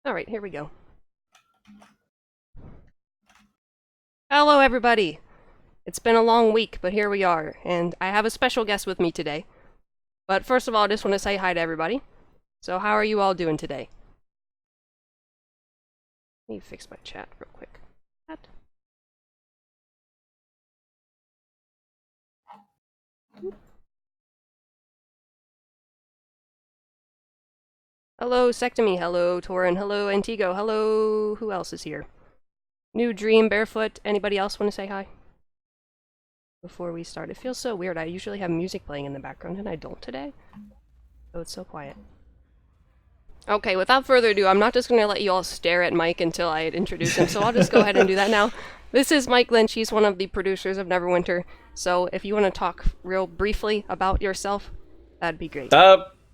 Alright, here we go. Hello, everybody! It's been a long week, but here we are, and I have a special guest with me today. But first of all, I just want to say hi to everybody. So how are you all doing today? Let me fix my chat real quick. Chat. Hello, Sectomy. Hello, Torin. Hello, Antigo. Hello, who else is here? New Dream, Barefoot. Anybody else want to say hi? Before we start. It feels so weird. I usually have music playing in the background, and I don't today. Oh, it's so quiet. Okay, without further ado, I'm not just going to let you all stare at Mike until I introduce him, so I'll just go ahead and do that now. This is Mike Lynch. He's one of the producers of Neverwinter, so if you want to talk real briefly about yourself, that'd be great.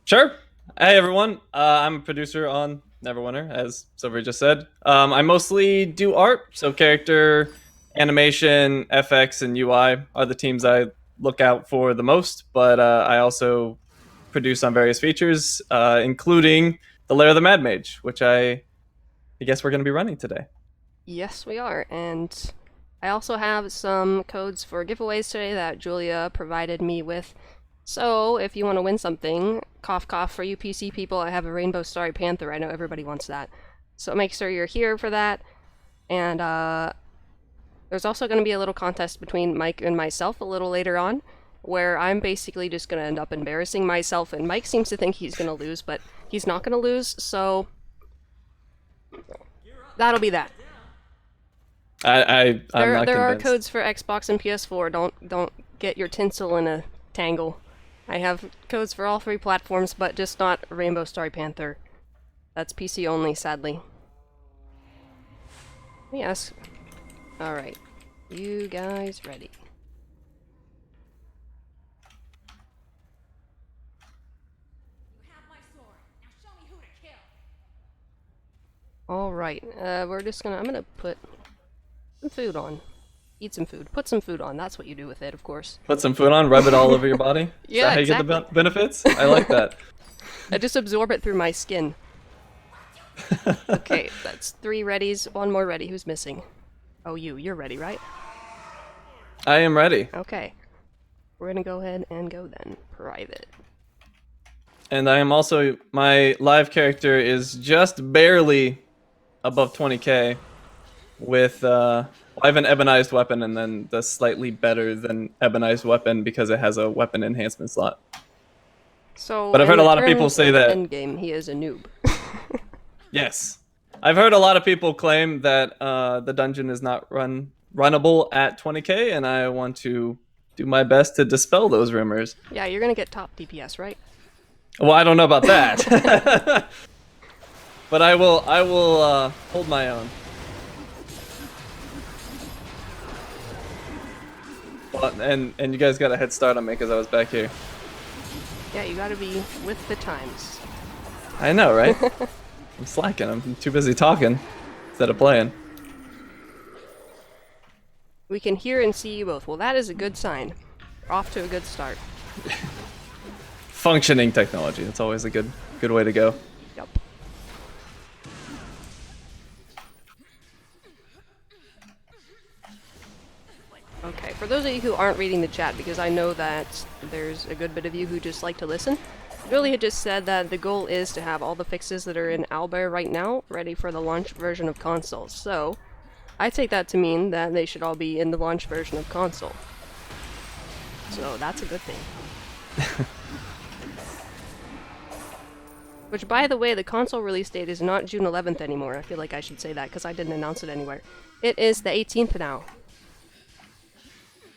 Sure. Hey, everyone. I'm a producer on Neverwinter, as Silver just said. I mostly do art, so character, animation, FX, and UI are the teams I look out for the most, but I also produce on various features, including the Lair of the Mad Mage, which I guess we're going to be running today. Yes, we are, and I also have some codes for giveaways today that Julia provided me with. So, if you want to win something, cough cough for you PC people, I have a Rainbow Starry Panther. I know everybody wants that. So make sure you're here for that. And there's also going to be a little contest between Mike and myself a little later on, where I'm basically just going to end up embarrassing myself, and Mike seems to think he's going to lose, but he's not going to lose, so that'll be that. I'm not There are convinced. codes for Xbox and PS4. Don't get your tinsel in a tangle. I have codes for all three platforms, but just not Rainbow Starry Panther. That's PC only, sadly. Yes. Alright. You guys ready? Alright, I'm gonna put some food on. Eat some food. Put some food on. That's what you do with it, of course. Put some food on, rub it all over your body? Is Yeah, that how you exactly. get the benefits? I like that. I just absorb it through my skin. Okay, that's 3 readies. 1 more ready. Who's missing? Oh, you're ready, right? I am ready. Okay. We're gonna go ahead and go then. Private. And I am also, my live character is just barely above 20k with, I have an ebonized weapon and then the slightly better than ebonized weapon because it has a weapon enhancement slot. So, But I've heard in a lot of terms people say that- endgame, he is a noob. Yes. I've heard a lot of people claim that the dungeon is not runnable at 20k, and I want to do my best to dispel those rumors. Yeah, you're gonna get top DPS, right? Well, I don't know about that. But I will hold my own. Well, and you guys got a head start on me because I was back here. Yeah, you gotta be with the times. I know, right? I'm slacking. I'm too busy talking instead of playing. We can hear and see you both. Well, that is a good sign. We're off to a good start. Functioning technology. That's always a good way to go. Yup. Okay, for those of you who aren't reading the chat, because I know that there's a good bit of you who just like to listen, Billy had just said that the goal is to have all the fixes that are in Owlbear right now ready for the launch version of consoles. So, I take that to mean that they should all be in the launch version of console. So, that's a good thing. Which, by the way, the console release date is not June 11th anymore. I feel like I should say that because I didn't announce it anywhere. It is the 18th now.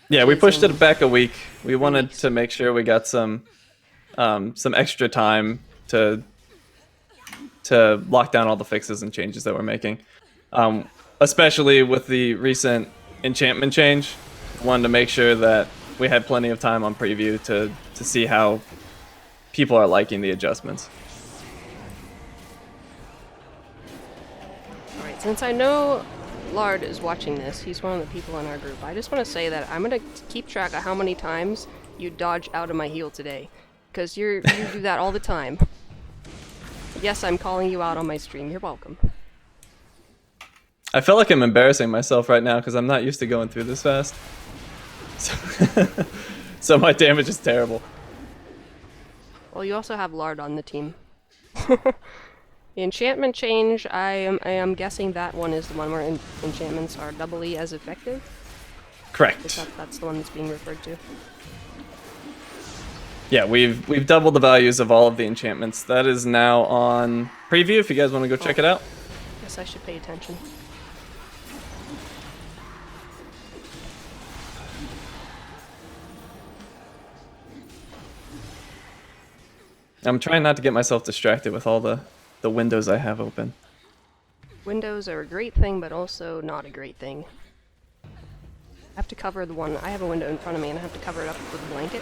Yeah, we pushed it back a week. We wanted to make sure we got some extra time to lock down all the fixes and changes that we're making. Especially with the recent enchantment change, wanted to make sure that we had plenty of time on preview to see how people are liking the adjustments. Alright, since I know Lard is watching this, he's one of the people in our group, I just want to say that I'm going to keep track of how many times you dodge out of my heal today. Because you do that all the time. Yes, I'm calling you out on my stream. You're welcome. I feel like I'm embarrassing myself right now because I'm not used to going through this fast. So my damage is terrible. Well, you also have Lard on the team. The enchantment change, I am guessing that one is the one where enchantments are doubly as effective. Correct. That's the one that's being referred to. Yeah, we've doubled the values of all of the enchantments. That is now on preview if you guys want to go check it out. Guess I should pay attention. I'm trying not to get myself distracted with all the windows I have open. Windows are a great thing, but also not a great thing. I have to cover the one. I have a window in front of me, and I have to cover it up with a blanket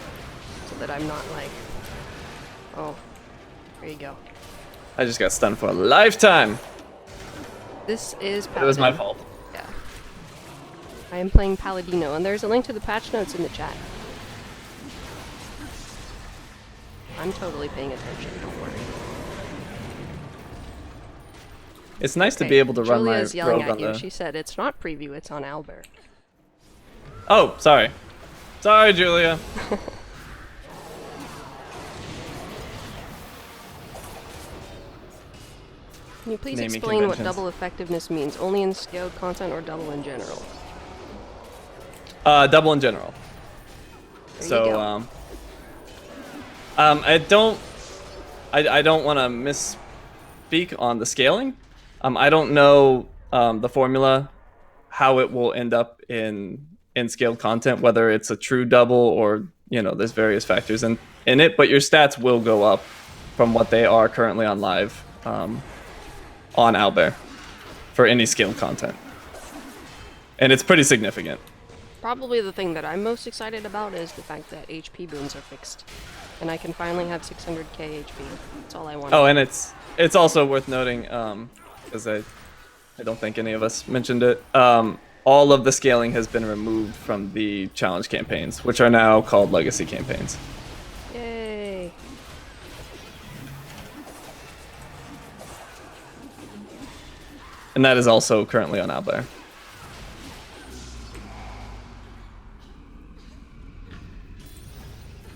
so that I'm not like. Oh, there you go. I just got stunned for a lifetime. This is Paladin. It was my fault. Yeah. I am playing Paladino, and there's a link to the patch notes in the chat. I'm totally paying attention, don't worry. It's nice to be able to run Julia's my yelling rogue at on you. the... She said it's not preview, it's on Albert. Oh, sorry. Sorry, Julia. Can you please Naming explain what conventions. double effectiveness means? Only in scaled content or double in general? Double in general. There So, you go. I don't want to misspeak on the scaling. I don't know the formula, how it will end up in scaled content, whether it's a true double or, you know, there's various factors in it, but your stats will go up from what they are currently on live on Owlbear for any scaled content. And it's pretty significant. Probably the thing that I'm most excited about is the fact that HP boons are fixed. And I can finally have 600k HP. That's all I want. Oh, and it's also worth noting, because I don't think any of us mentioned it, all of the scaling has been removed from the challenge campaigns, which are now called legacy campaigns. Yay! And that is also currently on Owlbear.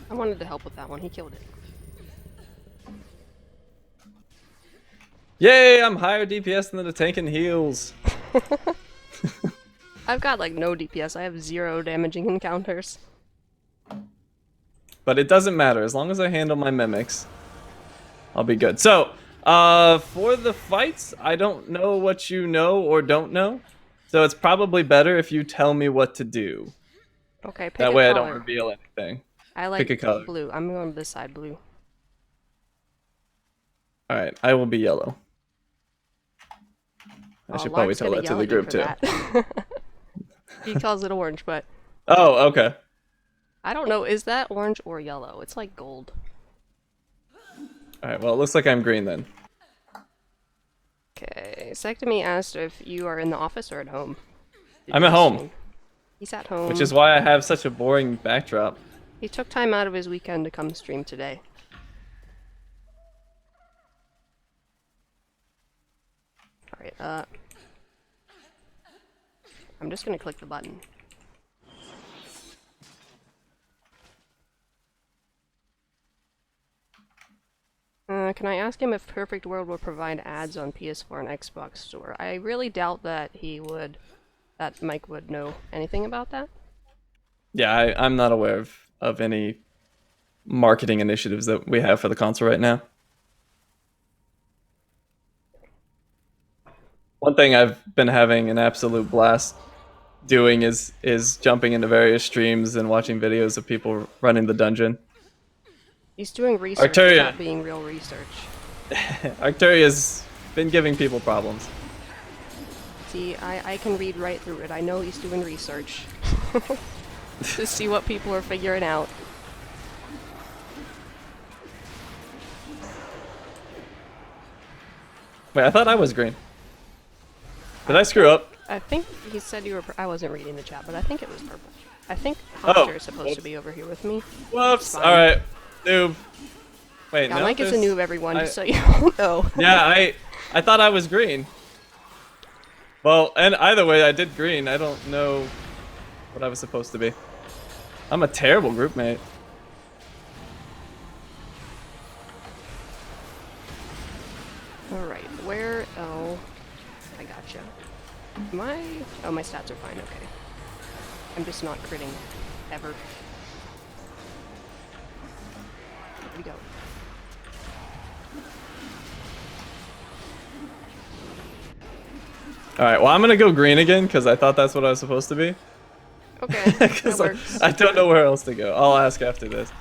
I wanted to help with that one. He killed it. Yay, I'm higher DPS than the tank and heals. I've got like no DPS. I have 0 damaging encounters. But it doesn't matter. As long as I handle my mimics, I'll be good. So, for the fights, I don't know what you know or don't know. So it's probably better if you tell me what to do. Okay, pick That a way color. I don't reveal anything. I like pick a color. blue. I'm going to this side, blue. Alright, I will be yellow. I should probably Lark's tell gonna that to yell the at you group for too. that. He calls it orange, but Oh, okay. I don't know. Is that orange or yellow? It's like gold. Alright, well, it looks like I'm green then. Okay, Sectomy asked if you are in the office or at home. I'm at home. He's at home. Which is why I have such a boring backdrop. He took time out of his weekend to come stream today. Alright, I'm just gonna click the button. Can I ask him if Perfect World will provide ads on PS4 and Xbox Store? I really doubt that that Mike would know anything about that. Yeah, I'm not aware of any marketing initiatives that we have for the console right now. One thing I've been having an absolute blast doing is jumping into various streams and watching videos of people running the dungeon. He's doing research Arteria. without being real research. Arcturia's been giving people problems. See, I can read right through it. I know he's doing research. To see what people are figuring out. Wait, I thought I was green. Did I screw up? I think he said you were. I wasn't reading the chat, but I think it was purple. I think Oh, Posture is supposed to whoops. be over here with me. Whoops. Fine. Alright. Noob. Wait, Yeah, no. Mike is a there's- noob, everyone, I- just so you all know. Yeah, I thought I was green. Well, and either way, I did green. I don't know what I was supposed to be. I'm a terrible group mate. Alright, where... Oh, I gotcha. Oh, my stats are fine, okay. I'm just not critting. Ever. Here we go. Alright, well, I'm gonna go green again, because I thought that's what I was supposed to be. Okay, that Because works. I don't know where else to go. I'll ask after this.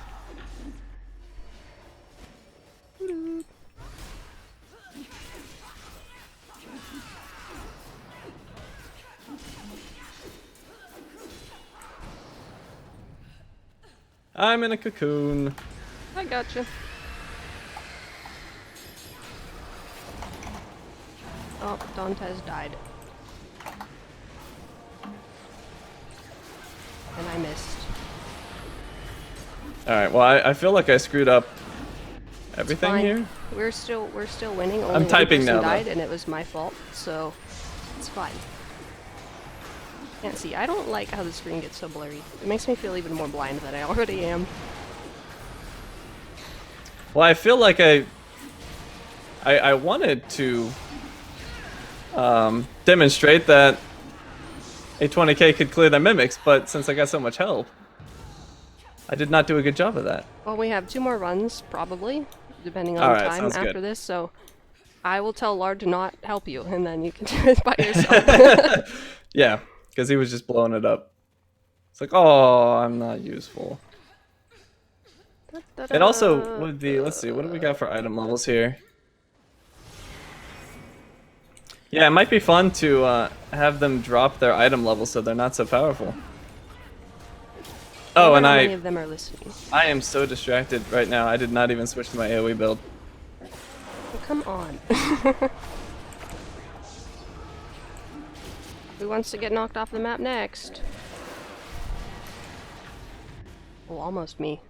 I'm in a cocoon. I gotcha. Oh, Dantes died. And I missed. Alright, well, I feel like I screwed up everything Fine. here. We're still winning. Only I'm one typing person now, though. died, and it was my fault, so it's fine. Can't see. I don't like how the screen gets so blurry. It makes me feel even more blind than I already am. Well, I feel like I wanted to demonstrate that a 20k could clear the mimics, but since I got so much help, I did not do a good job of that. Well, we have 2 more runs, probably, depending on Alright, time sounds after good. this, so I will tell Lard to not help you, and then you can do it by yourself. Yeah, because he was just blowing it up. It's like, oh, I'm not useful. It also would be, let's see, what do we got for item levels here? Yeah, it might be fun to have them drop their item levels so they're not so powerful. Oh, and how many of them are listening. I am so distracted right now. I did not even switch to my AoE build. Oh, come on. Who wants to get knocked off the map next? Oh, almost me.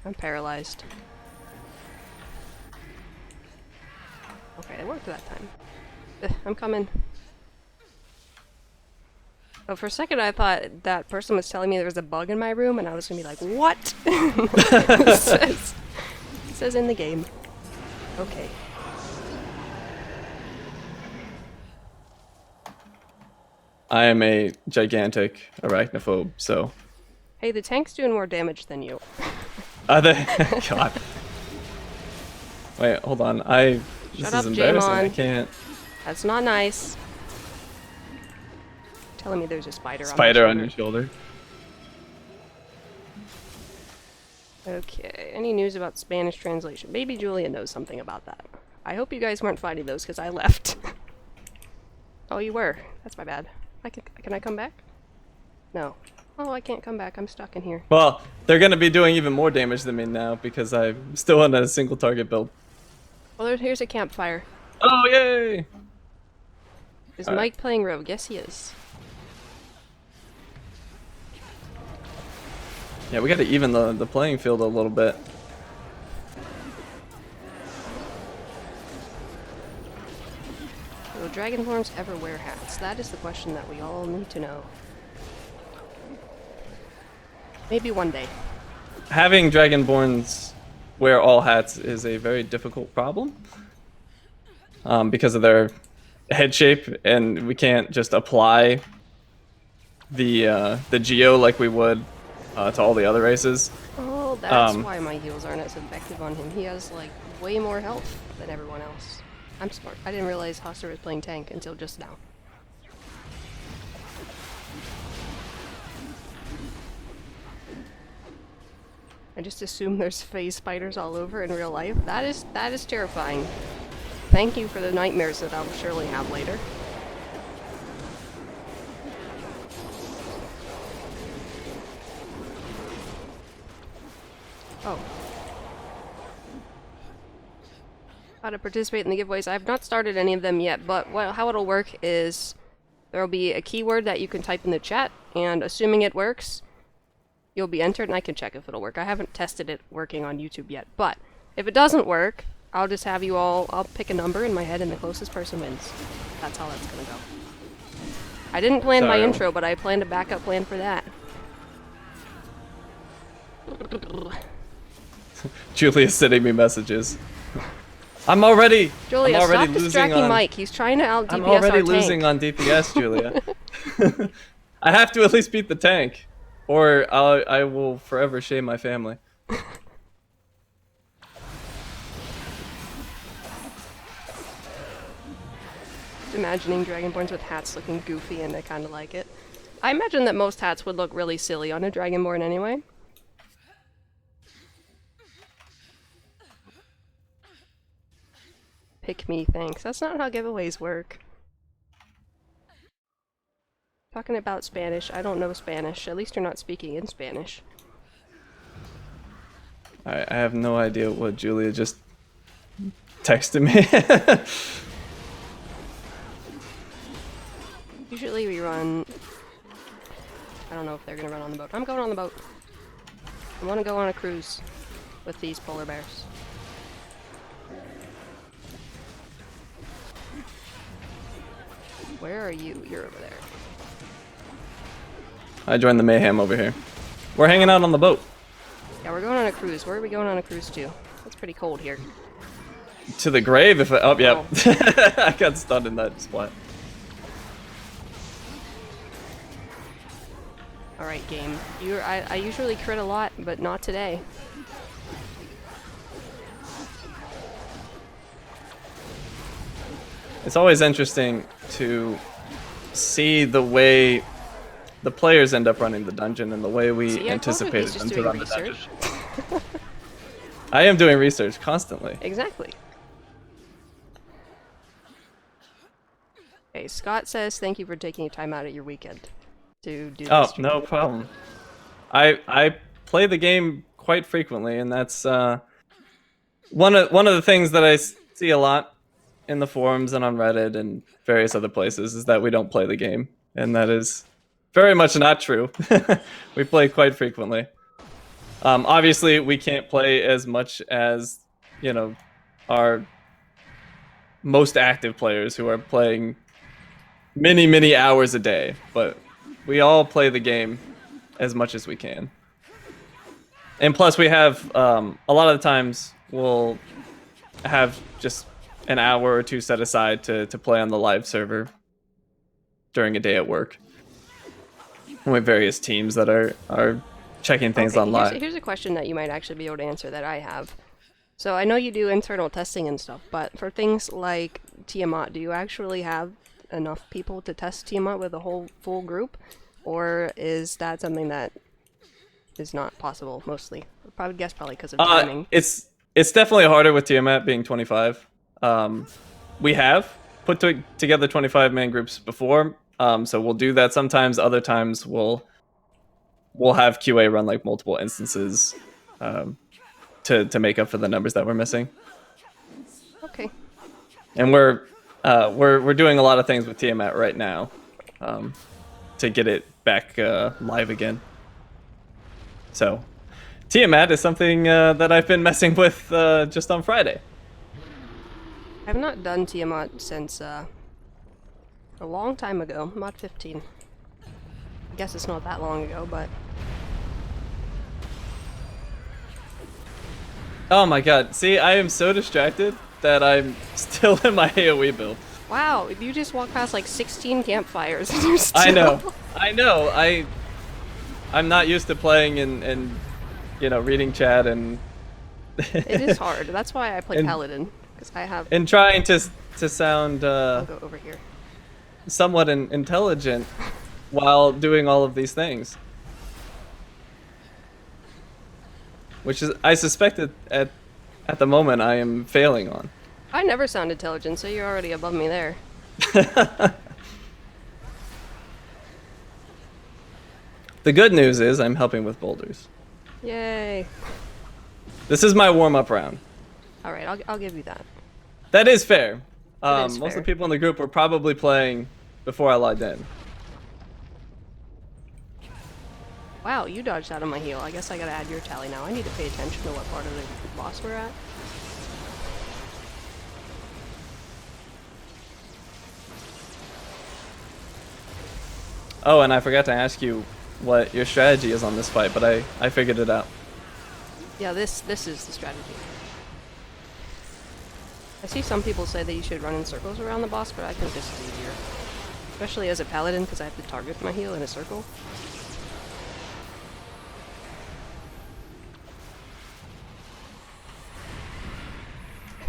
I'm paralyzed. Okay, it worked that time. I'm coming. Oh, for a second I thought that person was telling me there was a bug in my room, and I was gonna be like, what? it says in the game. Okay. I am a gigantic arachnophobe, so... Hey, the tank's doing more damage than you. Are they? God. Wait, hold on. This Shut is up, embarrassing. I Jaemon. can't... That's not nice. Telling me there's a spider, Spider on on my your shoulder. Okay, any news about Spanish translation? Maybe Julia knows something about that. I hope you guys weren't fighting those, because I left. Oh, you were. That's my bad. Can I come back? No. Oh, I can't come back. I'm stuck in here. Well, they're gonna be doing even more damage than me now because I'm still on a single target build. Well, here's a campfire. Oh, yay! Is All right. Mike playing rogue? Yes, he is. Yeah, we gotta even the playing field a little bit. Will dragonborns ever wear hats? That is the question that we all need to know. Maybe one day. Having Dragonborns wear all hats is a very difficult problem because of their head shape, and we can't just apply the geo like we would to all the other races. Oh, that's why my heals aren't as effective on him. He has, like, way more health than everyone else. I'm smart. I didn't realize Hoster was playing tank until just now. I just assume there's phase spiders all over in real life. That is terrifying. Thank you for the nightmares that I'll surely have later. Oh. How to participate in the giveaways. I've not started any of them yet, but how it'll work is there will be a keyword that you can type in the chat, and assuming it works, you'll be entered, and I can check if it'll work. I haven't tested it working on YouTube yet, but if it doesn't work, I'll just have you all, I'll pick a number in my head and the closest person wins. That's how that's gonna go. I didn't plan my intro, but I planned a backup plan for that. Julia's sending me messages. I'm already Julia, I'm already stop losing distracting on, Mike. He's trying to out DPS I'm already our losing tank. on DPS, Julia. I have to at least beat the tank, or I will forever shame my family. Imagining Dragonborns with hats looking goofy, and I kind of like it. I imagine that most hats would look really silly on a Dragonborn anyway. Pick me, thanks. That's not how giveaways work. Talking about Spanish, I don't know Spanish. At least you're not speaking in Spanish. I have no idea what Julia just texted me. Usually we run... I don't know if they're gonna run on the boat. I'm going on the boat. I want to go on a cruise with these polar bears. Where are you? You're over there. I joined the mayhem over here. We're hanging out on the boat. Yeah, we're going on a cruise. Where are we going on a cruise to? It's pretty cold here. To the grave if I... Oh, yeah. Oh. I got stunned in that spot. Alright, game. I usually crit a lot, but not today. It's always interesting to see the way the players end up running the dungeon and the way we anticipated them to run the dungeon. I am doing research constantly. Exactly. Okay, Scott says thank you for taking time out of your weekend to do this. Oh, stream. no problem. I play the game quite frequently, and that's one of the things that I see a lot in the forums and on Reddit and various other places is that we don't play the game, and that is very much not true. We play quite frequently. Obviously, we can't play as much as, you know, our most active players who are playing many hours a day, but we all play the game as much as we can. And plus, we have a lot of the times we'll have just an hour or two set aside to play on the live server during a day at work. And we have various teams that are checking things on live. Here's a question that you might actually be able to answer that I have. So I know you do internal testing and stuff, but for things like Tiamat, do you actually have enough people to test Tiamat with a whole full group? Or is that something that is not possible mostly? I would guess probably because of timing. It's definitely harder with Tiamat being 25. We have put together 25-man groups before, so we'll do that sometimes. Other times we'll have QA run like multiple instances to make up for the numbers that we're missing. Okay. And we're doing a lot of things with Tiamat right now to get it back live again. So Tiamat is something that I've been messing with just on Friday. I've not done Tiamat since a long time ago, Mod 15. I guess it's not that long ago, but... Oh my god, see, I am so distracted that I'm still in my AoE build. Wow, you just walked past like 16 campfires and you're still... I know, I'm not used to playing and you know, reading chat and... It is hard, that's why I play Paladin, because I have... And trying to sound I'll go over here. somewhat intelligent while doing all of these things. Which is, I suspect at the moment I am failing on. I never sound intelligent, so you're already above me there. The good news is I'm helping with boulders. Yay. This is my warm-up round. Alright, I'll give you that. That is fair. It is Most fair. of the people in the group were probably playing before I logged in. Wow, you dodged out of my heal. I guess I gotta add your tally now. I need to pay attention to what part of the boss we're at. Oh, and I forgot to ask you what your strategy is on this fight, but I figured it out. Yeah, this is the strategy. I see some people say that you should run in circles around the boss, but I think this is easier. Especially as a paladin, because I have to target my heal in a circle.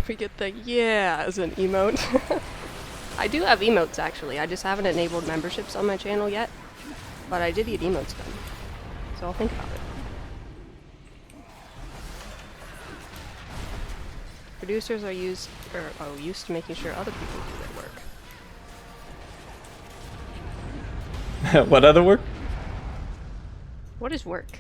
We get the yeah as an emote. I do have emotes actually, I just haven't enabled memberships on my channel yet. But I did get emotes done. So I'll think about it. Producers are used to making sure other people do their work. What other work? What is work?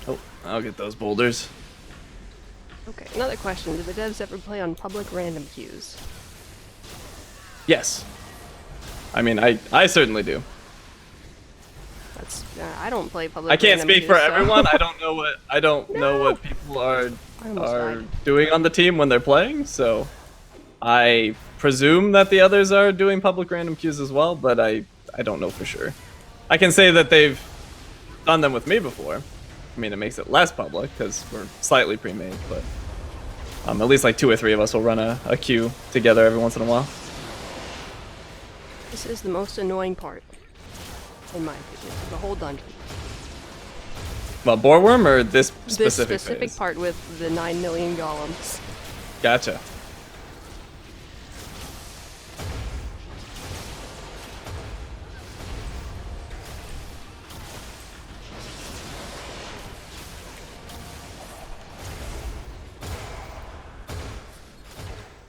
Oh, I'll get those boulders. Okay, another question. Do the devs ever play on public random queues? Yes. I mean, I certainly do. That's I don't play public. I can't random speak queues, for so. everyone. I don't know No! what people are I almost died. doing on the team when they're playing. So I presume that the others are doing public random queues as well, but I don't know for sure. I can say that they've done them with me before. I mean, it makes it less public because we're slightly pre-made, but at least like 2 or 3 of us will run a queue together every once in a while. This is the most annoying part, in my opinion, the whole dungeon. Well, Boreworm or this specific This specific phase? part with the 9 million golems. Gotcha.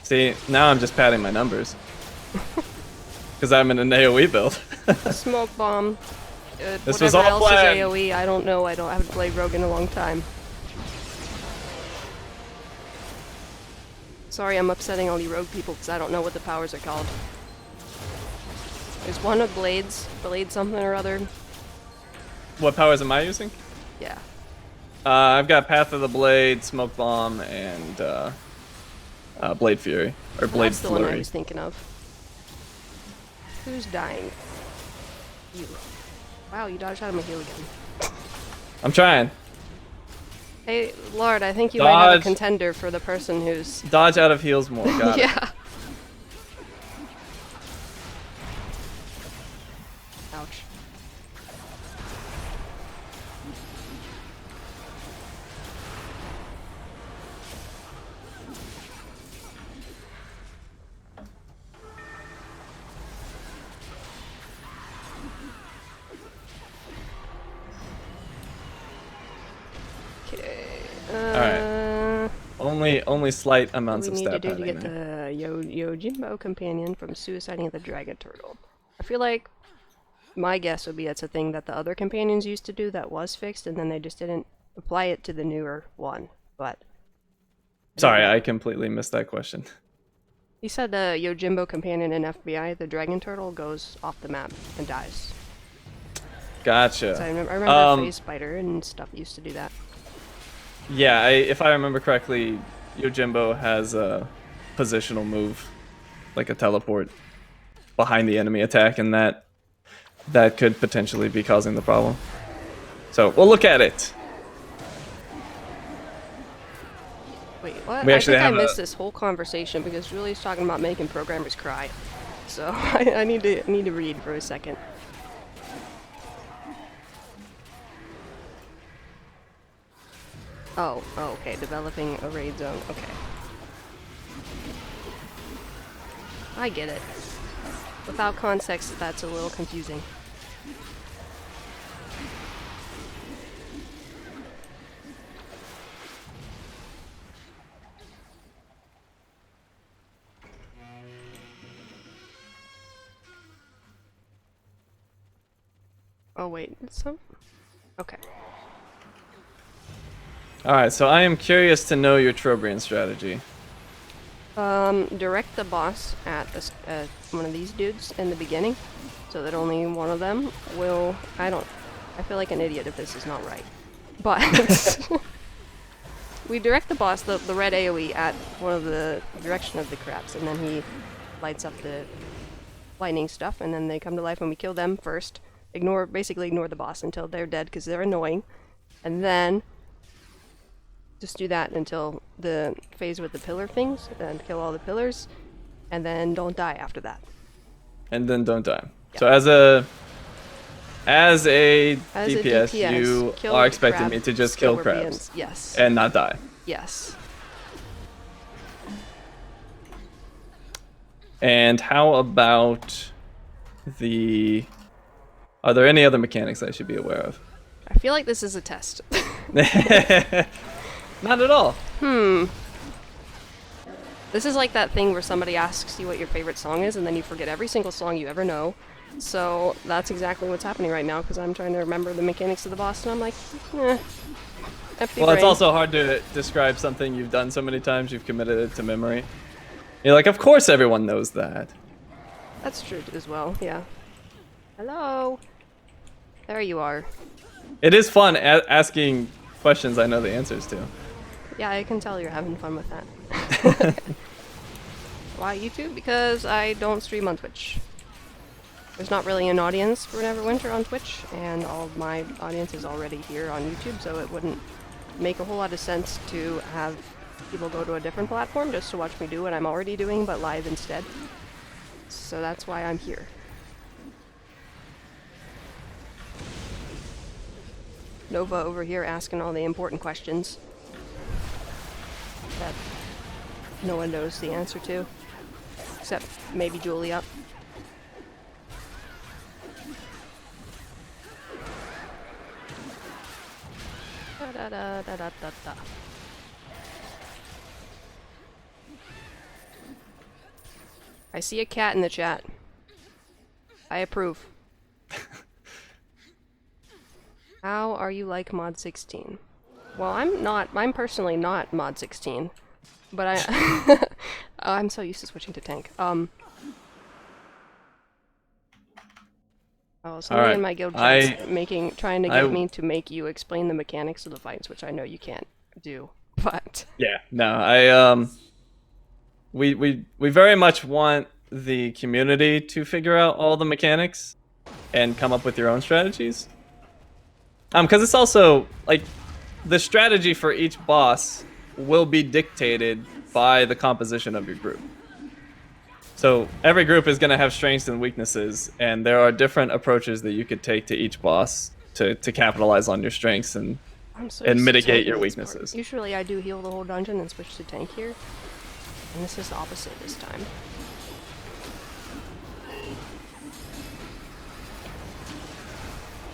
See, now I'm just padding my numbers. Because I'm in an AoE build. A smoke bomb. This Whatever was all else planned. is AoE, I don't know. I haven't played Rogue in a long time. Sorry, I'm upsetting all you Rogue people because I don't know what the powers are called. There's one of Blades, Blade something or other. What powers am I using? Yeah. I've got Path of the Blade, Smoke Bomb, and Blade Fury. Or Blade That's the one I Flurry. was thinking of. Who's dying? You. Wow, you dodged out of my heal again. I'm trying. Hey, Lord, I think you might have a Dodge. contender for the person who's... Dodge out of heals more. Got it. Yeah. Ouch. Okay. Alright. Only slight What amounts we of need to stat do to padding get there. the Yojimbo companion from suiciding the dragon turtle. I feel like my guess would be it's a thing that the other companions used to do that was fixed, and then they just didn't apply it to the newer one. But Sorry, I completely missed that question. he said the Yojimbo companion in FBI, the dragon turtle, goes off the map and dies. Gotcha. So I remember Phase Spider and stuff used to do that. Yeah, if I remember correctly, Yojimbo has a positional move, like a teleport, behind the enemy attack, and that could potentially be causing the problem. So we'll look at it. Wait, what? We I actually think I have missed this whole conversation because Julie's talking about making programmers cry. So I need to read for a second. Oh, okay, developing a raid zone, okay. I get it. Without context, that's a little confusing. Oh wait, some? Okay. Alright, so I am curious to know your Trobriand strategy. Direct the boss at one of these dudes in the beginning, so that only one of them will. I feel like an idiot if this is not right, but we direct the boss, the red AOE, at one of the direction of the crabs, and then he lights up the lightning stuff, and then they come to life, and we kill them first. Basically ignore the boss until they're dead because they're annoying, and then just do that until the phase with the pillar things, and kill all the pillars, and then don't die after that. And then don't die. Yeah. So as a DPS, you are expecting me to just kill crabs. Yes. And not die. Yes. And how about are there any other mechanics I should be aware of? I feel like this is a test. Not at all. This is like that thing where somebody asks you what your favorite song is, and then you forget every single song you ever know. So that's exactly what's happening right now, because I'm trying to remember the mechanics of the boss, and I'm like, empty Well, it's brain. also hard to describe something you've done so many times you've committed it to memory. You're like, of course everyone knows that. That's true as well, yeah. Hello? There you are. It is fun asking questions I know the answers to. Yeah, I can tell you're having fun with that. Why YouTube? Because I don't stream on Twitch. There's not really an audience for Neverwinter on Twitch, and all of my audience is already here on YouTube, so it wouldn't make a whole lot of sense to have people go to a different platform just to watch me do what I'm already doing, but live instead. So that's why I'm here. Nova over here asking all the important questions that no one knows the answer to, except maybe Julia. Da, da, da, da, da, da. I see a cat in the chat. I approve. How are you like mod 16? Well, I'm personally not mod 16, but I I'm so used to switching to tank. Oh, somebody in my guild chat's trying to get me to make you explain the mechanics of the fights, which I know you can't do, but... Yeah, no, we very much want the community to figure out all the mechanics and come up with your own strategies. Because it's also, like, the strategy for each boss will be dictated by the composition of your group. So every group is going to have strengths and weaknesses, and there are different approaches that you could take to each boss to capitalize on your strengths and mitigate your weaknesses. Usually I do heal the whole dungeon and switch to tank here, and this is the opposite this time.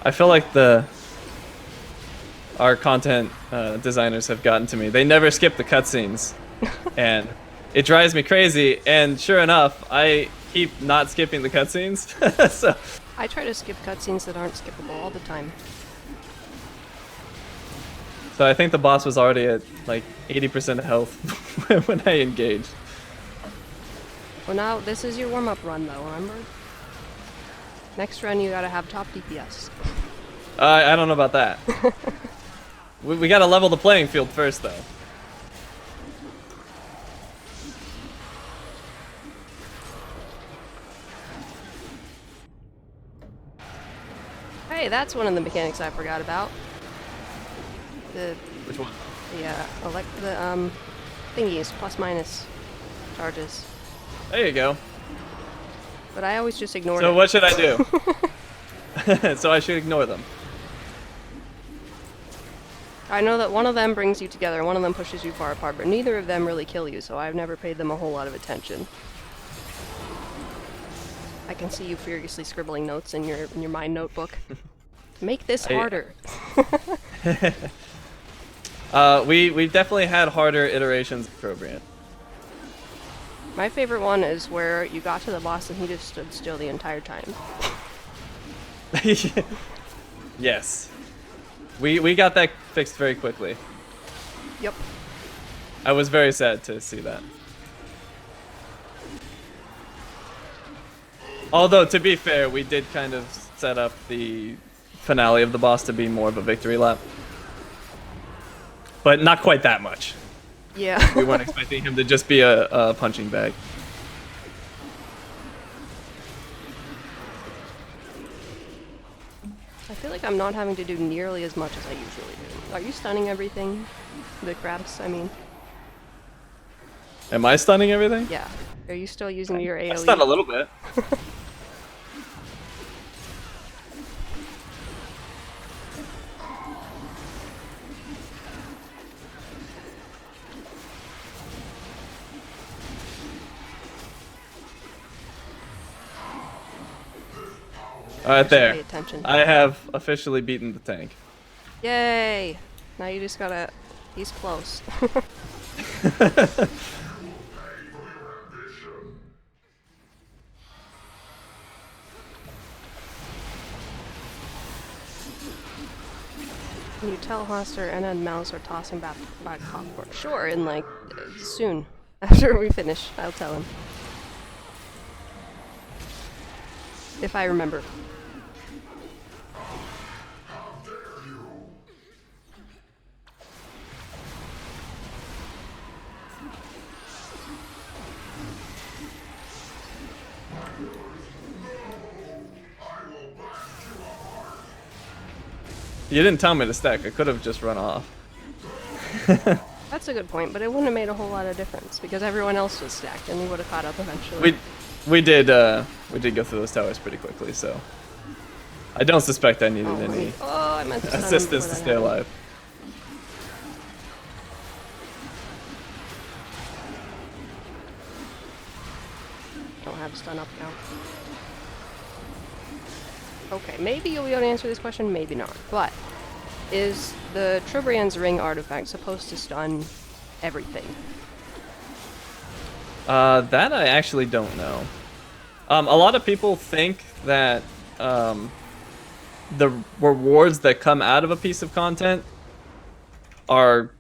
I feel like our content designers have gotten to me. They never skip the cutscenes, and it drives me crazy. And sure enough, I keep not skipping the cutscenes. So I try to skip cutscenes that aren't skippable all the time. So I think the boss was already at like 80% health when I engaged. Well, now this is your warm-up run, though. Remember? Next run, you gotta have top DPS. I don't know about that. We gotta level the playing field first, though. Hey, that's one of the mechanics I forgot about. Which one? The thingies, plus minus charges. There you go. But I always just ignore it. So what should I do? So I should ignore them. I know that one of them brings you together, one of them pushes you far apart, but neither of them really kill you, so I've never paid them a whole lot of attention. I can see you furiously scribbling notes in your mind notebook. Make this harder. We've definitely had harder iterations of Probriant. My favorite one is where you got to the boss and he just stood still the entire time. Yes. We got that fixed very quickly. Yep. I was very sad to see that. Although, to be fair, we did kind of set up the finale of the boss to be more of a victory lap. But not quite that much. Yeah. We weren't expecting him to just be a punching bag. I feel like I'm not having to do nearly as much as I usually do. Are you stunning everything? The crabs, I mean. Am I stunning everything? Yeah. Are you still using your AoE? I stun a little bit. Alright, there. Pay attention. I have officially beaten the tank. Yay! Now you just gotta... He's close. Can you tell Hoster and then Mouse are tossing back popcorn? Sure, in like, soon. After we finish, I'll tell him. If I remember. You didn't tell me to stack. I could have just run off. That's a good point, but it wouldn't have made a whole lot of difference because everyone else was stacked and we would have caught up eventually. We did go through those towers pretty quickly, so I don't suspect I needed any I meant to stun him assistance to before that stay happened. alive. Don't have stun up now. Okay, maybe you'll be able to answer this question, maybe not. But is the Tribrian's Ring artifact supposed to stun everything? That I actually don't know. A lot of people think that the rewards that come out of a piece of content are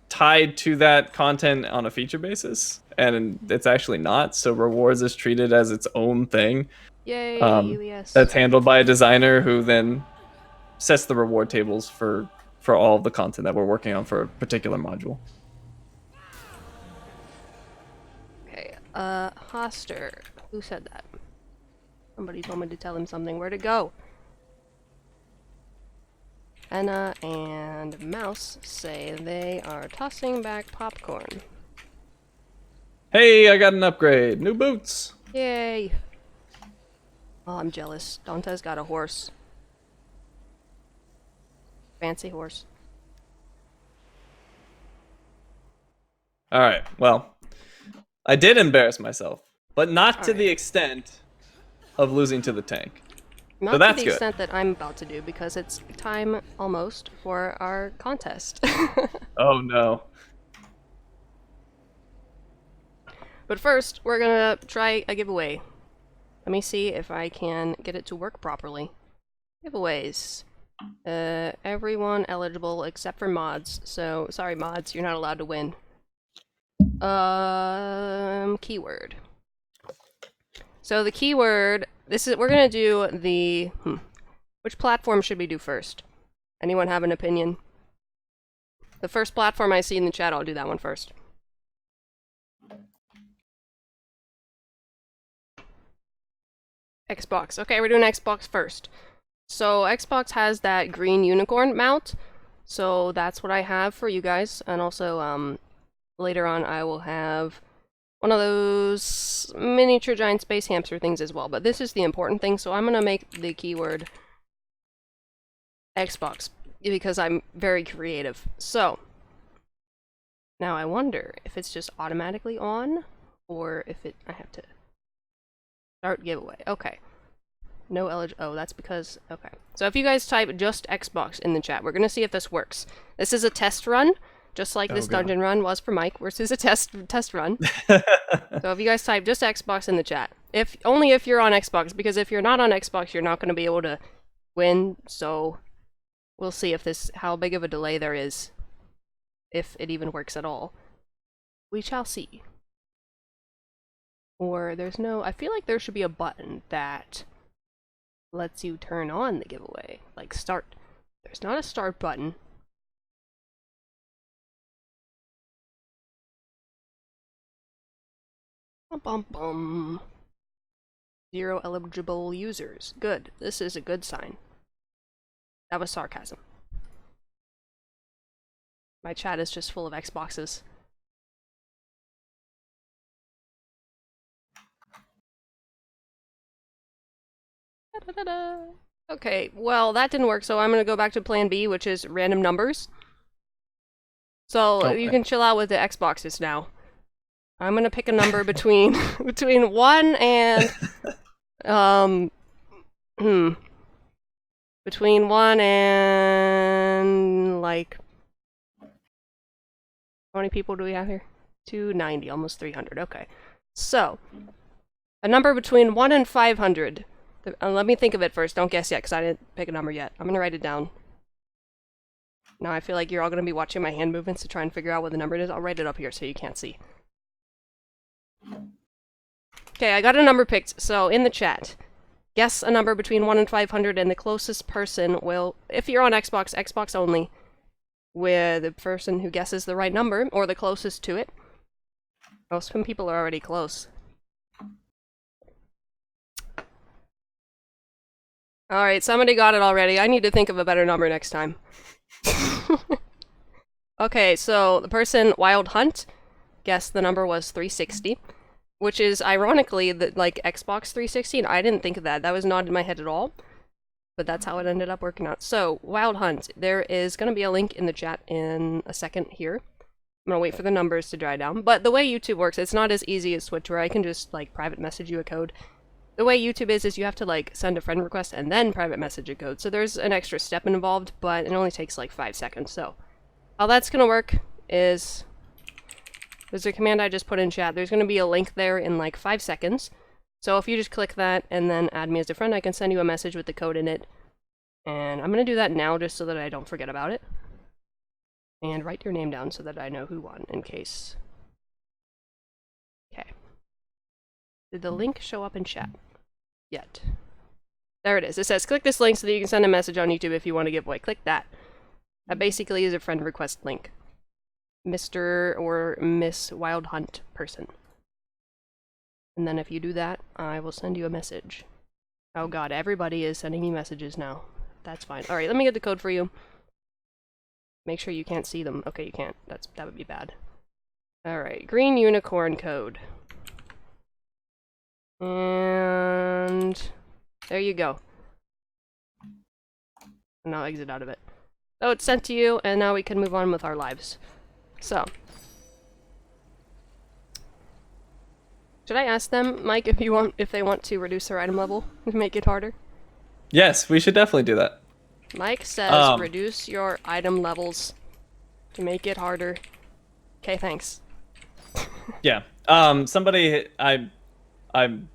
tied to that content on a feature basis, and it's actually not. So rewards is treated as its own thing. Yay, UES. That's handled by a designer who then sets the reward tables for all of the content that we're working on for a particular module. Okay, Hoster. Who said that? Somebody told me to tell him something. Where'd it go? Anna and Mouse say they are tossing back popcorn. Hey, I got an upgrade. New boots. Yay! Oh, I'm jealous. Dante's got a horse. Fancy horse. Alright, well, I did embarrass myself, but not to Alright. the extent of losing to the tank. Not So that's to the good. extent that I'm about to do, because it's time almost for our contest. Oh no. But first, we're gonna try a giveaway. Let me see if I can get it to work properly. Giveaways. Everyone eligible except for mods. So, sorry mods, you're not allowed to win. Keyword. So the keyword, we're gonna do the, which platform should we do first? Anyone have an opinion? The first platform I see in the chat, I'll do that one first. Xbox. Okay, we're doing Xbox first. So Xbox has that green unicorn mount. So that's what I have for you guys. And also, later on I will have one of those miniature giant space hamster things as well. But this is the important thing, so I'm gonna make the keyword Xbox because I'm very creative. So now I wonder if it's just automatically on or if I have to start giveaway. Okay. No oh, that's because, okay. So if you guys type just Xbox in the chat, we're gonna see if this works. This is a test run, just like this dungeon run was for Mike, which is a test run. So if you guys type just Xbox in the chat, only if you're on Xbox, because if you're not on Xbox, you're not gonna be able to win, so we'll see if how big of a delay there is, if it even works at all. We shall see. Or there's no... I feel like there should be a button that lets you turn on the giveaway. Like start. There's not a start button. Bum bum bum. 0 eligible users. Good. This is a good sign. That was sarcasm. My chat is just full of Xboxes. Da-da-da-da. Okay, well, that didn't work, so I'm gonna go back to plan B, which is random numbers. So Okay. you can chill out with the Xboxes now. I'm gonna pick a number between between 1 and between 1 and like how many people do we have here? 290, almost 300. Okay. So, a number between 1 and 500. Let me think of it first. Don't guess yet, because I didn't pick a number yet. I'm going to write it down. Now I feel like you're all going to be watching my hand movements to try and figure out what the number is. I'll write it up here so you can't see. Okay, I got a number picked. So, in the chat, guess a number between 1 and 500, and the closest person will, if you're on Xbox, Xbox only, with the person who guesses the right number, or the closest to it. Most people are already close. Alright, somebody got it already. I need to think of a better number next time. Okay, so the person, Wild Hunt, guessed the number was 360, which is ironically like Xbox 360, and I didn't think of that. That was not in my head at all. But that's how it ended up working out. So, Wild Hunt, there is going to be a link in the chat in a second here. I'm going to wait for the numbers to dry down. But the way YouTube works, it's not as easy as Twitch, where I can just, like, private message you a code. The way YouTube is you have to, like, send a friend request and then private message a code. So there's an extra step involved, but it only takes, like, 5 seconds. So, how that's going to work is... there's a command I just put in chat. There's going to be a link there in, like, 5 seconds. So if you just click that and then add me as a friend, I can send you a message with the code in it. And I'm going to do that now just so that I don't forget about it. And write your name down so that I know who won in case. Okay. Did the link show up in chat yet? There it is. It says click this link so that you can send a message on YouTube if you want to give away. Click that. That basically is a friend request link. Mr. or Miss Wild Hunt person. And then if you do that, I will send you a message. Oh god, everybody is sending me messages now. That's fine. Alright, let me get the code for you. Make sure you can't see them. Okay, you can't. That would be bad. Alright, green unicorn code. And... there you go. And I'll exit out of it. So it's sent to you, and now we can move on with our lives. So... should I ask them, Mike, if they want to reduce their item level to make it harder? Yes, we should definitely do that. Mike says reduce your item levels to make it harder. Okay, thanks. Yeah. I'm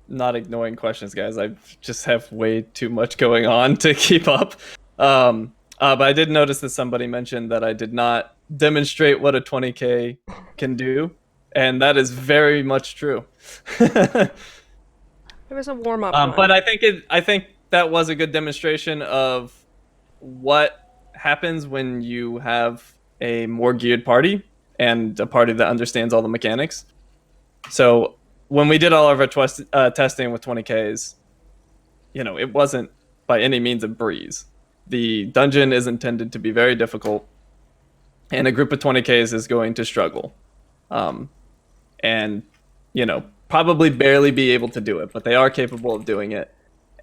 not ignoring questions, guys. I just have way too much going on to keep up. But I did notice that somebody mentioned that I did not demonstrate what a 20k can do. And that is very much true. There was a warm-up one. But I think that was a good demonstration of what happens when you have a more geared party and a party that understands all the mechanics. So when we did all of our testing with 20Ks, you know, it wasn't by any means a breeze. The dungeon is intended to be very difficult, and a group of 20Ks is going to struggle. And, you know, probably barely be able to do it, but they are capable of doing it.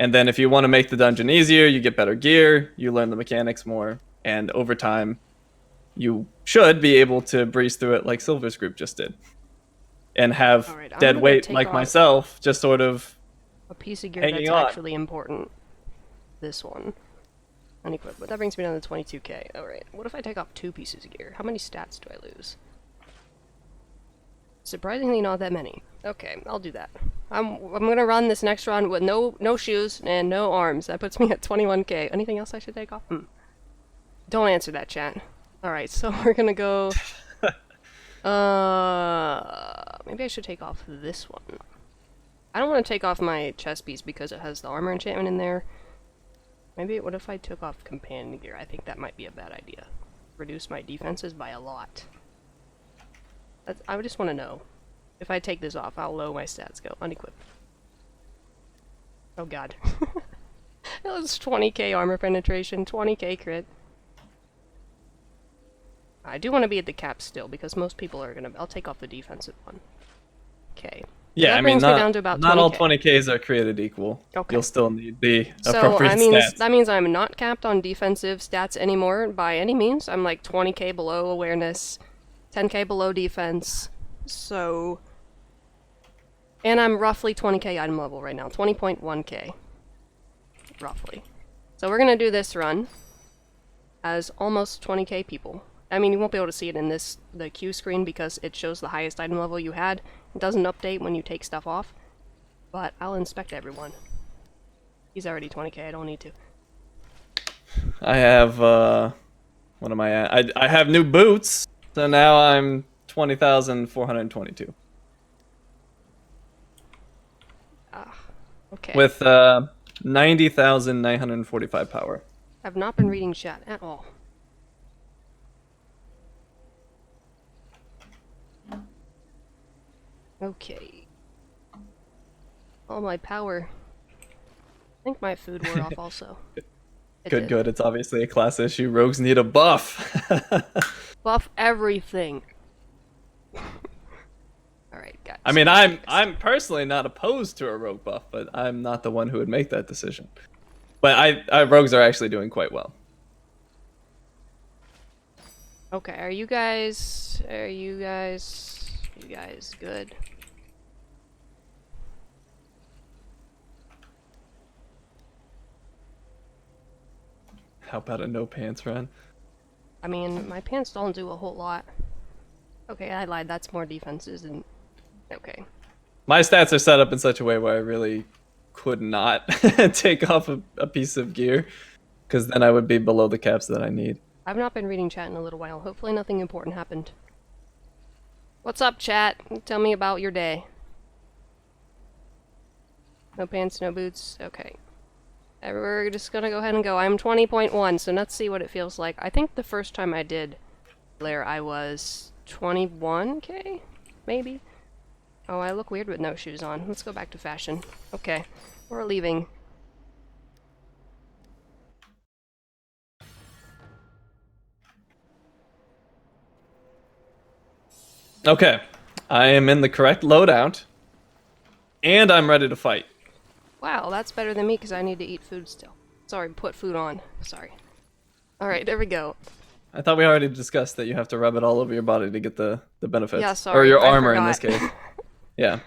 And then if you want to make the dungeon easier, you get better gear, you learn the mechanics more, and over time, you should be able to breeze through it like Silver's group just did. And have dead weight like myself just sort of a piece of gear that's actually important. This one. Unequipped. But that brings me down to 22k. Alright, what if I take off 2 pieces of gear? How many stats do I lose? Surprisingly not that many. Okay, I'll do that. I'm gonna run this next run with no shoes and no arms. That puts me at 21k. Anything else I should take off? Don't answer that, chat. Alright, so we're gonna go... maybe I should take off this one. I don't want to take off my chest piece because it has the armor enchantment in there. Maybe what if I took off companion gear? I think that might be a bad idea. Reduce my defenses by a lot. I would just want to know. If I take this off, how low my stats go. Unequip. Oh god. That was 20k armor penetration, 20k crit. I do want to be at the cap still, because most people are gonna... I'll take off the defensive one. Okay. Yeah, that I mean, brings me down to about not all 20K. 20Ks are created equal. Okay. You'll still need the So, appropriate stats. that means I'm not capped on defensive stats anymore by any means. I'm like 20k below awareness, 10k below defense, so... And I'm roughly 20k item level right now, 20.1k. Roughly. So we're gonna do this run as almost 20k people. I mean, you won't be able to see it in the queue screen because it shows the highest item level you had. It doesn't update when you take stuff off, but I'll inspect everyone. He's already 20k, I don't need to. I have, what am I at? I have new boots, so now I'm 20,422. Okay. With, 90,945 power. I've not been reading chat at all. Okay. All my power. I think my food wore off also. Good. It's obviously a class issue. Rogues need a buff. Buff everything. Alright, guys. I mean, I'm personally not opposed to a rogue buff, but I'm not the one who would make that decision. But rogues are actually doing quite well. Okay, are you guys good? How about a no pants run? I mean, my pants don't do a whole lot. Okay, I lied. That's more defenses and... Okay. My stats are set up in such a way where I really could not take off a piece of gear, because then I would be below the caps that I need. I've not been reading chat in a little while. Hopefully nothing important happened. What's up, chat? Tell me about your day. No pants, no boots. Okay. We're just gonna go ahead and go. I'm 20.1, so let's see what it feels like. I think the first time I did Blair, I was 21k? Maybe? Oh, I look weird with no shoes on. Let's go back to fashion. Okay. We're leaving. Okay. I am in the correct loadout, and I'm ready to fight. Wow, that's better than me because I need to eat food still. Sorry, put food on. Sorry. Alright, there we go. I thought we already discussed that you have to rub it all over your body to get the benefits. Yeah, sorry. Or your I armor forgot. in this case. Yeah.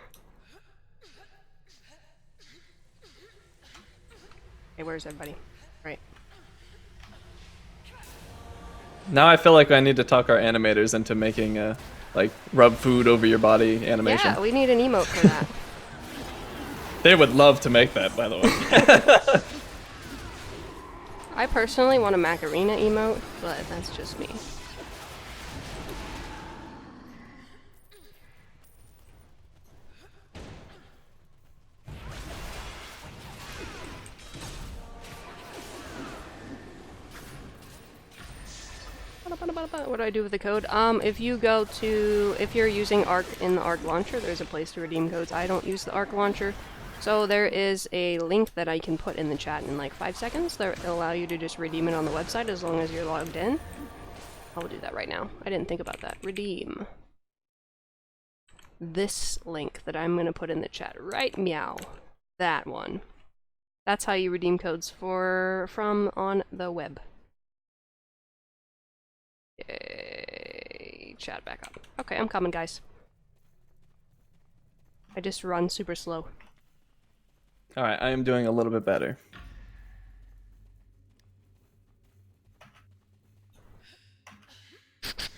Hey, where's everybody? Right. Now I feel like I need to talk our animators into making a, like, rub food over your body animation. Yeah, we need an emote for that. They would love to make that, by the way. I personally want a Macarena emote, but that's just me. What do I do with the code? If you're using Arc in the Arc launcher, there's a place to redeem codes. I don't use the Arc launcher, so there is a link that I can put in the chat in like 5 seconds that will allow you to just redeem it on the website as long as you're logged in. I'll do that right now. I didn't think about that. Redeem. This link that I'm gonna put in the chat right meow. That one. That's how you redeem codes from on the web. Yay. Chat back up. Okay, I'm coming, guys. I just run super slow. Alright, I am doing a little bit better.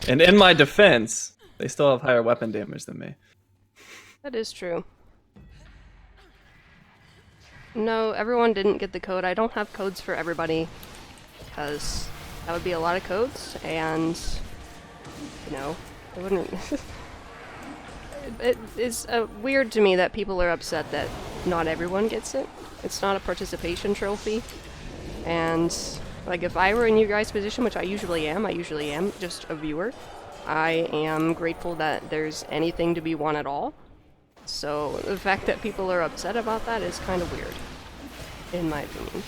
And in my defense, they still have higher weapon damage than me. That is true. No, everyone didn't get the code. I don't have codes for everybody, because that would be a lot of codes, and, you know, it wouldn't... it is weird to me that people are upset that not everyone gets it. It's not a participation trophy. And, like, if I were in you guys' position, which I usually am just a viewer, I am grateful that there's anything to be won at all. So, the fact that people are upset about that is kind of weird, in my opinion.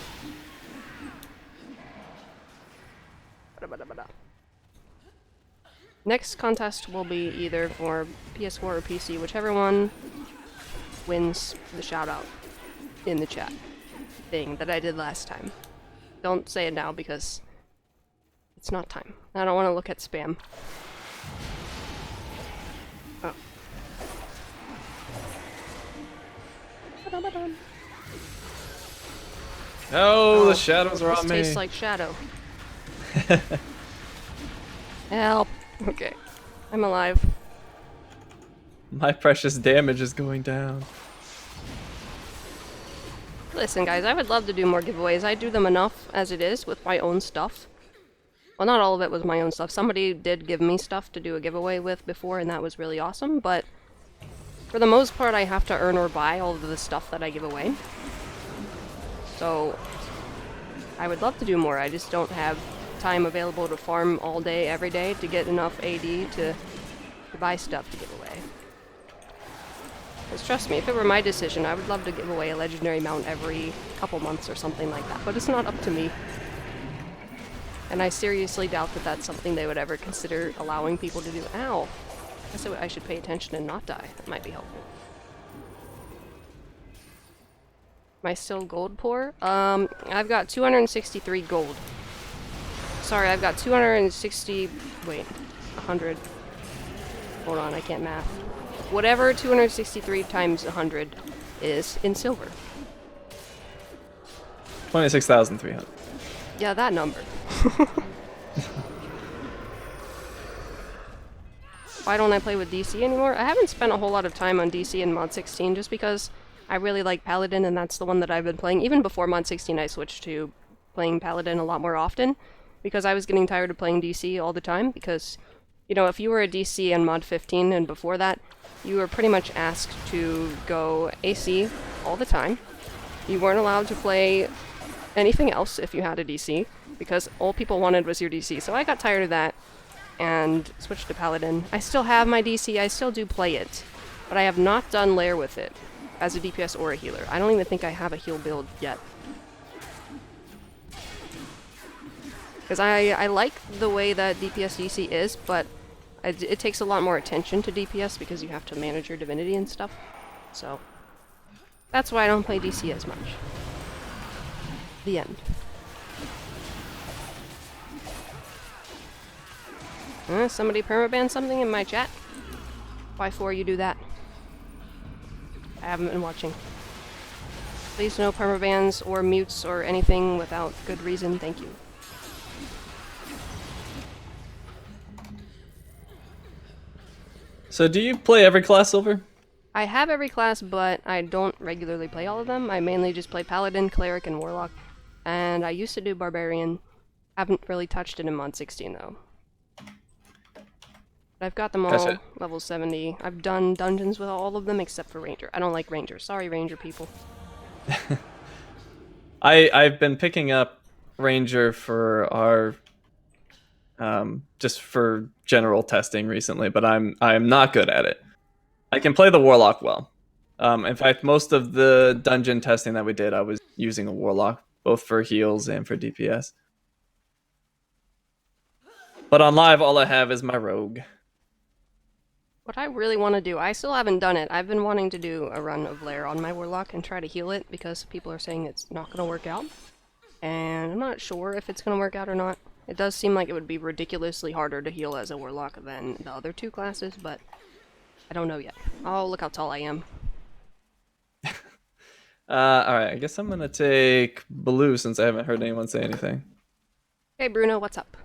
Next contest will be either for PS4 or PC, whichever one wins the shout-out in the chat thing that I did last time. Don't say it now because it's not time. I don't want to look at spam. Oh. No, the shadows are on me. This tastes like shadow. Help. Okay. I'm alive. My precious damage is going down. Listen, guys, I would love to do more giveaways. I do them enough as it is with my own stuff. Well, not all of it was my own stuff. Somebody did give me stuff to do a giveaway with before, and that was really awesome, but for the most part, I have to earn or buy all of the stuff that I give away. So, I would love to do more. I just don't have time available to farm all day, every day, to get enough AD to buy stuff to give away. Because trust me, if it were my decision, I would love to give away a legendary mount every couple months or something like that, but it's not up to me. And I seriously doubt that that's something they would ever consider allowing people to do. Ow! I guess I should pay attention and not die. That might be helpful. Am I still gold poor? I've got 263 gold. Sorry, I've got 260... wait, 100. Hold on, I can't math. Whatever 263 times 100 is in silver. 26,300. Yeah, that number. Why don't I play with DC anymore? I haven't spent a whole lot of time on DC in Mod 16 just because I really like Paladin and that's the one that I've been playing. Even before Mod 16 I switched to playing Paladin a lot more often because I was getting tired of playing DC all the time because, you know, if you were a DC in Mod 15 and before that, you were pretty much asked to go AC all the time. You weren't allowed to play anything else if you had a DC because all people wanted was your DC. So I got tired of that and switched to Paladin. I still have my DC, I still do play it, but I have not done Lair with it as a DPS or a healer. I don't even think I have a heal build yet. Because I like the way that DPS DC is, but it takes a lot more attention to DPS because you have to manage your divinity and stuff. So that's why I don't play DC as much. The end. Somebody permabanned something in my chat? Why for you do that? I haven't been watching. Please no permabans or mutes or anything without good reason, thank you. So do you play every class, Silver? I have every class, but I don't regularly play all of them. I mainly just play Paladin, Cleric, and Warlock. And I used to do Barbarian. Haven't really touched it in Mod 16, though. But I've got them all level 70. I've done dungeons with all of them except for Ranger. I don't like Ranger. Sorry, Ranger people. I've been picking up Ranger for our just for general testing recently, but I'm not good at it. I can play the Warlock well. In fact, most of the dungeon testing that we did, I was using a Warlock, both for heals and for DPS. But on live, all I have is my Rogue. What I really want to do, I still haven't done it. I've been wanting to do a run of Lair on my Warlock and try to heal it because people are saying it's not going to work out. And I'm not sure if it's going to work out or not. It does seem like it would be ridiculously harder to heal as a Warlock than the other two classes, but I don't know yet. Oh, look how tall I am. Alright, I guess I'm going to take Blue since I haven't heard anyone say anything. Hey Bruno, what's up?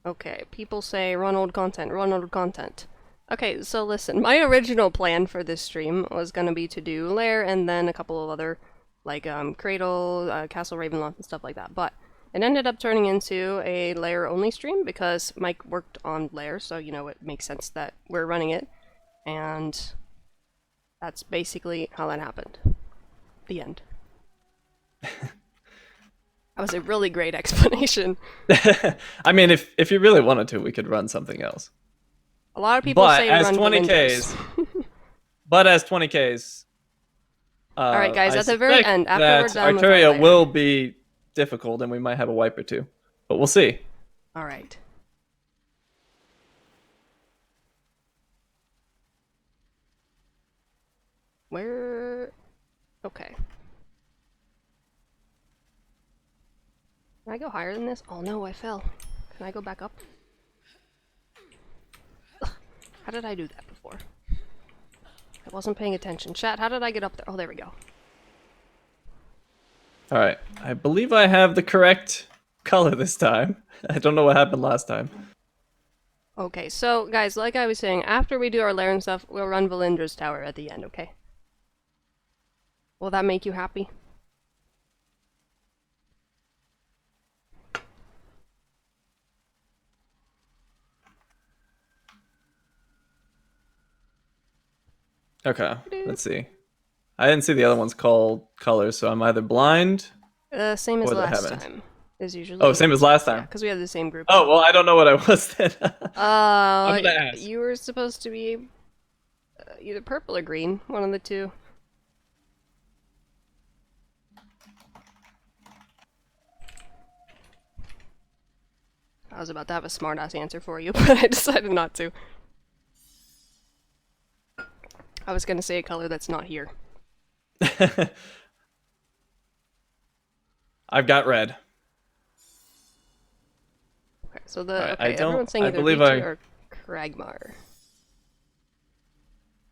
Okay, people say run old content, run old content. Okay, so listen, my original plan for this stream was gonna be to do Lair and then a couple of other, like, Cradle, Castle Ravenloft and stuff like that, but It ended up turning into a layer-only stream because Mike worked on layer, so you know it makes sense that we're running it. And that's basically how that happened. The end. That was a really great explanation. I mean, if you really wanted to, we could run something else. A lot of people But say as run 20Ks, Valindras. but as 20Ks, Alright guys, I at the very suspect end, after that we're done with our Arturia layer. will be difficult, and we might have a wipe or two, but we'll see. Alright. Where... Okay. Can I go higher than this? Oh no, I fell. Can I go back up? Ugh. How did I do that before? I wasn't paying attention. Chat, how did I get up there? Oh, there we go. Alright, I believe I have the correct color this time. I don't know what happened last time. Okay, so guys, like I was saying, after we do our lair and stuff, we'll run Valindra's tower at the end, okay? Will that make you happy? Okay, let's see. I didn't see the other one's called colors, so I'm either blind Same as or they last haven't. time. Is usually. Oh, same as last time. Yeah, because we have the same group. Oh, well, I don't know what I was then. I'm gonna ask. You were supposed to be either purple or green, one of the two. I was about to have a smart-ass answer for you, but I decided not to. I was gonna say a color that's not here. I've got red. Okay, so Right, I don't- everyone's saying I either believe Vici I- or Kragmar.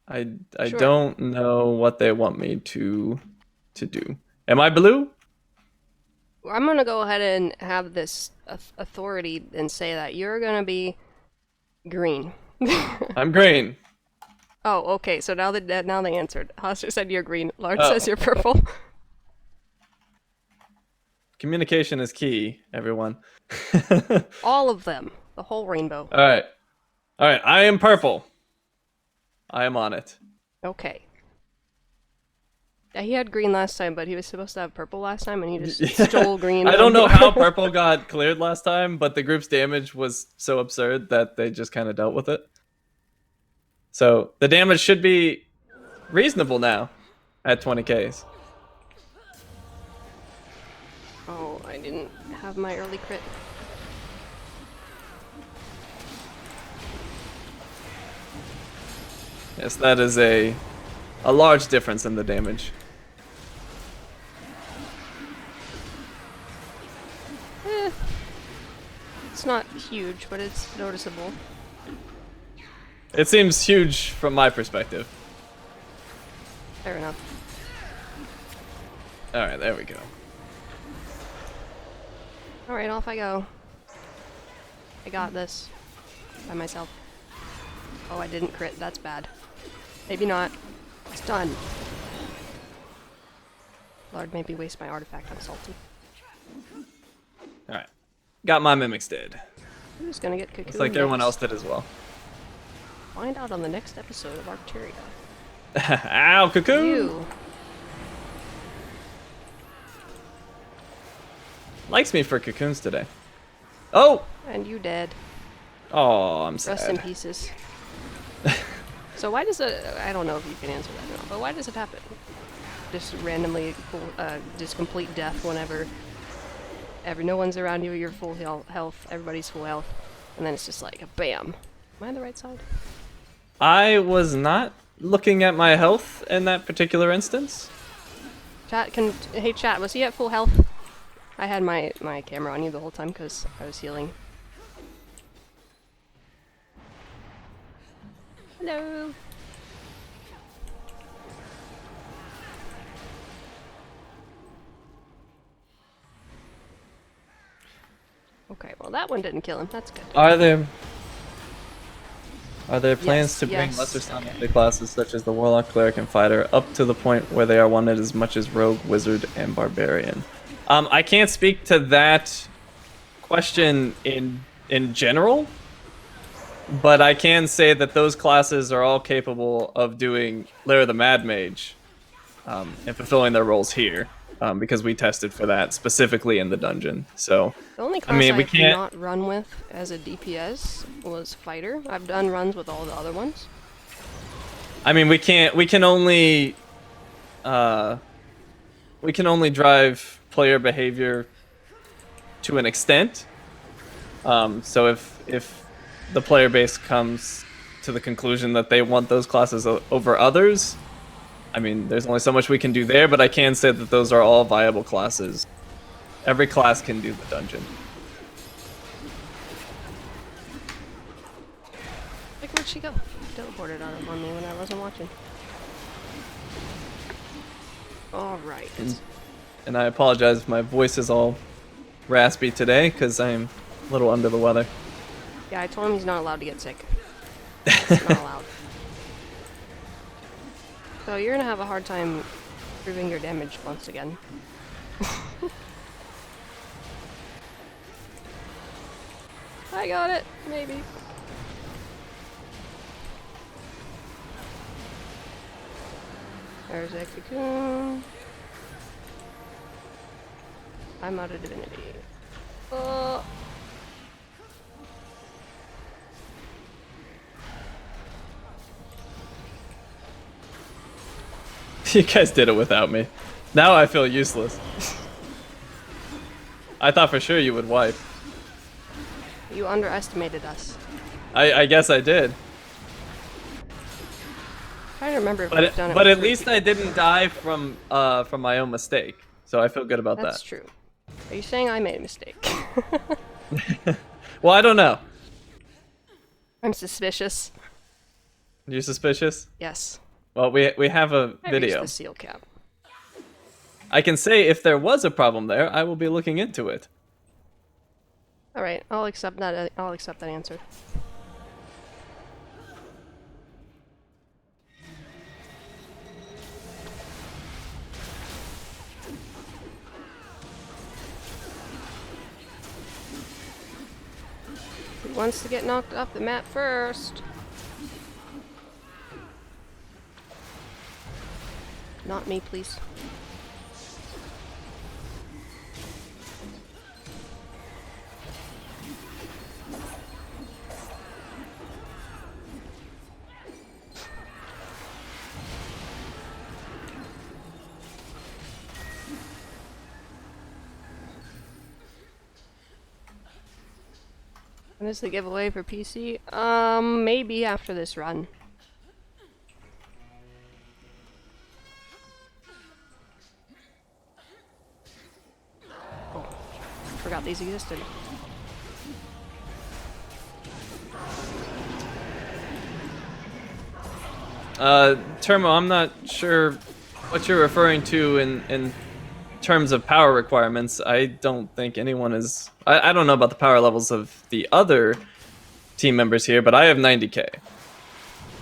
I Sure. don't know what they want me to do. Am I blue? I'm gonna go ahead and have this authority and say that you're gonna be green. I'm green. Oh, okay. So now now they answered. Hoster said you're green. Lard Oh. says you're purple. Communication is key, everyone. All of them. The whole rainbow. Alright. Alright, I am purple. I am on it. Okay. Yeah, he had green last time, but he was supposed to have purple last time, and he just stole green. I don't know how purple got cleared last time, but the group's damage was so absurd that they just kind of dealt with it. So the damage should be reasonable now at 20Ks. Oh, I didn't have my early crit. Yes, that is a large difference in the damage. It's not huge, but it's noticeable. It seems huge from my perspective. Fair enough. Alright, there we go. Alright, off I go. I got this. By myself. Oh, I didn't crit. That's bad. Maybe not. It's done. Lord, maybe waste my artifact on Salty. Alright. Got my mimics dead. Who's gonna get cocooned Looks like everyone next? else did as well. Find out on the next episode of Arcturia. Ow, cocoon! You. Likes me for cocoons today. Oh! And you dead. Oh, I'm sad. Rest in pieces. So why does it... I don't know if you can answer that now, but why does it happen? Just randomly, just complete death whenever... no one's around you, you're full health, everybody's full health, and then it's just like a bam. Am I on the right side? I was not looking at my health in that particular instance. Chat, hey chat, was he at full health? I had my camera on you the whole time because I was healing. Hello. Okay, well that one didn't kill him. That's good. Are there plans Yes, to bring yes, lesser sound okay. classes such as the Warlock, Cleric, and Fighter up to the point where they are wanted as much as Rogue, Wizard, and Barbarian? I can't speak to that question in general, but I can say that those classes are all capable of doing Lair of the Mad Mage and fulfilling their roles here, because we tested for that specifically in the dungeon. So, The only I class mean, we I've can't. not run with as a DPS was Fighter. I've done runs with all the other ones. I mean, we can't. We can only drive player behavior to an extent. So if the player base comes to the conclusion that they want those classes over others, I mean, there's only so much we can do there, but I can say that those are all viable classes. Every class can do the dungeon. Like, where'd she go? Teleported on me when I wasn't watching. Alright. And I apologize if my voice is all raspy today, because I'm a little under the weather. Yeah, I told him he's not allowed to get sick. It's not allowed. So you're gonna have a hard time proving your damage once again. I got it, maybe. There's a cocoon. I'm out of divinity. You guys did it without me. Now I feel useless. I thought for sure you would wipe. You underestimated us. I guess I did. I'm trying to remember if we've done it. But with at least I didn't die from my own mistake. So I feel good about That's that. true. Are you saying I made a mistake? Well, I don't know. I'm suspicious. You suspicious? Yes. Well, we have a I video. reached the seal cap. I can say if there was a problem there, I will be looking into it. All right, I'll accept that. I'll accept that answer. Who wants to get knocked off the map first? Not me, please. When is the giveaway for PC? Maybe after this run. Oh, forgot these existed. Termo, I'm not sure what you're referring to in terms of power requirements. I don't think anyone is... I don't know about the power levels of the other team members here, but I have 90k.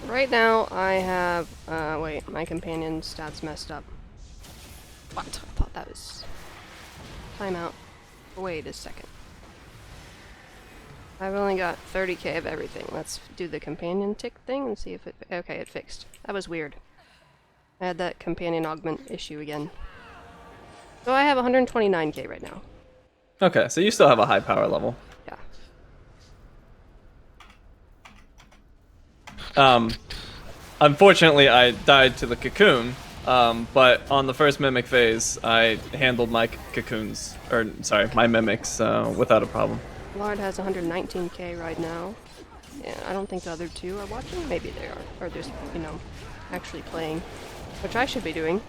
Right now, I have... wait, my companion stats messed up. What? I thought that was... Timeout. Wait a second. I've only got 30k of everything. Let's do the companion tick thing and see if it... Okay, it fixed. That was weird. I had that companion augment issue again. So I have 129k right now. Okay, so you still have a high power level. Yeah. Unfortunately, I died to the cocoon, but on the first mimic phase, I handled my cocoons, or sorry, my mimics without a problem. Lard has 119k right now. Yeah, I don't think the other two are watching. Maybe they are. Or just, you know, actually playing. Which I should be doing.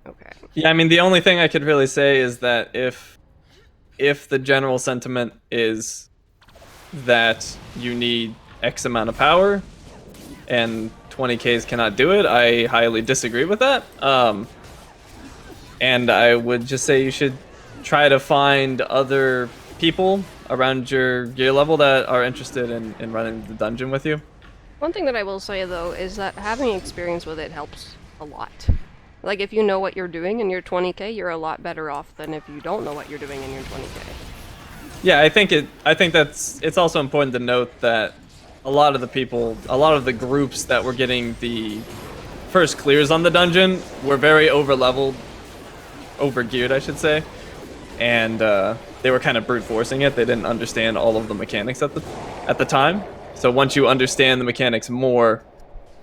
Okay. Yeah, I mean, the only thing I could really say is that if the general sentiment is that you need X amount of power and 20Ks cannot do it, I highly disagree with that. And I would just say you should try to find other people around your gear level that are interested in running the dungeon with you. One thing that I will say though is that having experience with it helps a lot. Like if you know what you're doing in your 20k, you're a lot better off than if you don't know what you're doing in your 20k. Yeah, I think it's also important to note that a lot of the groups that were getting the first clears on the dungeon were very over-leveled, over-geared, I should say, and they were kind of brute forcing it. They didn't understand all of the mechanics at the time. So once you understand the mechanics more,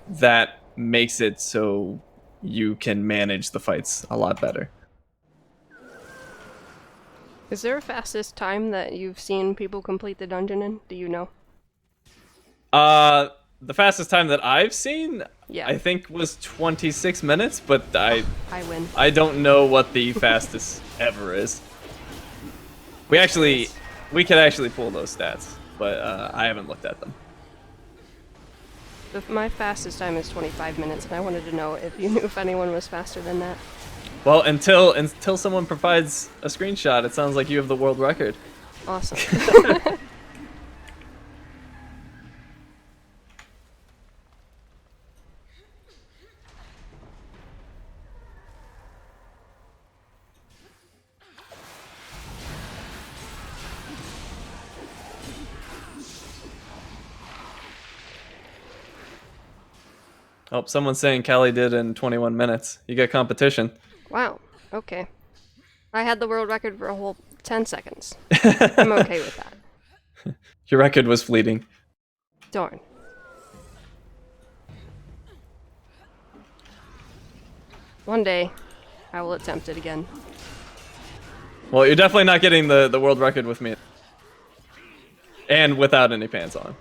that makes it so you can manage the fights a lot better. Is there a fastest time that you've seen people complete the dungeon in? Do you know? The fastest time that I've seen, Yeah. I think, was 26 minutes, but I win. I don't know what the fastest ever is. We could actually pull those stats, but I haven't looked at them. My fastest time is 25 minutes, and I wanted to know if you knew if anyone was faster than that. Well, until someone provides a screenshot, it sounds like you have the world record. Awesome. Oh, someone's saying Callie did in 21 minutes. You get competition. Wow. Okay. I had the world record for a whole 10 seconds. I'm okay with that. Your record was fleeting. Darn. One day, I will attempt it again. Well, you're definitely not getting the world record with me. And without any pants on.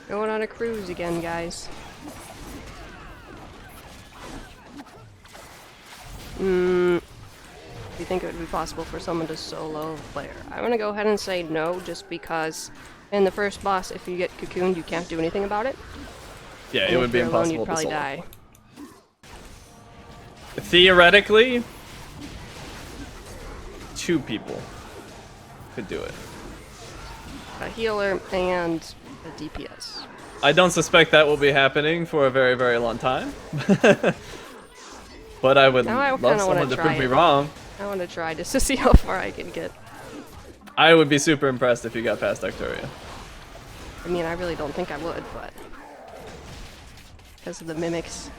Going on a cruise again, guys. Do you think it would be possible for someone to solo player? I'm gonna go ahead and say no, just because in the first boss, if you get cocooned, you can't do anything about it. Yeah, And it would be if you're alone, impossible you'd probably to solo. die. Theoretically, 2 people could do it. A healer and a DPS. I don't suspect that will be happening for a very, very long time. But I would Now I love kinda someone wanna to try prove me it. wrong. I want to try just to see how far I can get. I would be super impressed if you got past Arcturia. I mean, I really don't think I would, but because of the mimics.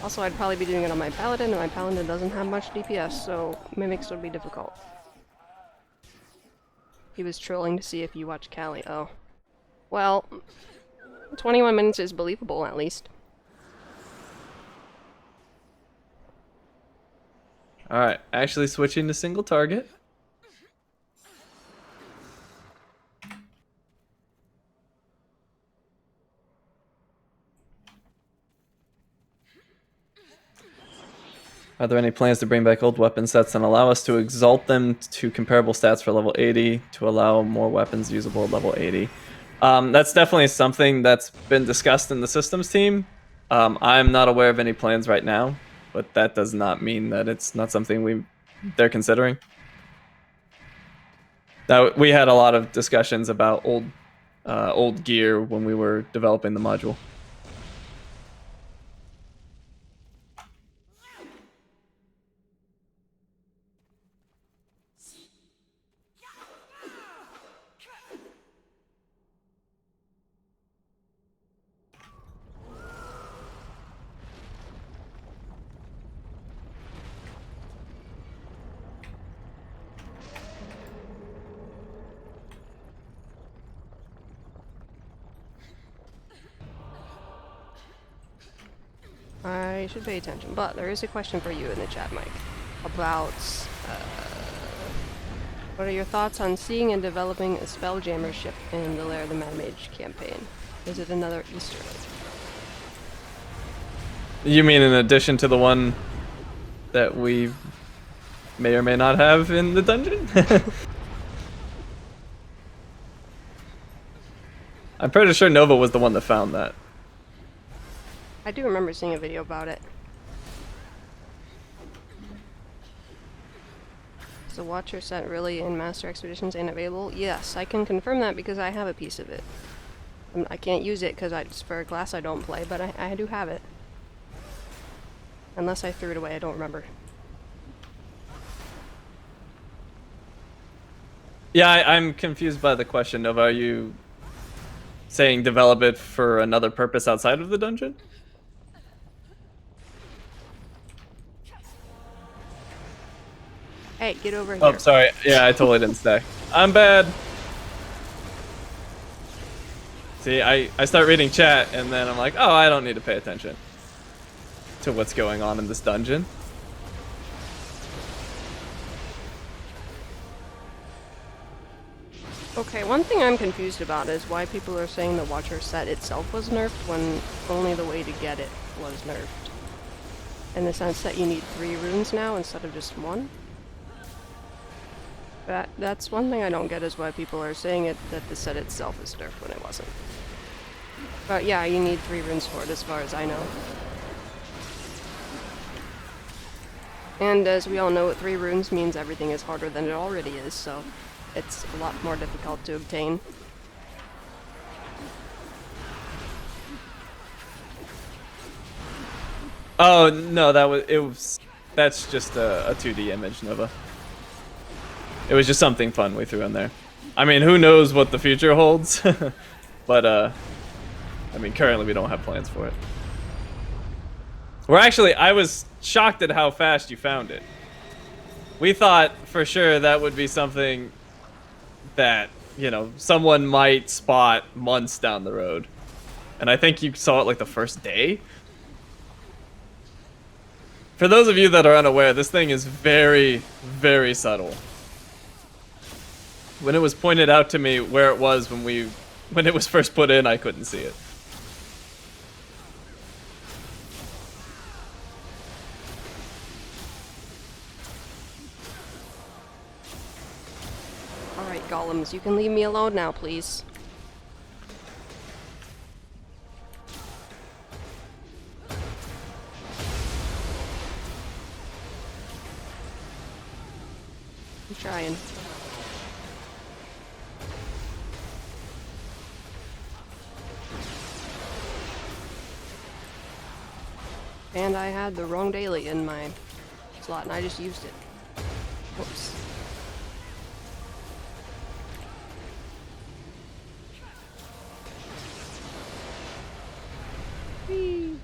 Also, I'd probably be doing it on my Paladin, and my Paladin doesn't have much DPS, so mimics would be difficult. He was trolling to see if you watch Callie. Oh. Well, 21 minutes is believable, at least. Alright, actually switching to single target. Are there any plans to bring back old weapon sets and allow us to exalt them to comparable stats for level 80 to allow more weapons usable at level 80? That's definitely something that's been discussed in the systems team. I'm not aware of any plans right now, but that does not mean that it's not something they're considering. Now, we had a lot of discussions about old gear when we were developing the module. I should pay attention, but there is a question for you in the chat, Mike, about what are your thoughts on seeing and developing a Spelljammer ship in the Lair of the Mad Mage campaign? Is it another Easter egg? You mean in addition to the one that we may or may not have in the dungeon? I'm pretty sure Nova was the one that found that. I do remember seeing a video about it. the Watcher set really in Master Expeditions ain't available? Yes, I can confirm that because I have a piece of it. I can't use it because it's for a class I don't play, but I do have it. Unless I threw it away, I don't remember. Yeah, I'm confused by the question of, are you saying develop it for another purpose outside of the dungeon? Hey, get over here. Oh, sorry. Yeah, I totally didn't stay. I'm bad. See, I start reading chat, and then I'm like, oh, I don't need to pay attention to what's going on in this dungeon. Okay, one thing I'm confused about is why people are saying the Watcher set itself was nerfed when only the way to get it was nerfed. In the sense that you need 3 runes now instead of just 1. That's one thing I don't get, is why people are saying it that the set itself is nerfed when it wasn't. But yeah, you need 3 runes for it as far as I know. And as we all know, 3 runes means everything is harder than it already is, so it's a lot more difficult to obtain. Oh no, that's just a 2D image, Nova. It was just something fun we threw in there. I mean, who knows what the future holds? But I mean, currently we don't have plans for it. I was shocked at how fast you found it. We thought for sure that would be something that, you know, someone might spot months down the road. And I think you saw it like the first day. For those of you that are unaware, this thing is very, very subtle. When it was pointed out to me where it was when it was first put in, I couldn't see it. Alright, golems, you can leave me alone now, please. I'm trying. And I had the wrong daily in my slot, and I just used it. Whoops. Whee!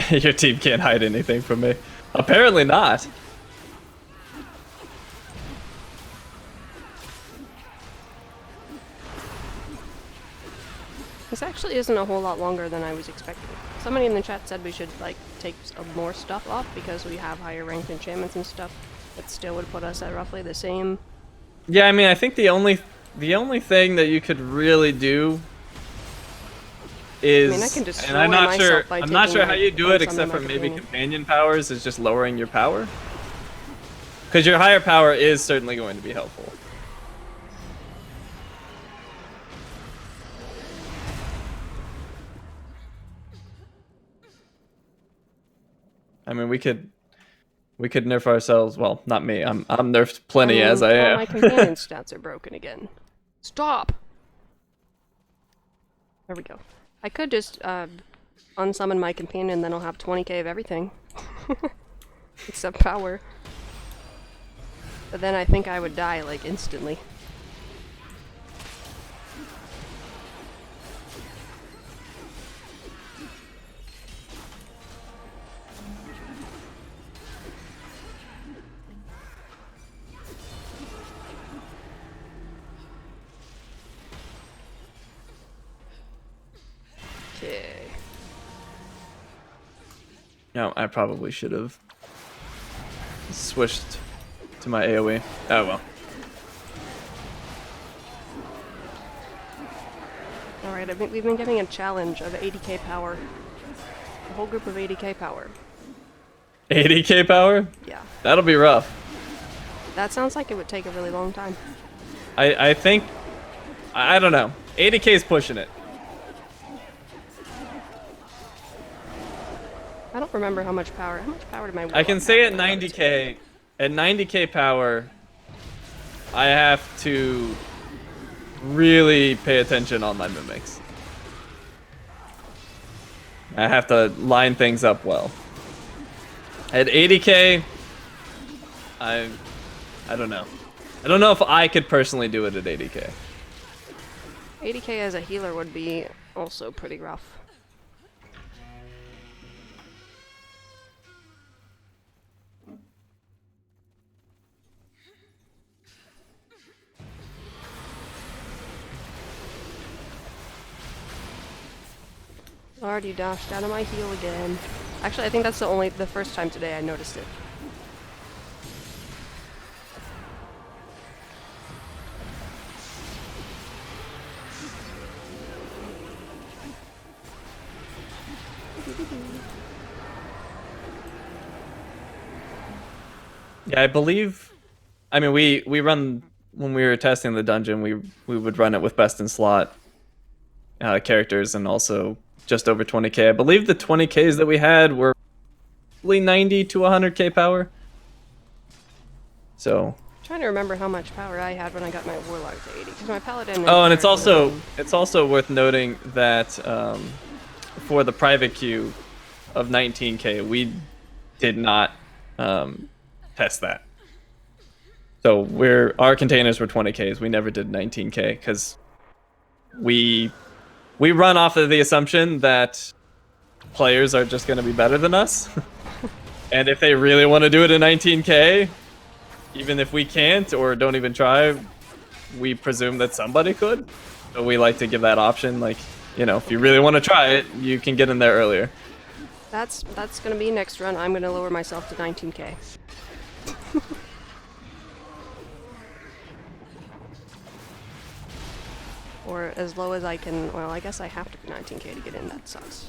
Your team can't hide anything from me. Apparently not. This actually isn't a whole lot longer than I was expecting. Somebody in the chat said we should, like, take more stuff off because we have higher ranked enchantments and stuff. That still would put us at roughly the same. Yeah, I mean, I think the only thing that you could really do is, I mean, I can destroy and I'm not sure, myself by I'm not taking, sure how like, you do one it except for summon my maybe companion. companion powers is just lowering your power. Because your higher power is certainly going to be helpful. I mean, we could nerf ourselves. Well, not me. I'm nerfed plenty as I all am. my companion stats are broken again. Stop! There we go. I could just unsummon my companion, and then I'll have 20k of everything. Except power. But then I think I would die, like, instantly. Okay. No, I probably should have switched to my AoE. Oh well. Alright, we've been getting a challenge of 80k power. A whole group of 80k power. 80k power? Yeah. That'll be rough. That sounds like it would take a really long time. I think, I don't know. 80k is pushing it. I don't remember how much power. How much power did my I Warlock can say have at when I got it? 90k, at 90k power, I have to really pay attention on my mimics. I have to line things up well. At 80k, I don't know. I don't know if I could personally do it at 80k. 80k as a healer would be also pretty rough. Lord, you dashed out of my heal again. Actually, I think that's the first time today I noticed it. Yeah, I believe. I mean, we run when we were testing the dungeon. We would run it with best in slot characters and also just over 20k. I believe the 20ks that we had were probably 90 to 100k power. So. I'm trying to remember how much power I had when I got my Warlock to 80, because my Paladin. Oh, and it's also worth noting that for the private queue of 19k, we did not test that. So our containers were 20ks. We never did 19k because we run off of the assumption that players are just going to be better than us, and if they really want to do it in 19k, even if we can't or don't even try, we presume that somebody could. So we like to give that option. Like, if you really want to try it, you can get in there earlier. That's gonna be next run. I'm gonna lower myself to 19k. Or as low as I can. Well, I guess I have to be 19k to get in. That sucks.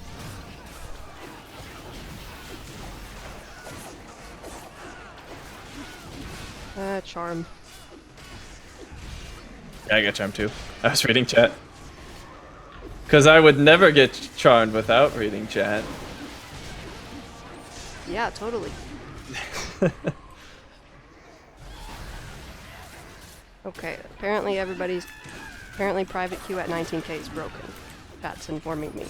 Charm. Yeah, I got charmed too. I was reading chat. Because I would never get charmed without reading chat. Yeah, totally. Okay, apparently private queue at 19k is broken. That's informing me.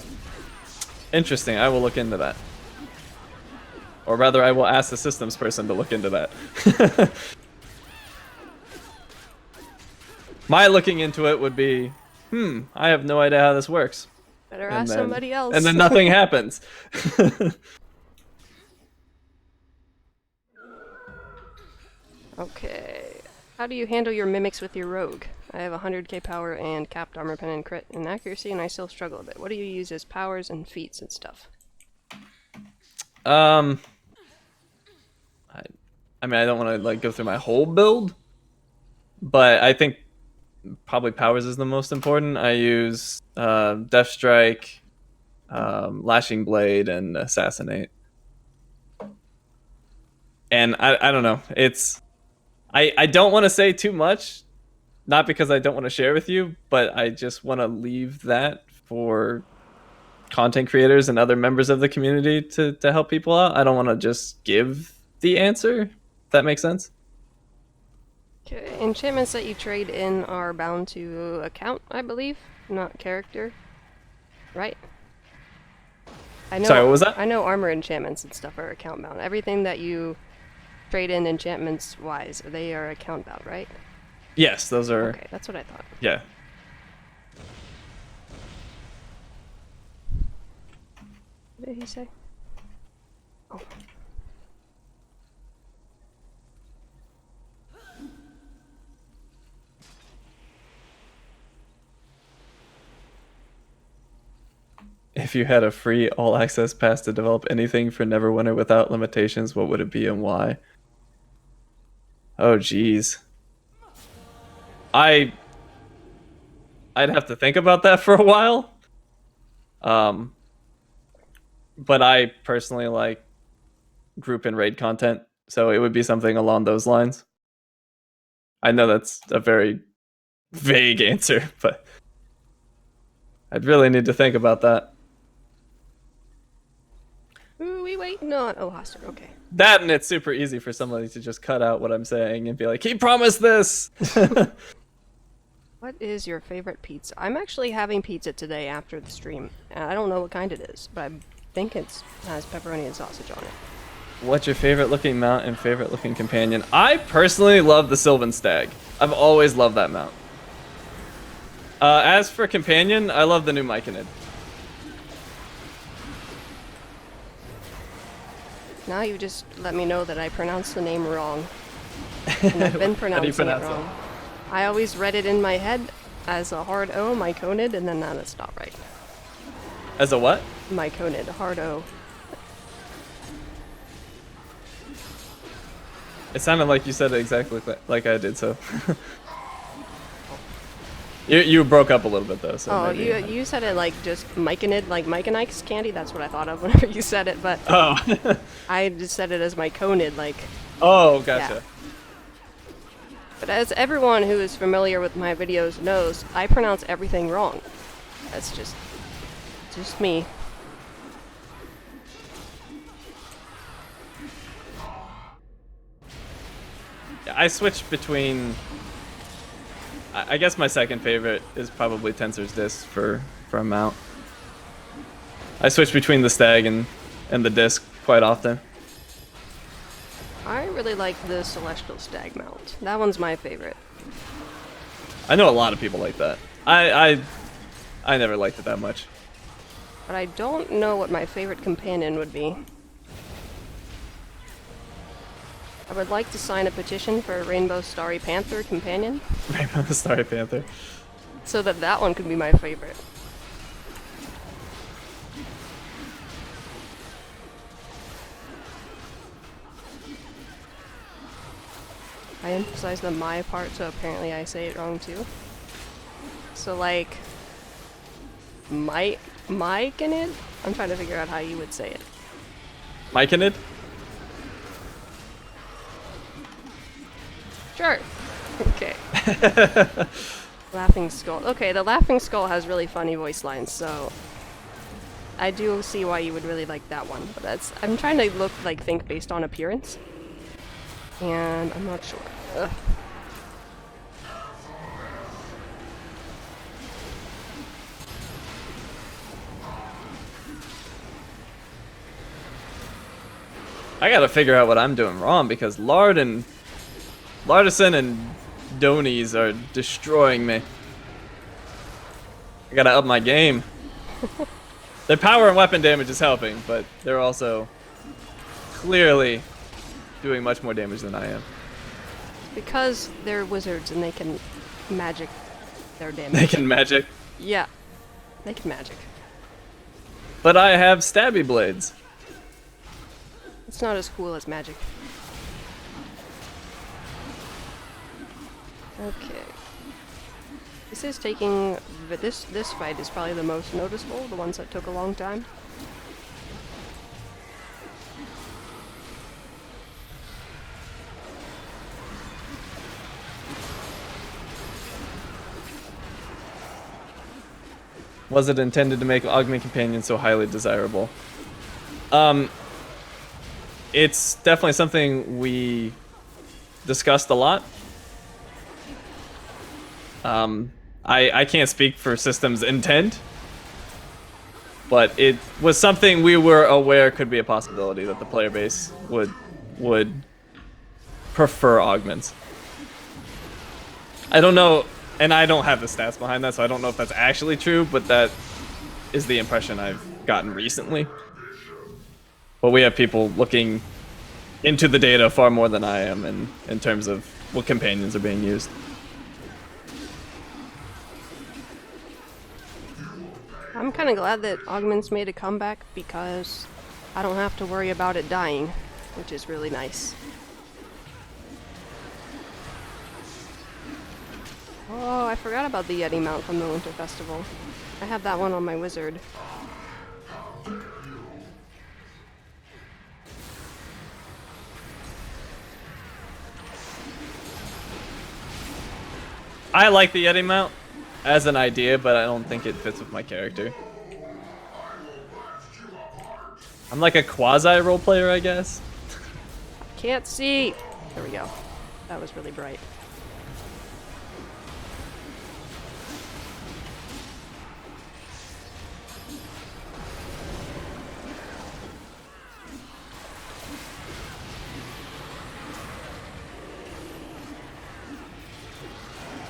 Interesting, I will look into that. Or rather, I will ask the systems person to look into that. My looking into it would be, I have no idea how this works. Better ask somebody else. And then nothing happens. Okay. How do you handle your mimics with your rogue? I have 100k power and capped armor pen and crit and accuracy, and I still struggle a bit. What do you use as powers and feats and stuff? I mean, I don't want to go through my whole build, but I think probably powers is the most important. I use Death Strike, Lashing Blade, and Assassinate. And I don't know. I don't want to say too much, not because I don't want to share with you, but I just want to leave that for content creators and other members of the community to help people out. I don't want to just give the answer, if that makes sense. Okay. Enchantments that you trade in are bound to account, I believe, not character. Right? I know, Sorry, what was that? I know armor enchantments and stuff are account bound. Everything that you trade in enchantments wise, they are account bound, right? Yes, those are. Okay, that's what I thought. Yeah. What did he say? Oh. If you had a free all access pass to develop anything for Neverwinter without limitations, what would it be and why? Oh geez. I'd have to think about that for a while. But I personally like group and raid content, so it would be something along those lines. I know that's a very vague answer, but I'd really need to think about that. Who are we waiting on? Oh, Hoster, okay. That, and it's super easy for somebody to just cut out what I'm saying and be like, he promised this! What is your favorite pizza? I'm actually having pizza today after the stream. And I don't know what kind it is, but I think it has pepperoni and sausage on it. What's your favorite looking mount and favorite looking companion? I personally love the Sylvan Stag. I've always loved that mount. As for companion, I love the new Myconid. Now you just let me know that I pronounced the name wrong. And I've been pronouncing it wrong. I always read it in my head as a hard O, Myconid, and then that's not right. As a what? Myconid, hard O. It sounded like you said it exactly like I did, so. You broke up a little bit though, so. Oh, maybe, you said it like just Myconid, like Mike and Ike's candy. That's what I thought of whenever you said it, but oh. I just said it as Myconid, like. Oh, gotcha. Yeah. But as everyone who is familiar with my videos knows, I pronounce everything wrong. That's just me. I switched between. I guess my second favorite is probably Tensor's Disc for a mount. I switch between the Stag and the Disc quite often. I really like the Celestial Stag mount. That one's my favorite. I know a lot of people like that. I never liked it that much. But I don't know what my favorite companion would be. I would like to sign a petition for a Rainbow Starry Panther companion. Rainbow Starry Panther. So that one could be my favorite. I emphasize the my part, so apparently I say it wrong too. So like, Myconid? I'm trying to figure out how you would say it. Myconid? Sure. Okay. Laughing Skull. Okay, the Laughing Skull has really funny voice lines, so I do see why you would really like that one. But I'm trying to think based on appearance, and I'm not sure. Ugh. I gotta figure out what I'm doing wrong because Lardison and Donies are destroying me. I gotta up my game. Their power and weapon damage is helping, but they're also clearly doing much more damage than I am. Because they're wizards and they can magic their damage. They can magic. Yeah, they can magic. But I have stabby blades. It's not as cool as magic. Okay. This is taking... This fight is probably the most noticeable, the ones that took a long time. Was it intended to make Augment Companion so highly desirable? It's definitely something we discussed a lot. I can't speak for system's intent, but it was something we were aware could be a possibility that the player base would prefer augments. I don't know, and I don't have the stats behind that, so I don't know if that's actually true, but that is the impression I've gotten recently. But we have people looking into the data far more than I am in terms of what companions are being used. I'm kind of glad that Augment's made a comeback because I don't have to worry about it dying, which is really nice. Oh, I forgot about the Yeti mount from the Winter Festival. I have that one on my wizard. I like the Yeti mount as an idea, but I don't think it fits with my character. I'm like a quasi role player, I guess. Can't see. There we go. That was really bright.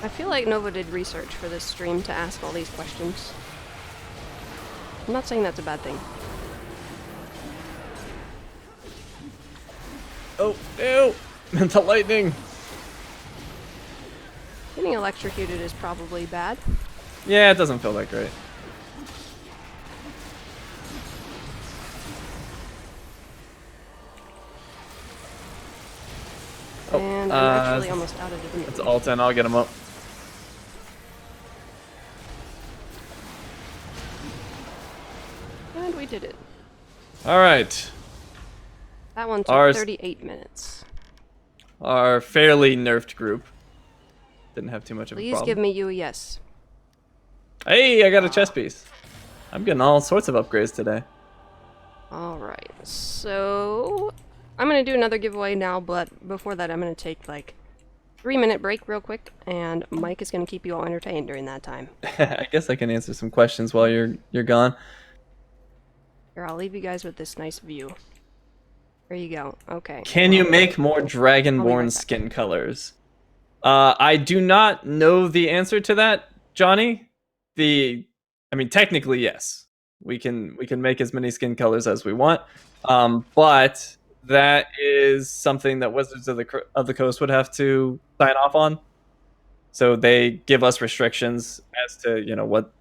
I feel like Nova did research for this stream to ask all these questions. I'm not saying that's a bad thing. Oh, ew! The lightning! Getting electrocuted is probably bad. Yeah, it doesn't feel that great. Oh, And I'm actually almost out of divinity. It's alt 10, I'll get him up. And we did it. Alright. That one took 38 minutes. Our fairly nerfed group. Didn't have too much of a Please problem. give me you a yes. Hey, I got a chess piece. I'm getting all sorts of upgrades today. Alright, so I'm gonna do another giveaway now, but before that I'm gonna take like 3-minute break real quick, and Mike is gonna keep you all entertained during that time. I guess I can answer some questions while you're gone. Here, I'll leave you guys with this nice view. There you go. Okay. Can you make more I'll Dragonborn be right back. skin colors? I do not know the answer to that, Johnny. I mean, technically, yes. We can make as many skin colors as we want, but that is something that Wizards of the Coast would have to sign off on. So they give us restrictions as to what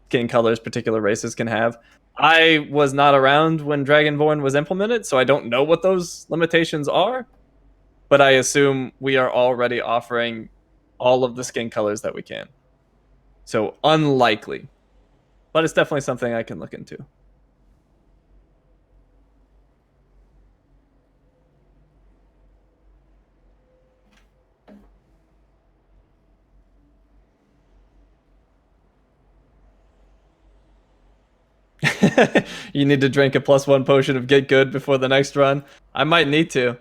skin colors particular races can have. I was not around when Dragonborn was implemented, so I don't know what those limitations are. But I assume we are already offering all of the skin colors that we can. So unlikely. But it's definitely something I can look into. You need to drink a +1 potion of Get Good before the next run. I might need to.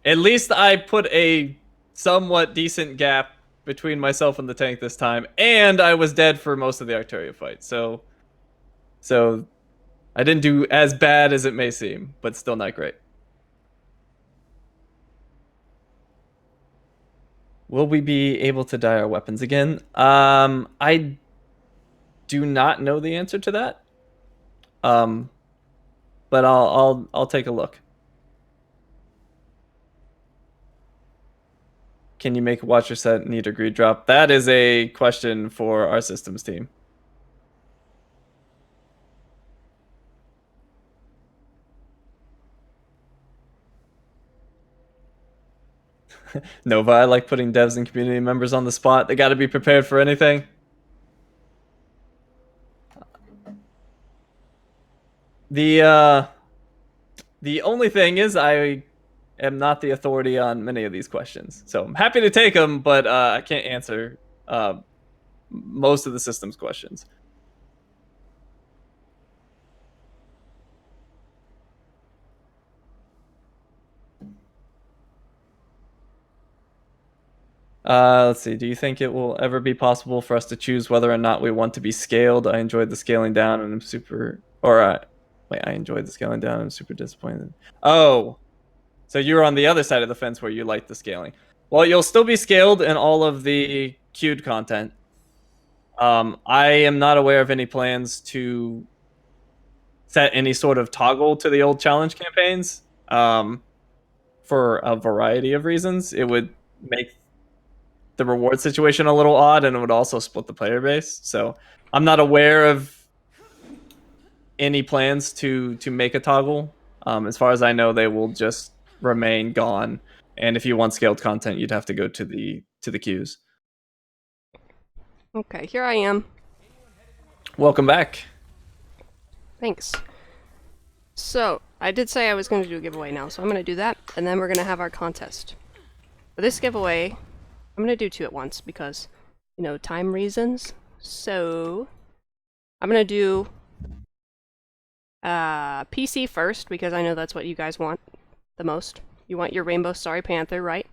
At least I put a somewhat decent gap between myself and the tank this time, and I was dead for most of the Arcturia fight, so I didn't do as bad as it may seem, but still not great. Will we be able to dye our weapons again? I do not know the answer to that. But I'll take a look. Can you make a watcher set need a greed drop? That is a question for our systems team. Nova, I like putting devs and community members on the spot. They got to be prepared for anything. The only thing is I am not the authority on many of these questions. So I'm happy to take them, but I can't answer most of the systems questions. Let's see. Do you think it will ever be possible for us to choose whether or not we want to be scaled? I enjoyed the scaling down, and I'm super. Wait, I enjoyed the scaling down. I'm super disappointed. Oh, so you're on the other side of the fence where you like the scaling. Well, you'll still be scaled in all of the queued content. I am not aware of any plans to set any sort of toggle to the old challenge campaigns. For a variety of reasons, it would make the reward situation a little odd, and it would also split the player base. So I'm not aware of any plans to make a toggle. As far as I know, they will just remain gone. And if you want scaled content, you'd have to go to the queues. Okay, here I am. Welcome back. Thanks. So, I did say I was going to do a giveaway now, so I'm going to do that, and then we're going to have our contest. For this giveaway, I'm gonna do 2 at once because, you know, time reasons. So, I'm gonna do PC first because I know that's what you guys want the most. You want your Rainbow Starry Panther, right?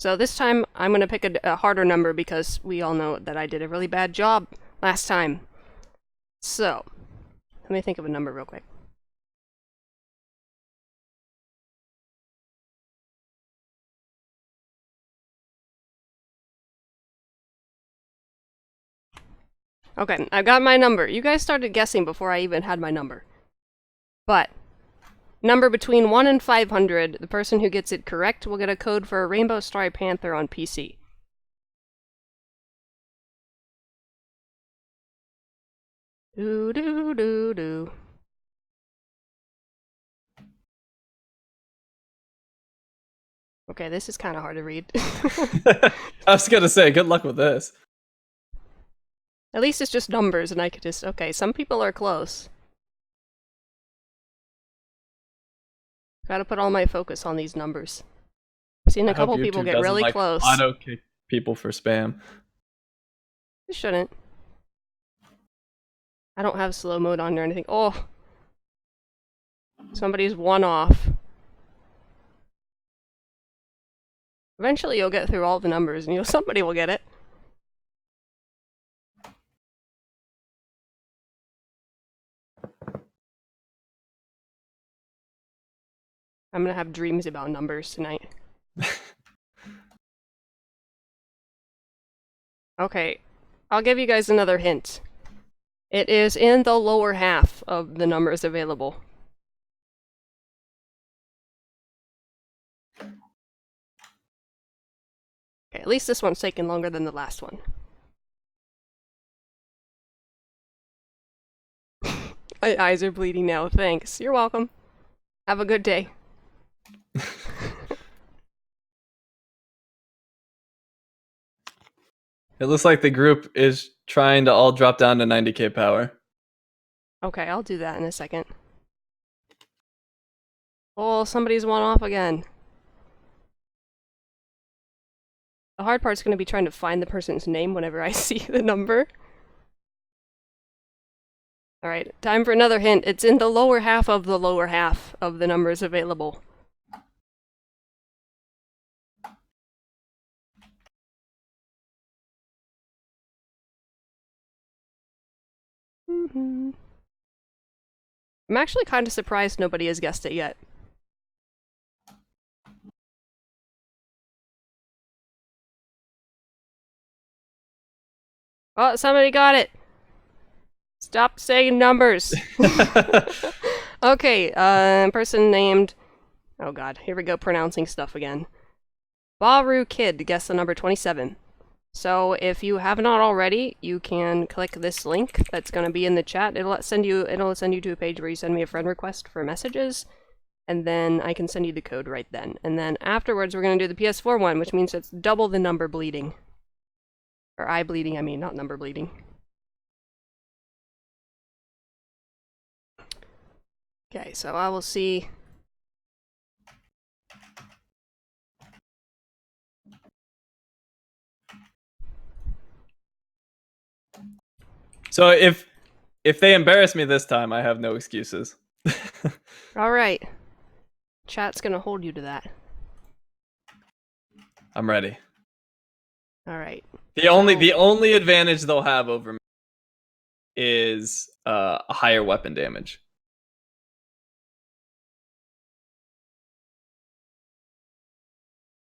So this time I'm gonna pick a harder number because we all know that I did a really bad job last time. So, let me think of a number real quick. Okay, I've got my number. You guys started guessing before I even had my number. But, number between 1 and 500, the person who gets it correct will get a code for a Rainbow Starry Panther on PC. Doo doo doo doo. Okay, this is kind of hard to read. I was gonna say, good luck with this. At least it's just numbers and I could just... Okay, some people are close. Gotta put all my focus on these numbers. I've seen a couple people get really close. Auto kick people for spam. It shouldn't. I don't have slow mode on or anything. Oh! Somebody's one off. Eventually you'll get through all the numbers and somebody will get it. I'm gonna have dreams about numbers tonight. Okay, I'll give you guys another hint. It is in the lower half of the numbers available. Okay, at least this one's taking longer than the last one. My eyes are bleeding now, thanks. You're welcome. Have a good day. It looks like the group is trying to all drop down to 90k power. Okay, I'll do that in a second. Oh, somebody's one off again. The hard part's gonna be trying to find the person's name whenever I see the number. Alright, time for another hint. It's in the lower half of the numbers available. I'm actually kind of surprised nobody has guessed it yet. Oh, somebody got it! Stop saying numbers! Okay, person named... Oh god, here we go pronouncing stuff again. Baru Kid guessed the number 27. So if you have not already, you can click this link that's going to be in the chat. It'll send you to a page where you send me a friend request for messages, and then I can send you the code right then. And then afterwards, we're going to do the PS4 one, which means it's double the number bleeding. Or eye bleeding, I mean, not number bleeding. Okay, so I will see... So if they embarrass me this time, I have no excuses. Alright. Chat's gonna hold you to that. I'm ready. Alright. The only advantage they'll have over me is a higher weapon damage.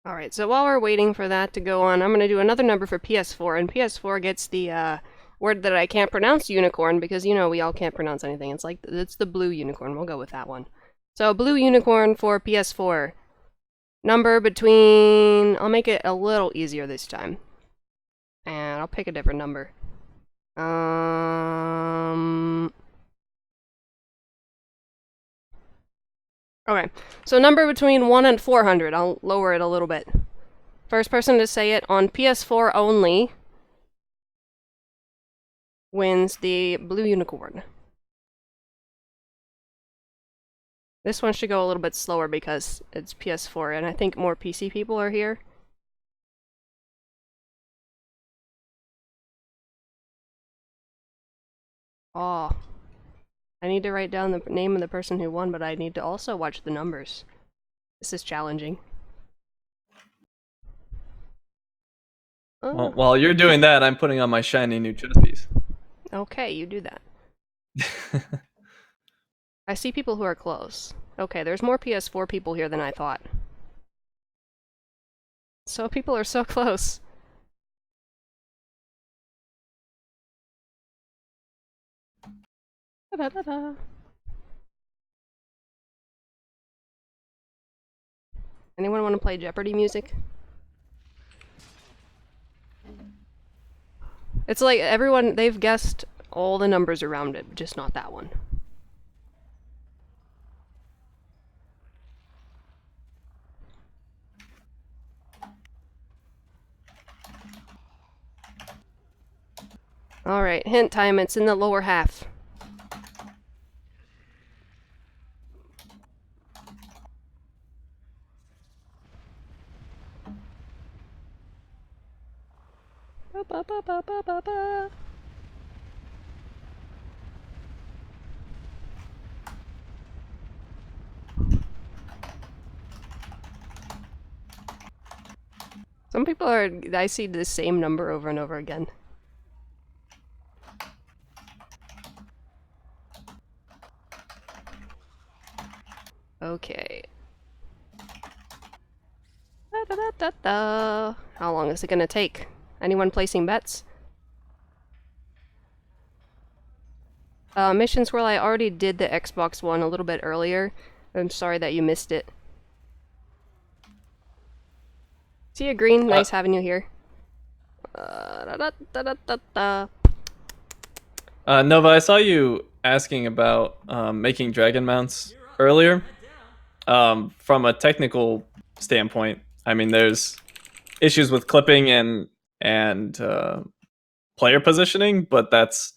Alright, so while we're waiting for that to go on, I'm gonna do another number for PS4, and PS4 gets the, word that I can't pronounce, unicorn, because, you know, we all can't pronounce anything. It's the blue unicorn. We'll go with that one. So, blue unicorn for PS4. Number between... I'll make it a little easier this time. And I'll pick a different number. Okay, so number between 1 and 400. I'll lower it a little bit. First person to say it on PS4 only wins the blue unicorn. This one should go a little bit slower because it's PS4, and I think more PC people are here. Oh. I need to write down the name of the person who won, but I need to also watch the numbers. This is challenging. Well, while you're doing that, I'm putting on my shiny new chess piece. Okay, you do that. I see people who are close. Okay, there's more PS4 people here than I thought. So people are so close. Da-da-da-da. Anyone want to play Jeopardy music? It's like everyone, they've guessed all the numbers around it, just not that one. Alright, hint time, it's in the lower half. Ba-ba-ba-ba-ba-ba. Some people are, I see the same number over and over again. Okay. Da-da-da-da-da. How long is it gonna take? Anyone placing bets? Mission Swirl, I already did the Xbox one a little bit earlier. I'm sorry that you missed it. See you, Green. Nice having you here. Da-da-da-da-da-da. Nova, I saw you asking about making dragon mounts earlier. From a technical standpoint, I mean, there's issues with clipping and player positioning, but that's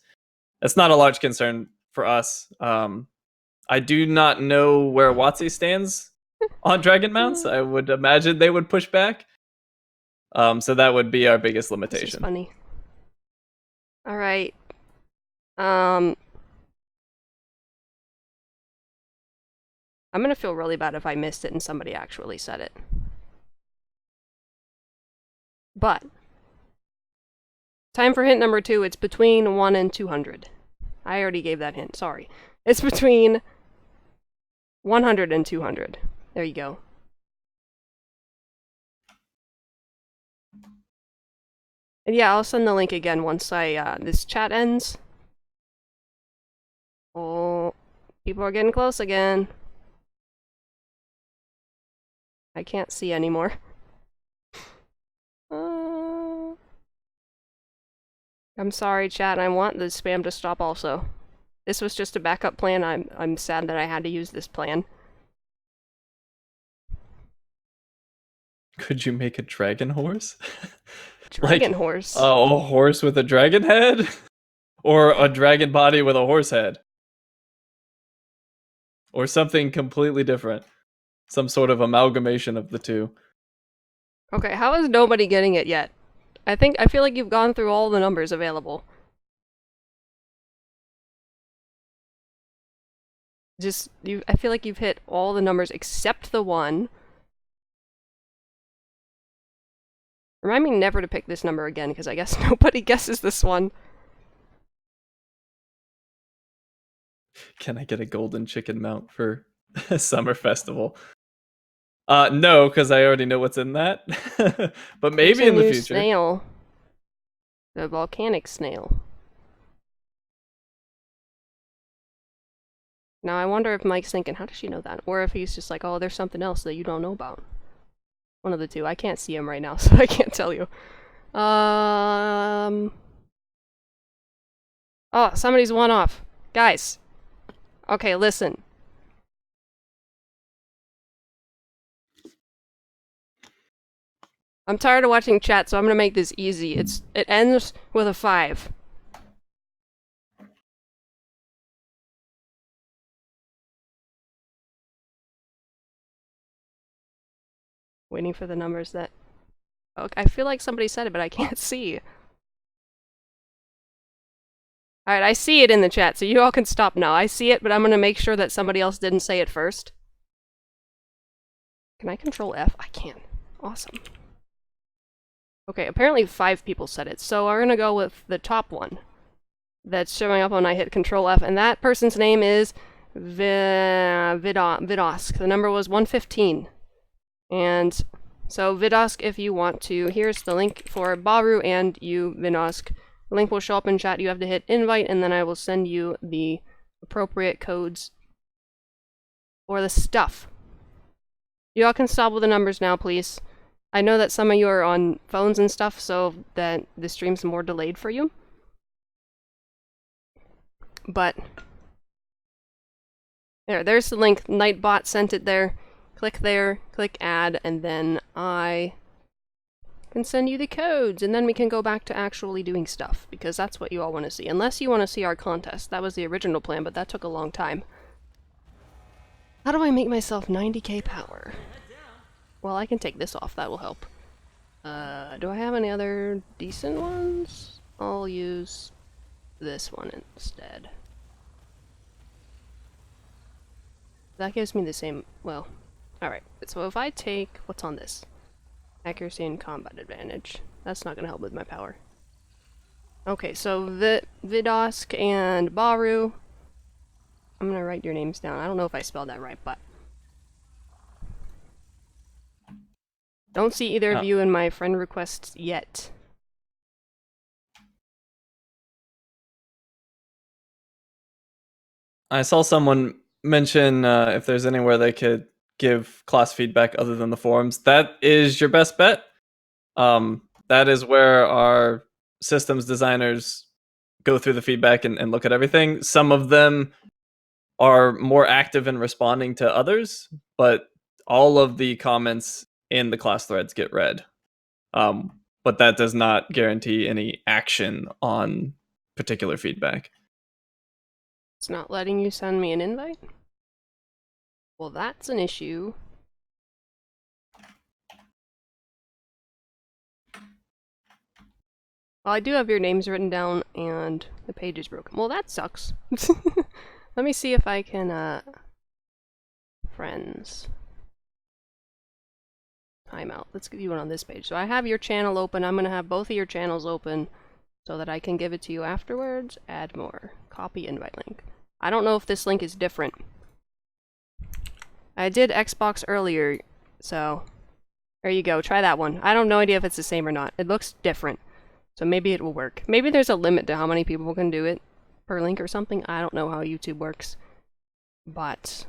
not a large concern for us. I do not know where WotC stands on dragon mounts. I would imagine they would push back. So that would be our biggest limitation. This is funny. Alright. I'm gonna feel really bad if I missed it and somebody actually said it. But time for hint number 2. It's between 1 and 200. I already gave that hint, sorry. It's between 100 and 200. There you go. And yeah, I'll send the link again once this chat ends. Oh, people are getting close again. I can't see anymore. I'm sorry, chat. I want the spam to stop also. This was just a backup plan. I'm sad that I had to use this plan. Could you make a dragon horse? Dragon horse? A horse with a dragon head? Or a dragon body with a horse head? Or something completely different. Some sort of amalgamation of the two. Okay, how is nobody getting it yet? I feel like you've gone through all the numbers available. I feel like you've hit all the numbers except the one. Remind me never to pick this number again, because I guess nobody guesses this one. Can I get a golden chicken mount for Summer Festival? No, because I already know what's in that. But maybe in the future. Snail. The volcanic snail. Now I wonder if Mike's thinking, how does she know that? Or if he's just like, oh, there's something else that you don't know about. One of the two. I can't see him right now, so I can't tell you. Oh, somebody's one off. Guys. Okay, listen. I'm tired of watching chat, so I'm gonna make this easy. It ends with a 5. Waiting for the numbers that... Oh, I feel like somebody said it, but I can't see. Alright, I see it in the chat, so you all can stop now. I see it, but I'm gonna make sure that somebody else didn't say it first. Can I control F? I can. Awesome. Okay, apparently 5 people said it, so we're gonna go with the top one that's showing up when I hit control F, and that person's name is Vidosk. The number was 115. And so Vidosk, if you want to, here's the link for Baru and you, Vidosk. The link will show up in chat. You have to hit invite, and then I will send you the appropriate codes for the stuff. You all can stop with the numbers now, please. I know that some of you are on phones and stuff, so that the stream's more delayed for you. But there's the link. Nightbot sent it there. Click there, click add, and then I can send you the codes, and then we can go back to actually doing stuff, because that's what you all want to see. Unless you want to see our contest. That was the original plan, but that took a long time. How do I make myself 90k power? Well, I can take this off. That will help. Do I have any other decent ones? I'll use this one instead. That gives me the same... well... alright, so if I take... what's on this? Accuracy and combat advantage. That's not going to help with my power. Okay, so Vidosk and Baru. I'm going to write your names down. I don't know if I spelled that right, but... don't see either of you in my friend requests yet. I saw someone mention if there's anywhere they could give class feedback other than the forums. That is your best bet. That is where our systems designers go through the feedback and look at everything. Some of them are more active in responding to others, but all of the comments in the class threads get read. But that does not guarantee any action on particular feedback. It's not letting you send me an invite? Well, that's an issue. Well, I do have your names written down, and the page is broken. Well, that sucks. Let me see if I can, friends. Timeout. Let's give you one on this page. So I have your channel open. I'm gonna have both of your channels open so that I can give it to you afterwards. Add more. Copy invite link. I don't know if this link is different. I did Xbox earlier, so there you go. Try that one. I don't have no idea if it's the same or not. It looks different, so maybe it will work. Maybe there's a limit to how many people can do it per link or something. I don't know how YouTube works, but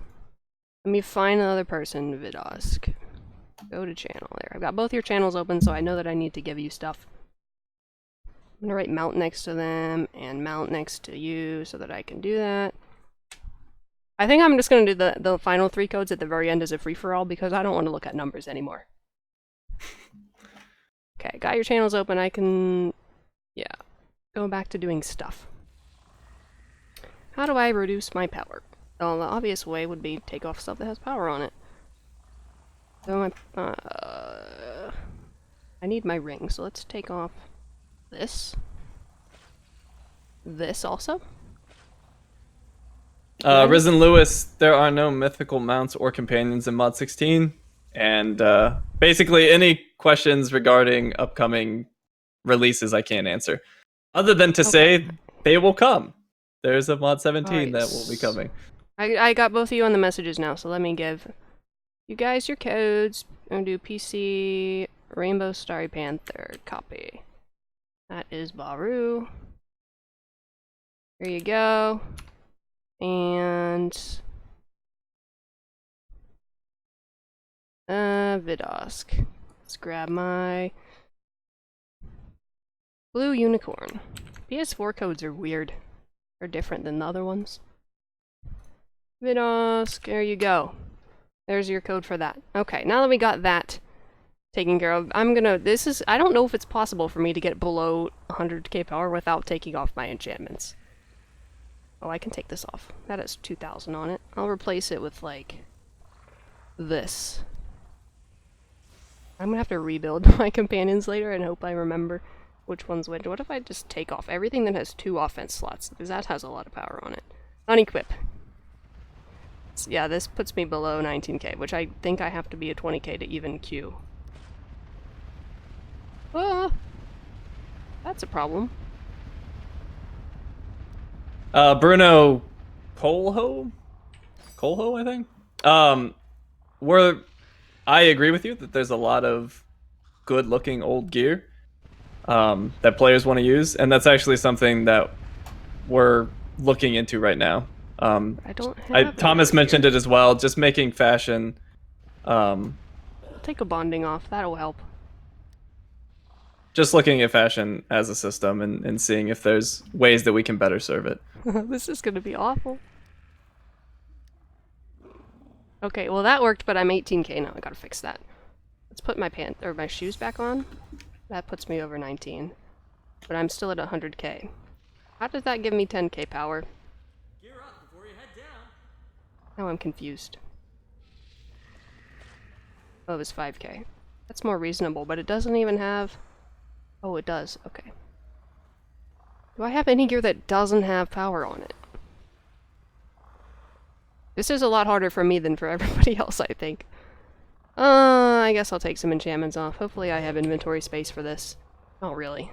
let me find another person. Vidosk. Go to channel there. I've got both your channels open, so I know that I need to give you stuff. I'm gonna write mount next to them and mount next to you so that I can do that. I think I'm just gonna do the final 3 codes at the very end as a free-for-all because I don't want to look at numbers anymore. Okay, got your channels open. I can, yeah, go back to doing stuff. How do I reduce my power? Well, the obvious way would be take off stuff that has power on it. So I need my ring, so let's take off this. This also? Risen Lewis, there are no mythical mounts or companions in Mod 16, and basically any questions regarding upcoming releases I can't answer. Other than to say, they will come. There's a Mod 17 that will be coming. I got both of you on the messages now, so let me give you guys your codes. I'm gonna do PC Rainbow Starry Panther copy. That is Baru. Here you go. And Vidosk. Let's grab my blue unicorn. PS4 codes are weird. They're different than the other ones. Vidosk, there you go. There's your code for that. Okay, now that we got that taken care of, I don't know if it's possible for me to get below 100k power without taking off my enchantments. Oh, I can take this off. That has 2,000 on it. I'll replace it with, like, this. I'm gonna have to rebuild my companions later and hope I remember which one's which. What if I just take off everything that has 2 offense slots? Because that has a lot of power on it. Unequip. Yeah, this puts me below 19k, which I think I have to be a 20k to even queue. Ah! That's a problem. Bruno Colho, I think. I agree with you that there's a lot of good-looking old gear that players want to use, and that's actually something that we're looking into right now. I don't have Thomas mentioned it as well, just making fashion. I'll take a bonding off, that'll help. Just looking at fashion as a system and seeing if there's ways that we can better serve it. This is gonna be awful. Okay, well that worked, but I'm 18k now. I gotta fix that. Let's put my shoes back on. That puts me over 19. But I'm still at 100k. How does that give me 10k power? Gear up before you head down. Now I'm confused. Oh, it was 5k. That's more reasonable, but it doesn't even have... Oh, it does. Okay. Do I have any gear that doesn't have power on it? This is a lot harder for me than for everybody else, I think. I guess I'll take some enchantments off. Hopefully I have inventory space for this. Oh, really?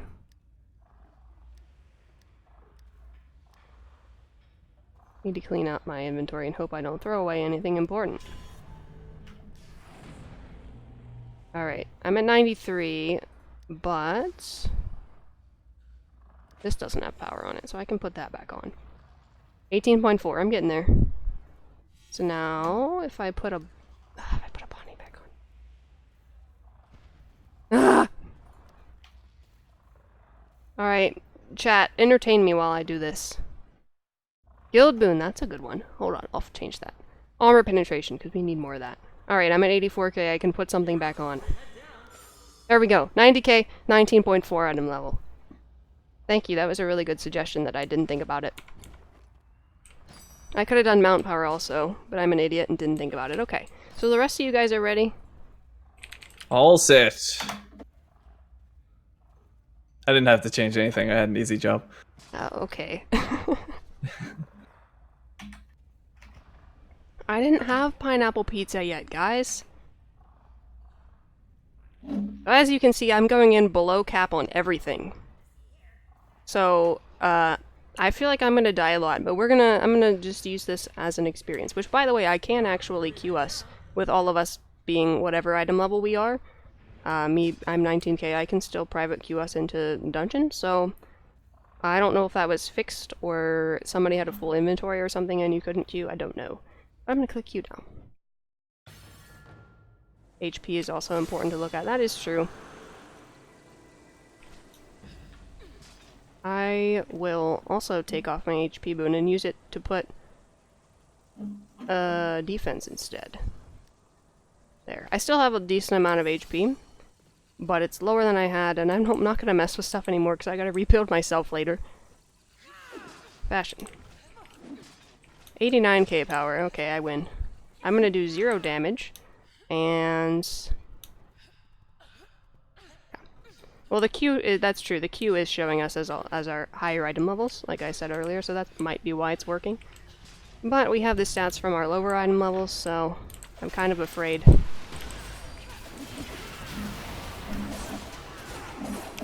Need to clean out my inventory and hope I don't throw away anything important. Alright, I'm at 93, but... this doesn't have power on it, so I can put that back on. 18.4, I'm getting there. So now, if I put a bonding back on. Ah! Alright, chat, entertain me while I do this. Guild boon, that's a good one. Hold on, I'll change that. Armor penetration, because we need more of that. Alright, I'm at 84k, I can put something back on. There we go, 90k, 19.4 item level. Thank you, that was a really good suggestion that I didn't think about it. I could have done mount power also, but I'm an idiot and didn't think about it. Okay, so the rest of you guys are ready? All set. I didn't have to change anything, I had an easy job. Okay. I didn't have pineapple pizza yet, guys. As you can see, I'm going in below cap on everything. So, I feel like I'm gonna die a lot, but I'm gonna just use this as an experience. Which, by the way, I can actually queue us, with all of us being whatever item level we are. I'm 19k, I can still private queue us into dungeon, so... I don't know if that was fixed, or somebody had a full inventory or something and you couldn't queue, I don't know. But I'm gonna click queue now. HP is also important to look at, that is true. I will also take off my HP boon and use it to put defense instead. There. I still have a decent amount of HP, but it's lower than I had, and I'm not gonna mess with stuff anymore because I gotta rebuild myself later. Fashion. 89k power. Okay, I win. I'm gonna do 0 damage, and... well, the Q is, that's true, the Q is showing us as our higher item levels, like I said earlier, so that might be why it's working. But we have the stats from our lower item levels, so I'm kind of afraid.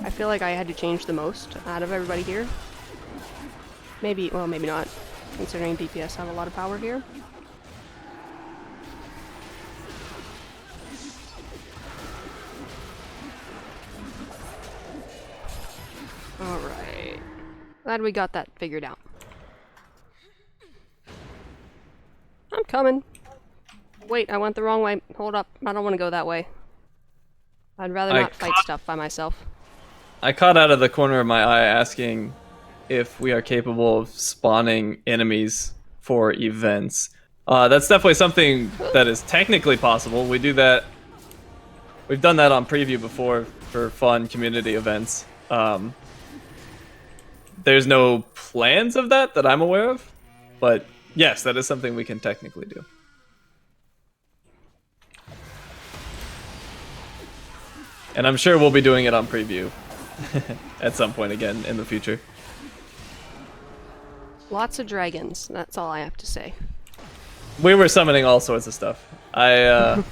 I feel like I had to change the most out of everybody here. Maybe, well, maybe not, considering DPS have a lot of power here. Alright. Glad we got that figured out. I'm coming. Wait, I went the wrong way. Hold up. I don't want to go that way. I'd rather not fight stuff by myself. I caught out of the corner of my eye asking if we are capable of spawning enemies for events. That's definitely something that is technically possible. We do that. We've done that on preview before for fun community events. There's no plans of that I'm aware of, but yes, that is something we can technically do. And I'm sure we'll be doing it on preview at some point again in the future. Lots of dragons. That's all I have to say. We were summoning all sorts of stuff. I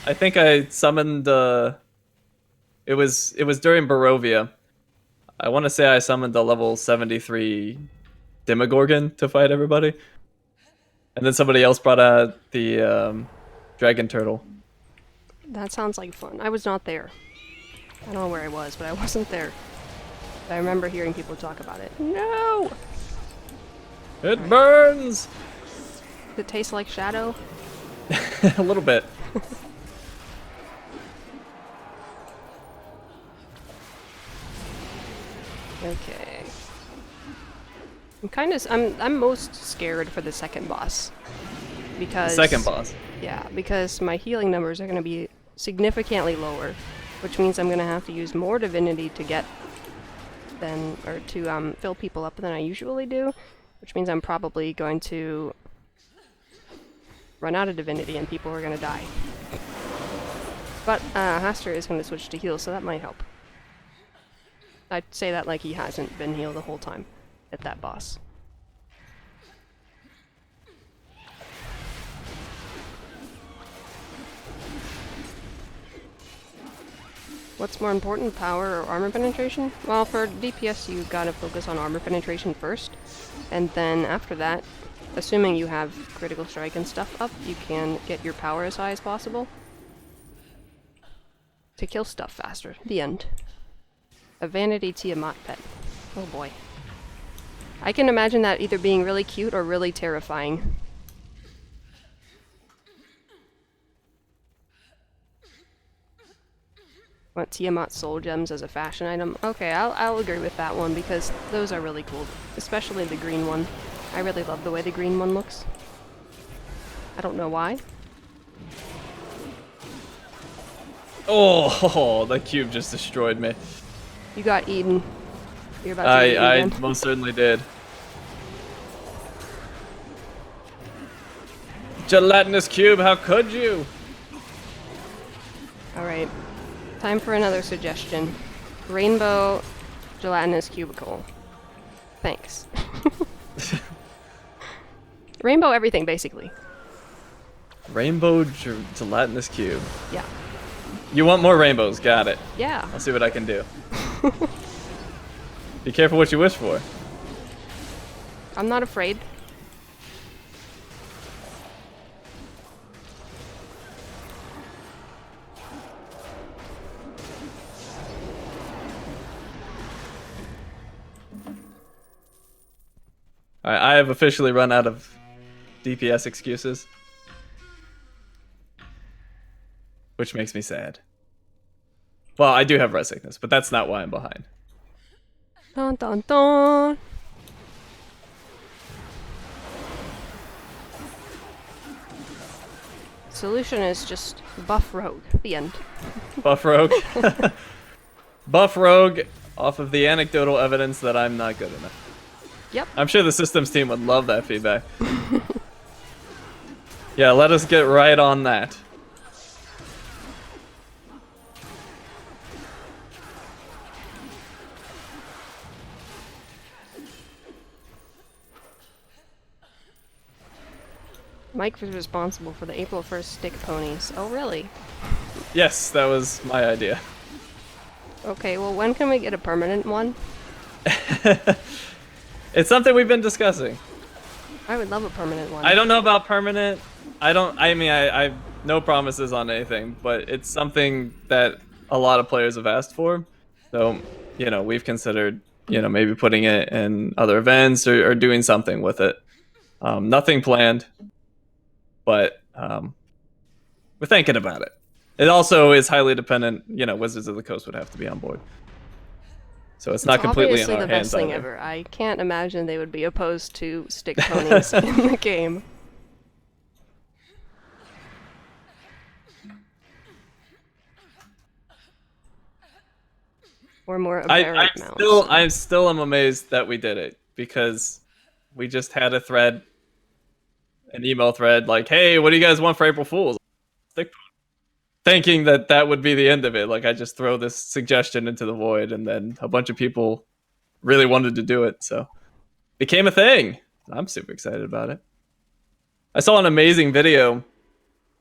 think I summoned it was during Barovia. I want to say I summoned the level 73 Demogorgon to fight everybody. And then somebody else brought out the dragon turtle. That sounds like fun. I was not there. I don't know where I was, but I wasn't there. But I remember hearing people talk about it. No! It burns! Does it taste like shadow? A little bit. Okay. I'm most scared for the second boss. Because Second boss. Yeah, because my healing numbers are gonna be significantly lower, which means I'm gonna have to use more divinity to get to fill people up than I usually do, which means I'm probably going to run out of divinity and people are gonna die. But Haster is gonna switch to heal, so that might help. I'd say that like he hasn't been healed the whole time at that boss. What's more important, power or armor penetration? Well, for DPS you gotta focus on armor penetration first, and then after that, assuming you have critical strike and stuff up, you can get your power as high as possible to kill stuff faster. The end. A Vanity Tiamat pet. Oh boy. I can imagine that either being really cute or really terrifying. Want Tiamat soul gems as a fashion item? Okay, I'll agree with that one because those are really cool, especially the green one. I really love the way the green one looks. I don't know why. Oh, the cube just destroyed me. You got eaten. You're about to get I eaten. most certainly did. Gelatinous cube, how could you? Alright. Time for another suggestion. Rainbow gelatinous cubicle. Thanks. Rainbow everything, basically. Rainbow gelatinous cube. Yeah. You want more rainbows, got it. Yeah. I'll see what I can do. Be careful what you wish for. I'm not afraid. Alright, I have officially run out of DPS excuses. Which makes me sad. Well, I do have res sickness, but that's not why I'm behind. Dun dun dun! Solution is just buff rogue. The end. Buff Rogue. Buff Rogue off of the anecdotal evidence that I'm not good enough. Yep. I'm sure the systems team would love that feedback. Yeah, let us get right on that. Mike was responsible for the April 1st stick ponies. Oh, really? Yes, that was my idea. Okay, well, when can we get a permanent one? It's something we've been discussing. I would love a permanent one. I don't know about permanent. I no promises on anything, but it's something that a lot of players have asked for. So, we've considered, maybe putting it in other events or doing something with it. Nothing planned, but we're thinking about it. It also is highly dependent, Wizards of the Coast would have to be on board. So it's not completely in obviously our the hands best thing either. ever. I can't imagine they would be opposed to stick ponies in the game. Or more apparent mounts. I still am amazed that we did it because we just had a thread, an email thread like, "Hey, what do you guys want for April Fools?" Stick thinking that that would be the end of it. Like I just throw this suggestion into the void, and then a bunch of people really wanted to do it, so it became a thing. I'm super excited about it. I saw an amazing video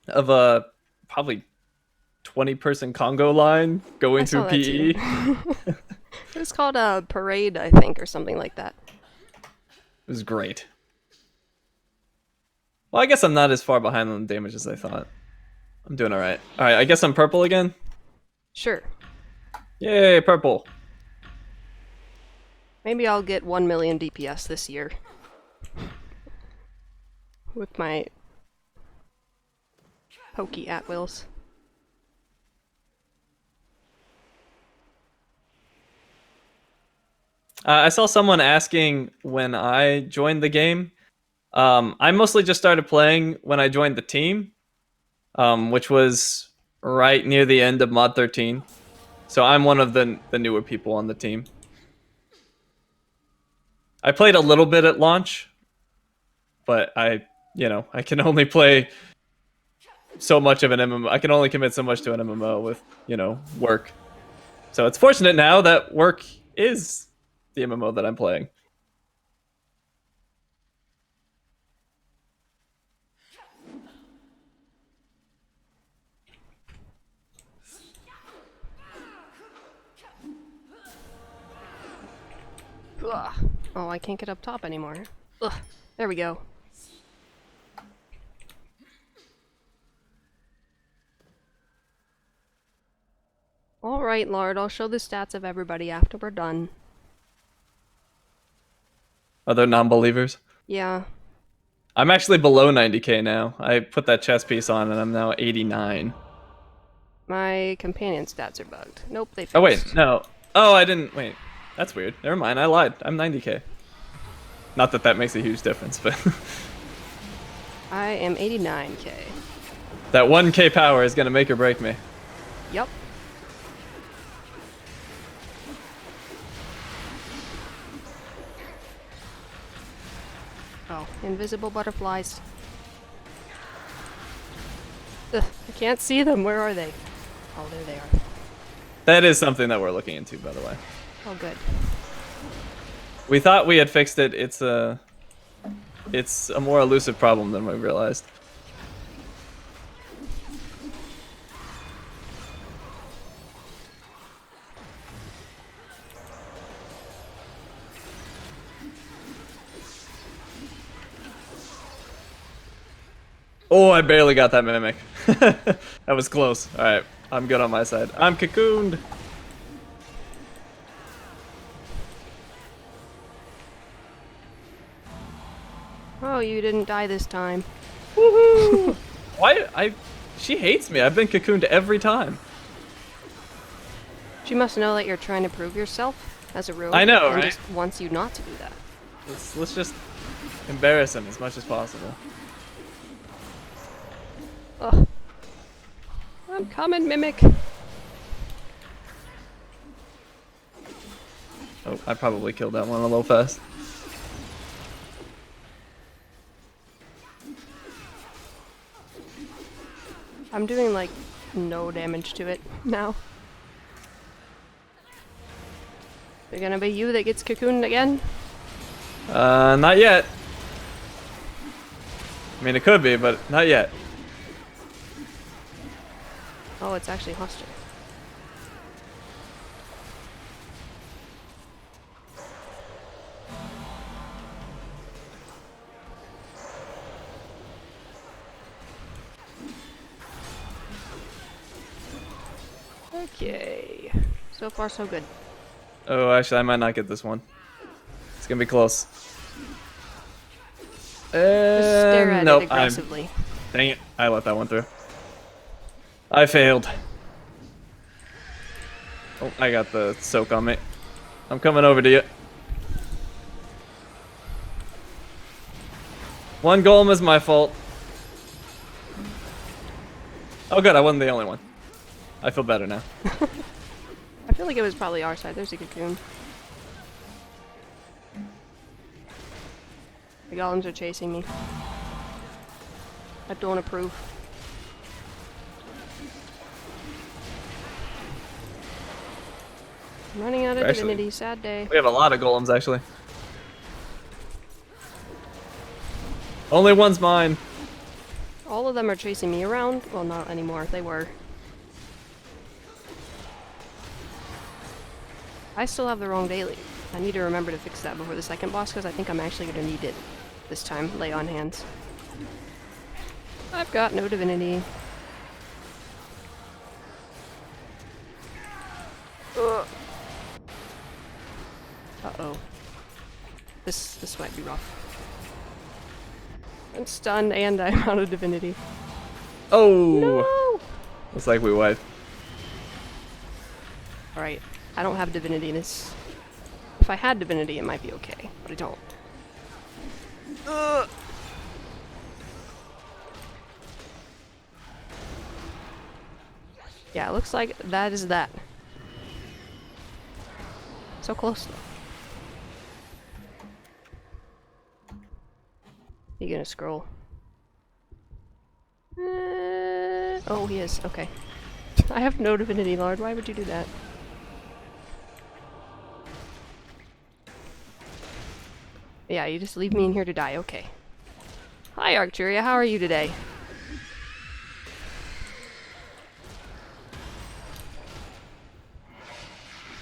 of a probably 20-person Congo line going I through saw that too. PE. It was called a parade, I think, or something like that. It was great. Well, I guess I'm not as far behind on the damage as I thought. I'm doing alright. Alright, I guess I'm purple again. Sure. Yay, purple. Maybe I'll get 1 million DPS this year. With my pokey at-wills. I saw someone asking when I joined the game. I mostly just started playing when I joined the team, which was right near the end of Mod 13. So I'm one of the newer people on the team. I played a little bit at launch, but I can only play so much of an MMO. I can only commit so much to an MMO with, work. So it's fortunate now that work is the MMO that I'm playing. Ugh. Oh, I can't get up top anymore. Ugh. There we go. Alright, Lord, I'll show the stats of everybody after we're done. Other non-believers? Yeah. I'm actually below 90k now. I put that chest piece on and I'm now 89. My companion stats are bugged. Nope, they fixed. Oh wait, no. Oh, I didn't. Wait. That's weird. Never mind, I lied. I'm 90k. Not that that makes a huge difference, but... I am 89k. that 1k power is gonna make or break me. Yep. Oh, invisible butterflies. Ugh, I can't see them. Where are they? Oh, there they are. That is something that we're looking into, by the way. Oh, good. We thought we had fixed it. It's a more elusive problem than we realized. Oh, I barely got that mimic. That was close. Alright, I'm good on my side. I'm cocooned! Oh, you didn't die this time. Woohoo! She hates me. I've been cocooned every time. She must know that you're trying to prove yourself as a rogue. I know, and right? just wants you not to do that. Let's just embarrass him as much as possible. Ugh. I'm coming, Mimic. Oh, I probably killed that one a little fast. I'm doing, like, no damage to it now. Is it gonna be you that gets cocooned again? Not yet. I mean, it could be, but not yet. Oh, it's actually Hoster. Okay. So far, so good. Oh, actually, I might not get this one. It's gonna be close. Just stare at Nope, it aggressively. Dang it, I let that one through. I failed. Oh, I got the soak on me. I'm coming over to you. One golem is my fault. Oh good, I wasn't the only one. I feel better now. I feel like it was probably our side. There's a cocoon. The golems are chasing me. I don't approve. I'm running out of Actually- divinity, sad day. We have a lot of golems, actually. Only one's mine. All of them are chasing me around. Well, not anymore. They were. I still have the wrong daily. I need to remember to fix that before the second boss, because I think I'm actually going to need it this time. Lay on hands. I've got no divinity. Ugh. Uh-oh. This might be rough. I'm stunned and I'm out of divinity. Oh! No! Looks like we wiped. Alright, I don't have divinity in this. If I had divinity, it might be okay, but I don't. Ugh. Yeah, it looks like that is that. So close though. You gonna scroll? Oh, he is. Okay. I have no divinity, Lord. Why would you do that? Yeah, you just leave me in here to die. Okay. Hi, Arcturia. How are you today?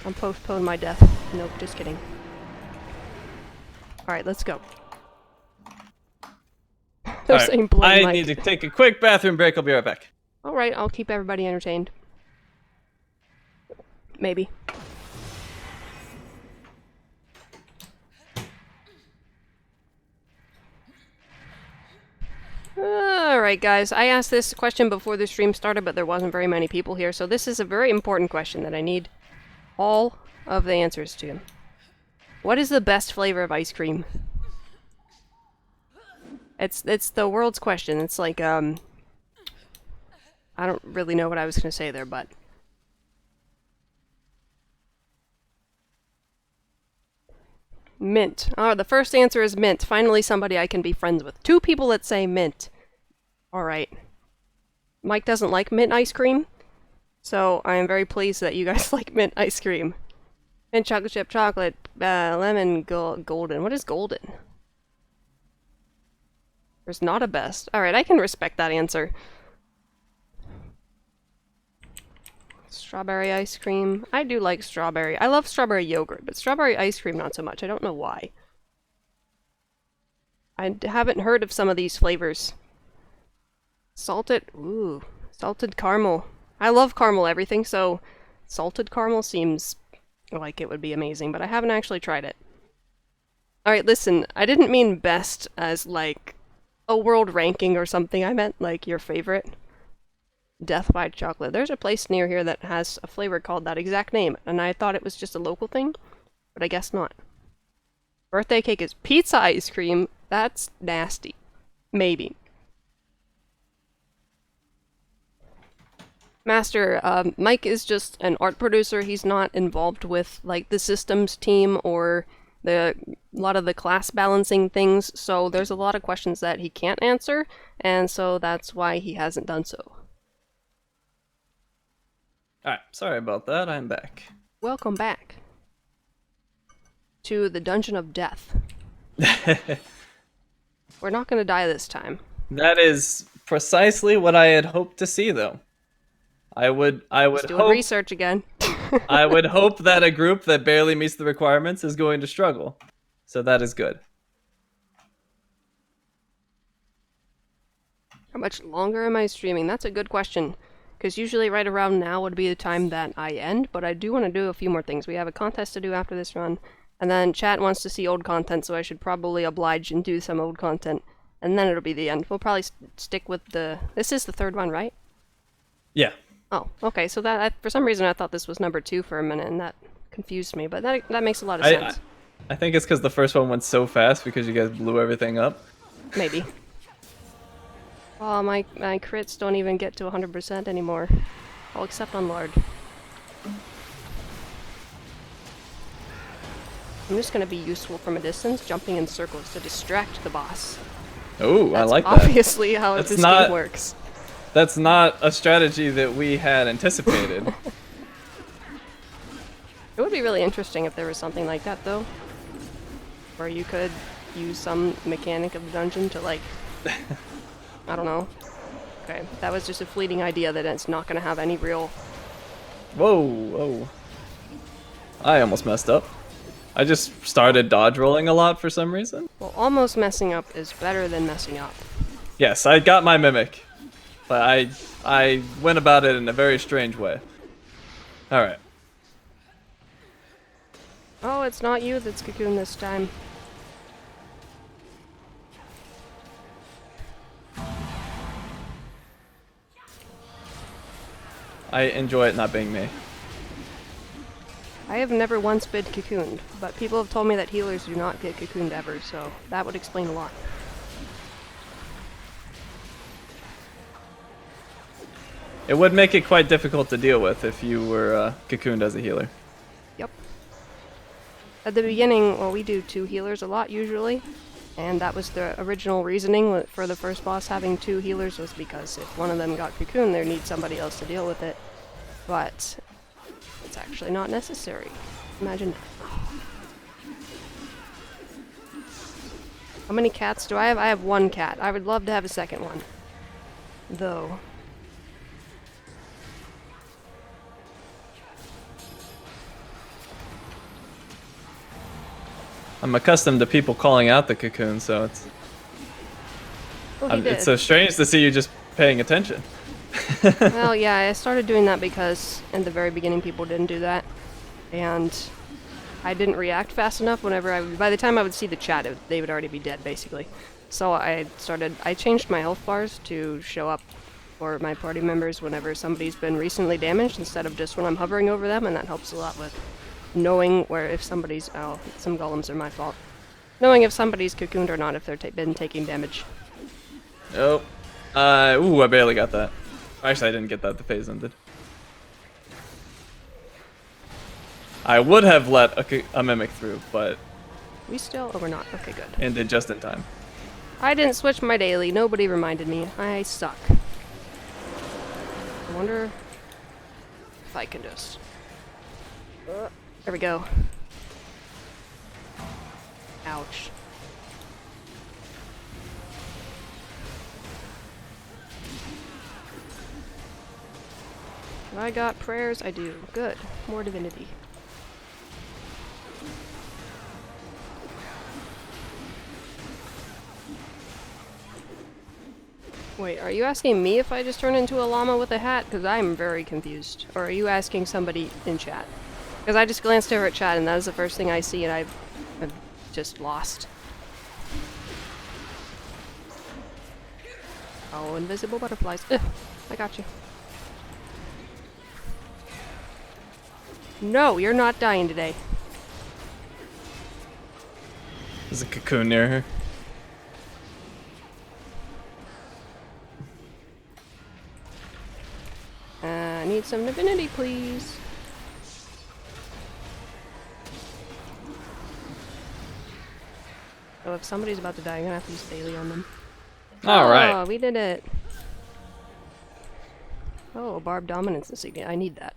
I'm postpone my death. Nope, just kidding. Alright, let's go. They're Alright, saying blame I Mike. need to take a quick bathroom break. I'll be right back. Alright, I'll keep everybody entertained. Maybe. Alright guys, I asked this question before the stream started, but there wasn't very many people here, so this is a very important question that I need all of the answers to. What is the best flavor of ice cream? It's the world's question. It's like, I don't really know what I was gonna say there, but... Mint. Oh, the first answer is mint. Finally somebody I can be friends with. 2 people that say mint. Alright. Mike doesn't like mint ice cream, so I am very pleased that you guys like mint ice cream. Mint chocolate chip chocolate, lemon golden. What is golden? There's not a best. Alright, I can respect that answer. Strawberry ice cream. I do like strawberry. I love strawberry yogurt, but strawberry ice cream not so much. I don't know why. I haven't heard of some of these flavors. Salted, ooh, salted caramel. I love caramel everything, so salted caramel seems like it would be amazing, but I haven't actually tried it. Alright, listen, I didn't mean best as like a world ranking or something. I meant like your favorite. Death by chocolate. There's a place near here that has a flavor called that exact name, and I thought it was just a local thing, but I guess not. Birthday cake is pizza ice cream. That's nasty. Maybe. Master, Mike is just an art producer. He's not involved with like the systems team or a lot of the class balancing things, so there's a lot of questions that he can't answer, and so that's why he hasn't done so. Alright, sorry about that. I'm back. Welcome back to the Dungeon of Death. We're not gonna die this time. That is precisely what I had hoped to see, though. I would Let's do hope research again. I would hope that a group that barely meets the requirements is going to struggle. So that is good. How much longer am I streaming? That's a good question. Because usually right around now would be the time that I end, but I do want to do a few more things. We have a contest to do after this run, and then chat wants to see old content, so I should probably oblige and do some old content, and then it'll be the end. We'll probably stick with the... This is the 3rd one, right? Yeah. Oh, okay, so that for some reason I thought this was number 2 for a minute, and that confused me, but that makes a lot of sense. I think it's because the first one went so fast because you guys blew everything up. Maybe. Oh, my crits don't even get to 100% anymore. All except on Lord. I'm just gonna be useful from a distance, jumping in circles to distract the boss. Oh, I like that. Obviously how this game works. That's not a strategy that we had anticipated. It would be really interesting if there was something like that, though. Where you could use some mechanic of the dungeon to, like... I don't know. Okay, that was just a fleeting idea that it's not going to have any real... Whoa, whoa. I almost messed up. I just started dodge rolling a lot for some reason. Well, almost messing up is better than messing up. Yes, I got my mimic. But I went about it in a very strange way. Alright. Oh, it's not you that's Cocoon this time. I enjoy it not being me. I have never once been cocooned, but people have told me that healers do not get cocooned ever, so that would explain a lot. It would make it quite difficult to deal with if you were cocooned as a healer. Yep. At the beginning, well, we do 2 healers a lot usually, and that was the original reasoning for the first boss having 2 healers, was because if one of them got cocooned, there needs somebody else to deal with it. But it's actually not necessary. Imagine that. How many cats do I have? I have 1 cat. I would love to have a second one. Though. I'm accustomed to people calling out the cocoon, so it's Oh, he did. it's so strange to see you just paying attention. Well, yeah, I started doing that because in the very beginning people didn't do that, and I didn't react fast enough whenever by the time I would see the chat, they would already be dead, basically. So I changed my health bars to show up for my party members whenever somebody's been recently damaged, instead of just when I'm hovering over them, and that helps a lot with knowing where if somebody's, oh, some golems are my fault. Knowing if somebody's cocooned or not if they're been taking damage. Oh. Ooh, I barely got that. Actually, I didn't get that. The phase ended. I would have let a mimic through, but We still, oh, we're not. Okay, good. ended just in time. I didn't switch my daily. Nobody reminded me. I suck. I wonder if I can just... there we go. Ouch. I got prayers? I do. Good. More divinity. Wait, are you asking me if I just turn into a llama with a hat? Because I'm very confused. Or are you asking somebody in chat? Because I just glanced over at chat and that is the first thing I see and I've just lost. Oh, invisible butterflies. Ugh, I got you. No, you're not dying today. There's a cocoon near her. I need some divinity, please. So if somebody's about to die, I'm gonna have to use Bailey on them. Alright. Oh, we did it. Oh, Barb Dominance insignia. I need that.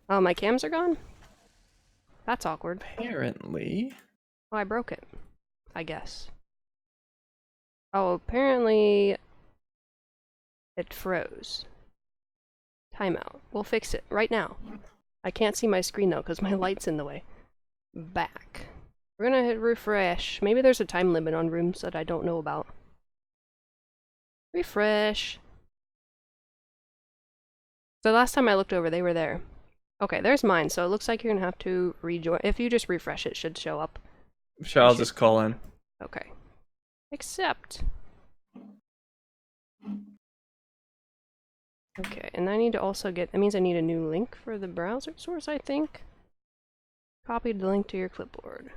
Oh, my cams are gone? That's awkward. Apparently. Oh, I broke it. I guess. Oh, apparently... it froze. Timeout. We'll fix it right now. I can't see my screen though, because my light's in the way. Back. We're gonna hit refresh. Maybe there's a time limit on rooms that I don't know about. Refresh. So last time I looked over, they were there. Okay, there's mine, so it looks like you're gonna have to rejoin. If you just refresh, it should show up. Sure, I'll just call in. Okay. Accept. Okay, and I need to also get, that means I need a new link for the browser source, I think. Copied the link to your clipboard.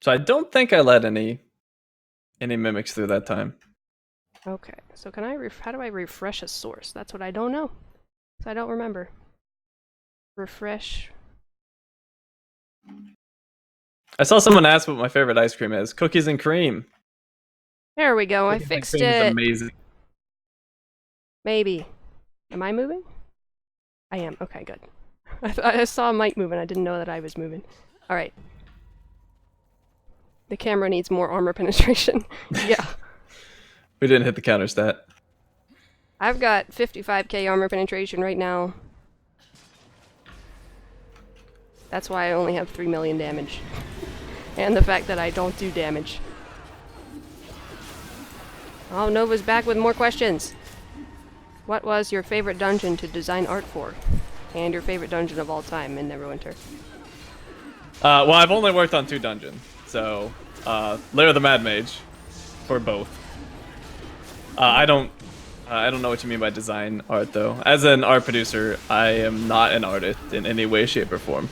So I don't think I let any mimics through that time. Okay, so can I, how do I refresh a source? That's what I don't know. So I don't remember. Refresh. I saw someone ask what my favorite ice cream is. Cookies and cream. There we go, I Cookies and fixed cream is it. amazing. Maybe. Am I moving? I am. Okay, good. I saw Mike moving. I didn't know that I was moving. All right. The camera needs more armor penetration. Yeah. We didn't hit the counter stat. I've got 55k armor penetration right now. That's why I only have 3 million damage. And the fact that I don't do damage. Oh, Nova's back with more questions. What was your favorite dungeon to design art for? And your favorite dungeon of all time in Neverwinter? Well, I've only worked on 2 dungeons, so Lair of the Mad Mage for both. I don't know what you mean by design art though. As an art producer, I am not an artist in any way, shape, or form.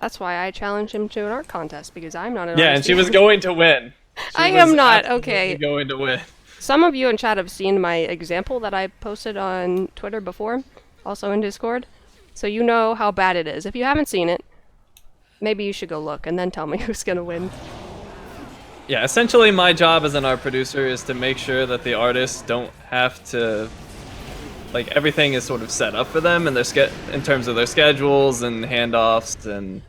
That's why I challenged him to an art contest, because I'm not an Yeah, artist. and she was going to win. I am not, okay. Going to win. Some of you in chat have seen my example that I posted on Twitter before, also in Discord, so you know how bad it is. If you haven't seen it, maybe you should go look and then tell me who's gonna win. Yeah, essentially my job as an art producer is to make sure that the artists don't have to, like, everything is sort of set up for them and in terms of their schedules and handoffs and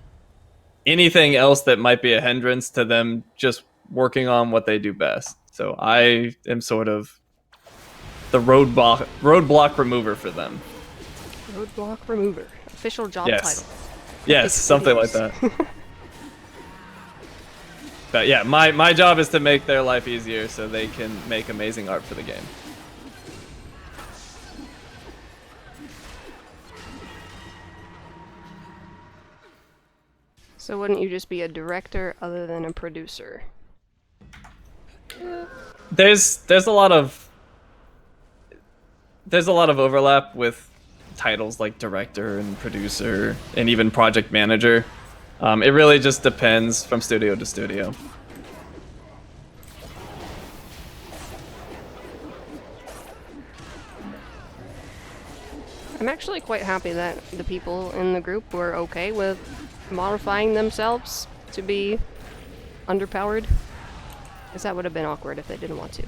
anything else that might be a hindrance to them just working on what they do best. So I am sort of the roadblock remover for them. Roadblock remover. Official job Yes. title. Yes, something like that. But yeah, my job is to make their life easier so they can make amazing art for the game. So wouldn't you just be a director other than a producer? There's a lot of overlap with titles like director and producer and even project manager. It really just depends from studio to studio. I'm actually quite happy that the people in the group were okay with modifying themselves to be underpowered, because that would have been awkward if they didn't want to.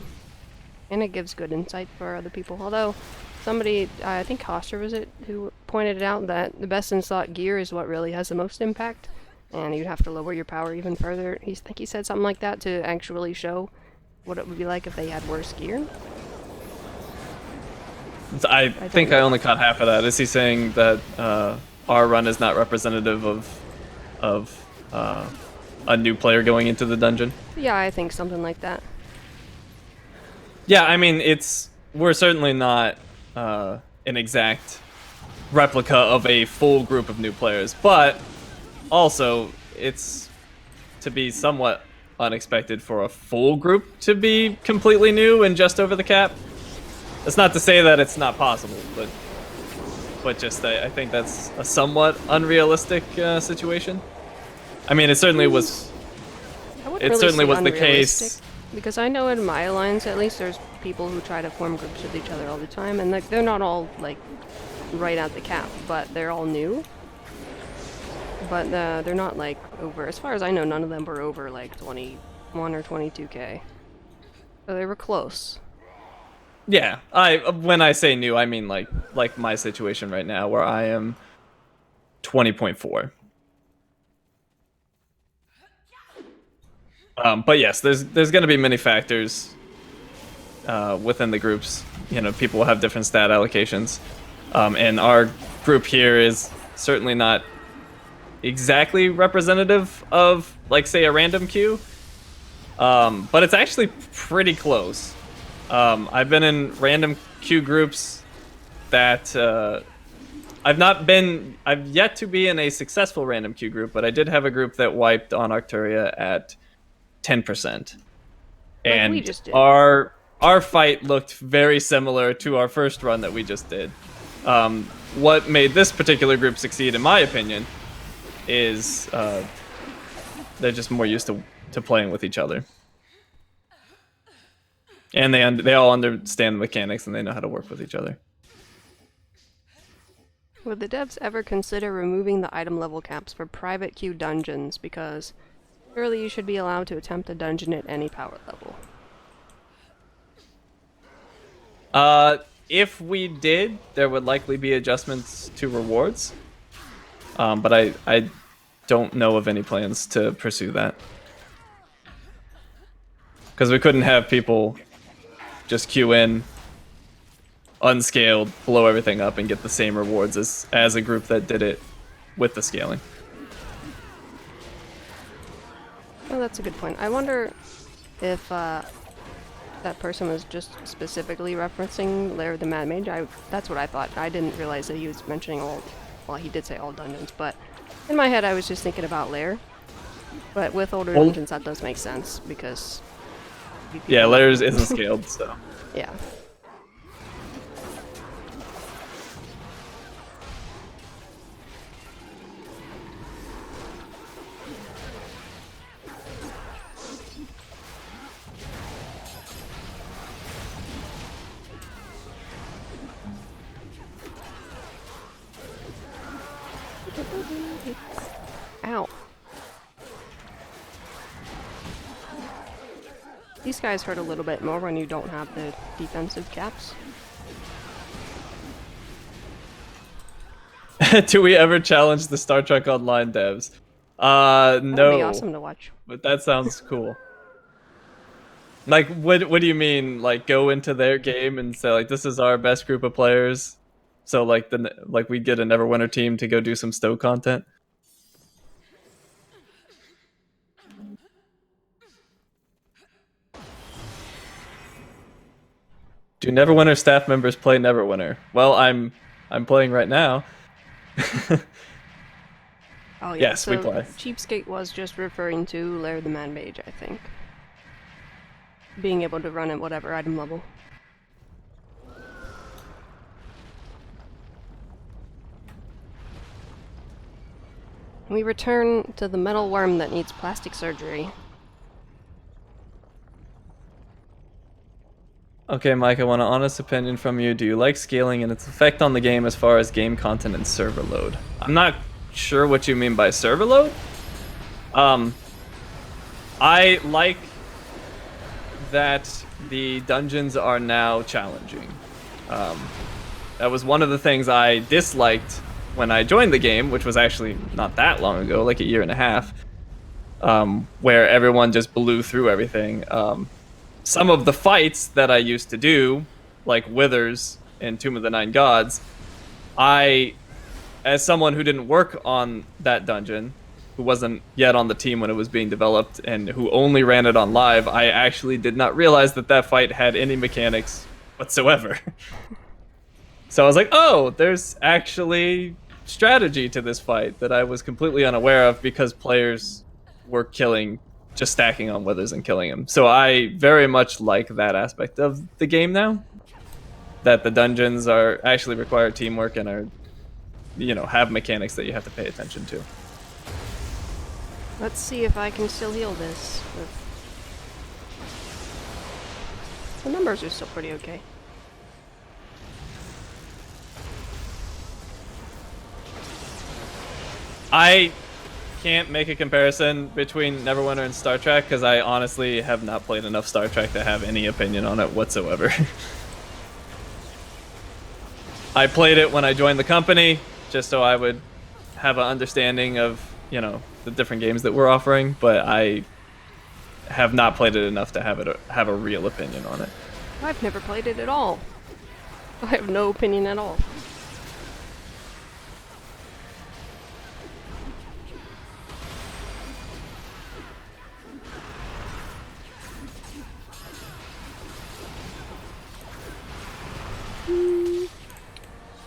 And it gives good insight for other people. Although, somebody, I think Koster was it, who pointed it out that the best in slot gear is what really has the most impact, and you'd have to lower your power even further. I think he said something like that to actually show what it would be like if they had worse gear. I think I only caught half of that. Is he saying that our run is not representative of a new player going into the dungeon? Yeah, I think something like that. Yeah, I mean, we're certainly not an exact replica of a full group of new players, but also it's to be somewhat unexpected for a full group to be completely new and just over the cap. That's not to say that it's not possible, but just I think that's a somewhat unrealistic situation. I mean, it certainly was. It certainly was the case. Because I know in my alliance, at least, there's people who try to form groups with each other all the time, and like they're not all like right at the cap, but they're all new. But they're not like over. As far as I know, none of them were over like 21 or 22k. So they were close. Yeah, when I say new, I mean like my situation right now, where I am 20.4. But yes, there's going to be many factors within the groups. You know, people will have different stat allocations, and our group here is certainly not exactly representative of, like, say, a random queue, but it's actually pretty close. I've been in random queue groups that I've yet to be in a successful random queue group, but I did have a group that wiped on Arcturia at 10%. And we just did. our fight looked very similar to our first run that we just did. What made this particular group succeed, in my opinion, is they're just more used to playing with each other. And they all understand the mechanics and they know how to work with each other. Would the devs ever consider removing the item level caps for private queue dungeons? Because surely you should be allowed to attempt a dungeon at any power level. if we did, there would likely be adjustments to rewards. But I don't know of any plans to pursue that. Because we couldn't have people just queue in, unscaled, blow everything up, and get the same rewards as a group that did it with the scaling. Oh, that's a good point. I wonder if that person was just specifically referencing Lair of the Mad Mage. That's what I thought. I didn't realize that he was mentioning all... Well, he did say all dungeons, but in my head I was just thinking about Lair. But with older dungeons, that does make sense, because... Yeah, Lairs isn't scaled, so... Yeah. Ow. These guys hurt a little bit more when you don't have the defensive caps. Do we ever challenge the Star Trek Online devs? No. That'd be awesome to watch. But that sounds cool. Like, what do you mean? Like, go into their game and say, like, this is our best group of players. So, like, we get a Neverwinter team to go do some Stowe content. Do Neverwinter staff members play Neverwinter? Well, I'm playing right now. Oh yeah, yes, so we play. Cheapskate was just referring to Lair of the Mad Mage, I think. Being able to run at whatever item level. We return to the metal worm that needs plastic surgery. Okay, Mike, I want an honest opinion from you. Do you like scaling and its effect on the game as far as game content and server load? I'm not sure what you mean by server load. I like that the dungeons are now challenging. That was one of the things I disliked when I joined the game, which was actually not that long ago, like a year and a half, where everyone just blew through everything. Some of the fights that I used to do, like Withers in Tomb of the Nine Gods, as someone who didn't work on that dungeon, who wasn't yet on the team when it was being developed, and who only ran it on live, I actually did not realize that fight had any mechanics whatsoever. So I was like, oh, there's actually strategy to this fight that I was completely unaware of, because players were just stacking on Withers and killing him. So I very much like that aspect of the game now. That the dungeons actually require teamwork and have mechanics that you have to pay attention to. Let's see if I can still heal this. The numbers are still pretty okay. I can't make a comparison between Neverwinter and Star Trek, because I honestly have not played enough Star Trek to have any opinion on it whatsoever. I played it when I joined the company, just so I would have an understanding of, the different games that we're offering, but I have not played it enough to have a real opinion on it. I've never played it at all. I have no opinion at all.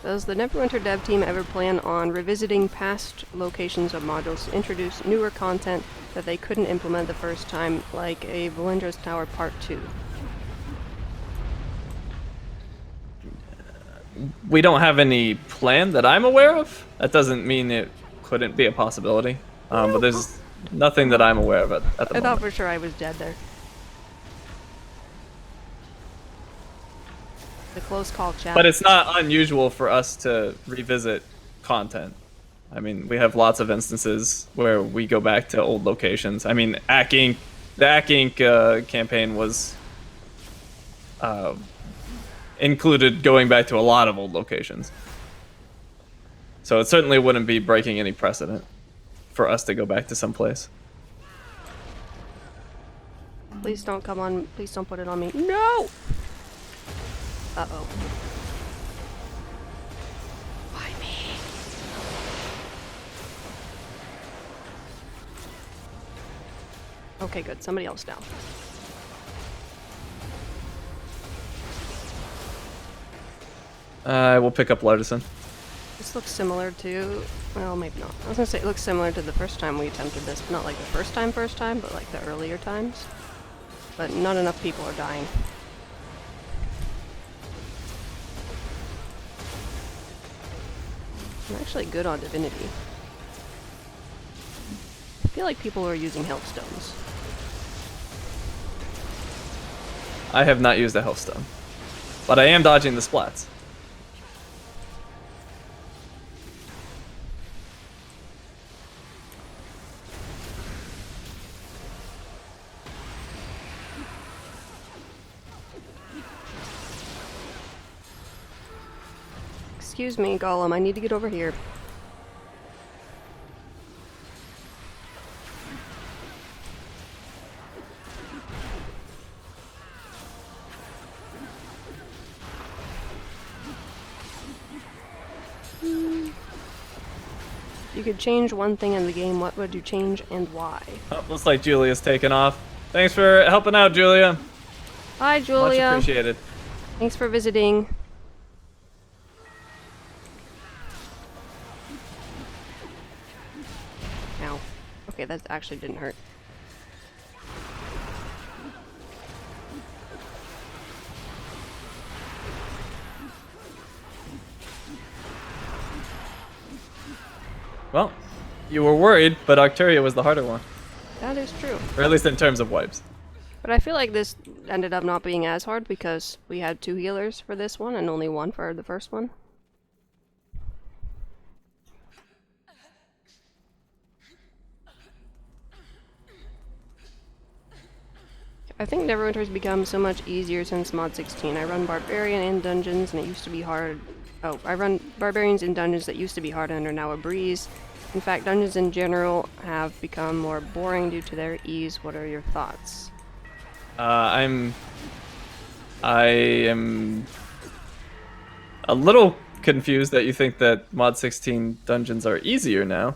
Does the Neverwinter dev team ever plan on revisiting past locations of modules to introduce newer content that they couldn't implement the first time, like a Valindra's Tower Part 2? We don't have any plan that I'm aware of. That doesn't mean it couldn't be a possibility. But there's nothing that I'm aware of at the moment. I thought for sure I was dead there. The close call chat. But it's not unusual for us to revisit content. I mean, we have lots of instances where we go back to old locations. I mean, the Ack Inc. Campaign was included going back to a lot of old locations. So it certainly wouldn't be breaking any precedent for us to go back to some place. Please don't come on. Please don't put it on me. No! Uh-oh. Why me? Okay, good. Somebody else down. I will pick up Lartison. This looks similar to... Well, maybe not. I was gonna say it looks similar to the first time we attempted this. Not like the first time, but like the earlier times. But not enough people are dying. I'm actually good on Divinity. I feel like people are using health stones. I have not used a health stone, but I am dodging the splats. Excuse me, Gollum, I need to get over here. You could change one thing in the game, what would you change and why? Oh, looks like Julia's taken off. Thanks for helping out, Julia. Hi, Julia. Much appreciated. Thanks for visiting. Ow. Okay, that actually didn't hurt. Well, you were worried, but Arcturia was the harder one. That is true. Or at least in terms of wipes. But I feel like this ended up not being as hard because we had 2 healers for this one and only 1 for the first one. I think Neverwinter's become so much easier since Mod 16. I run Barbarian in dungeons and it used to be hard. Oh, I run Barbarians in dungeons that used to be hard and are now a breeze. In fact, dungeons in general have become more boring due to their ease. What are your thoughts? I am a little confused that you think that Mod 16 dungeons are easier now.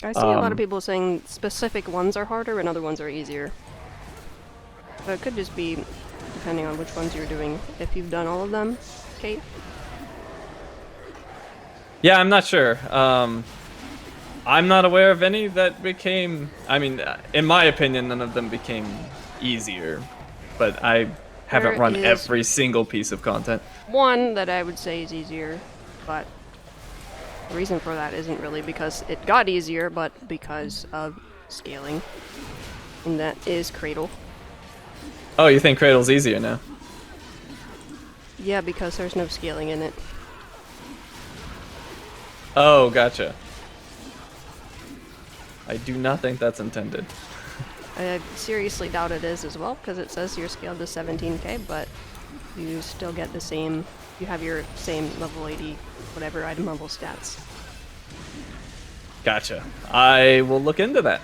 I see a lot of people saying specific ones are harder and other ones are easier. But it could just be depending on which ones you're doing. If you've done all of them, Kate? Yeah, I'm not sure. I'm not aware of any that became... I mean, in my opinion, none of them became easier. But I haven't There run is every single piece of content. one that I would say is easier, but the reason for that isn't really because it got easier, but because of scaling. And that is Cradle. Oh, you think Cradle's easier now? Yeah, because there's no scaling in it. Oh, gotcha. I do not think that's intended. I seriously doubt it is as well, because it says you're scaled to 17k, but you still get the same, you have your same level 80, whatever item level stats. Gotcha. I will look into that.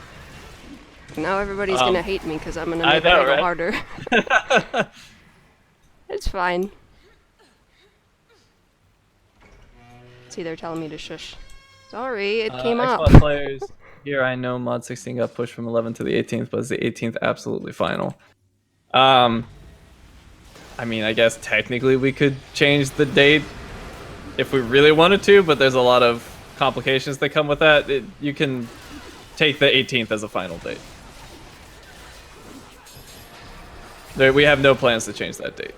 Now everybody's gonna hate me because I'm gonna I make know, Cradle right? harder. It's fine. See, they're telling me to shush. Sorry, it came up. Xbox players, here I know Mod 16 got pushed from 11 to the 18th, but is the 18th absolutely final? I mean, I guess technically we could change the date if we really wanted to, but there's a lot of complications that come with that. You can take the 18th as a final date. We have no plans to change that date.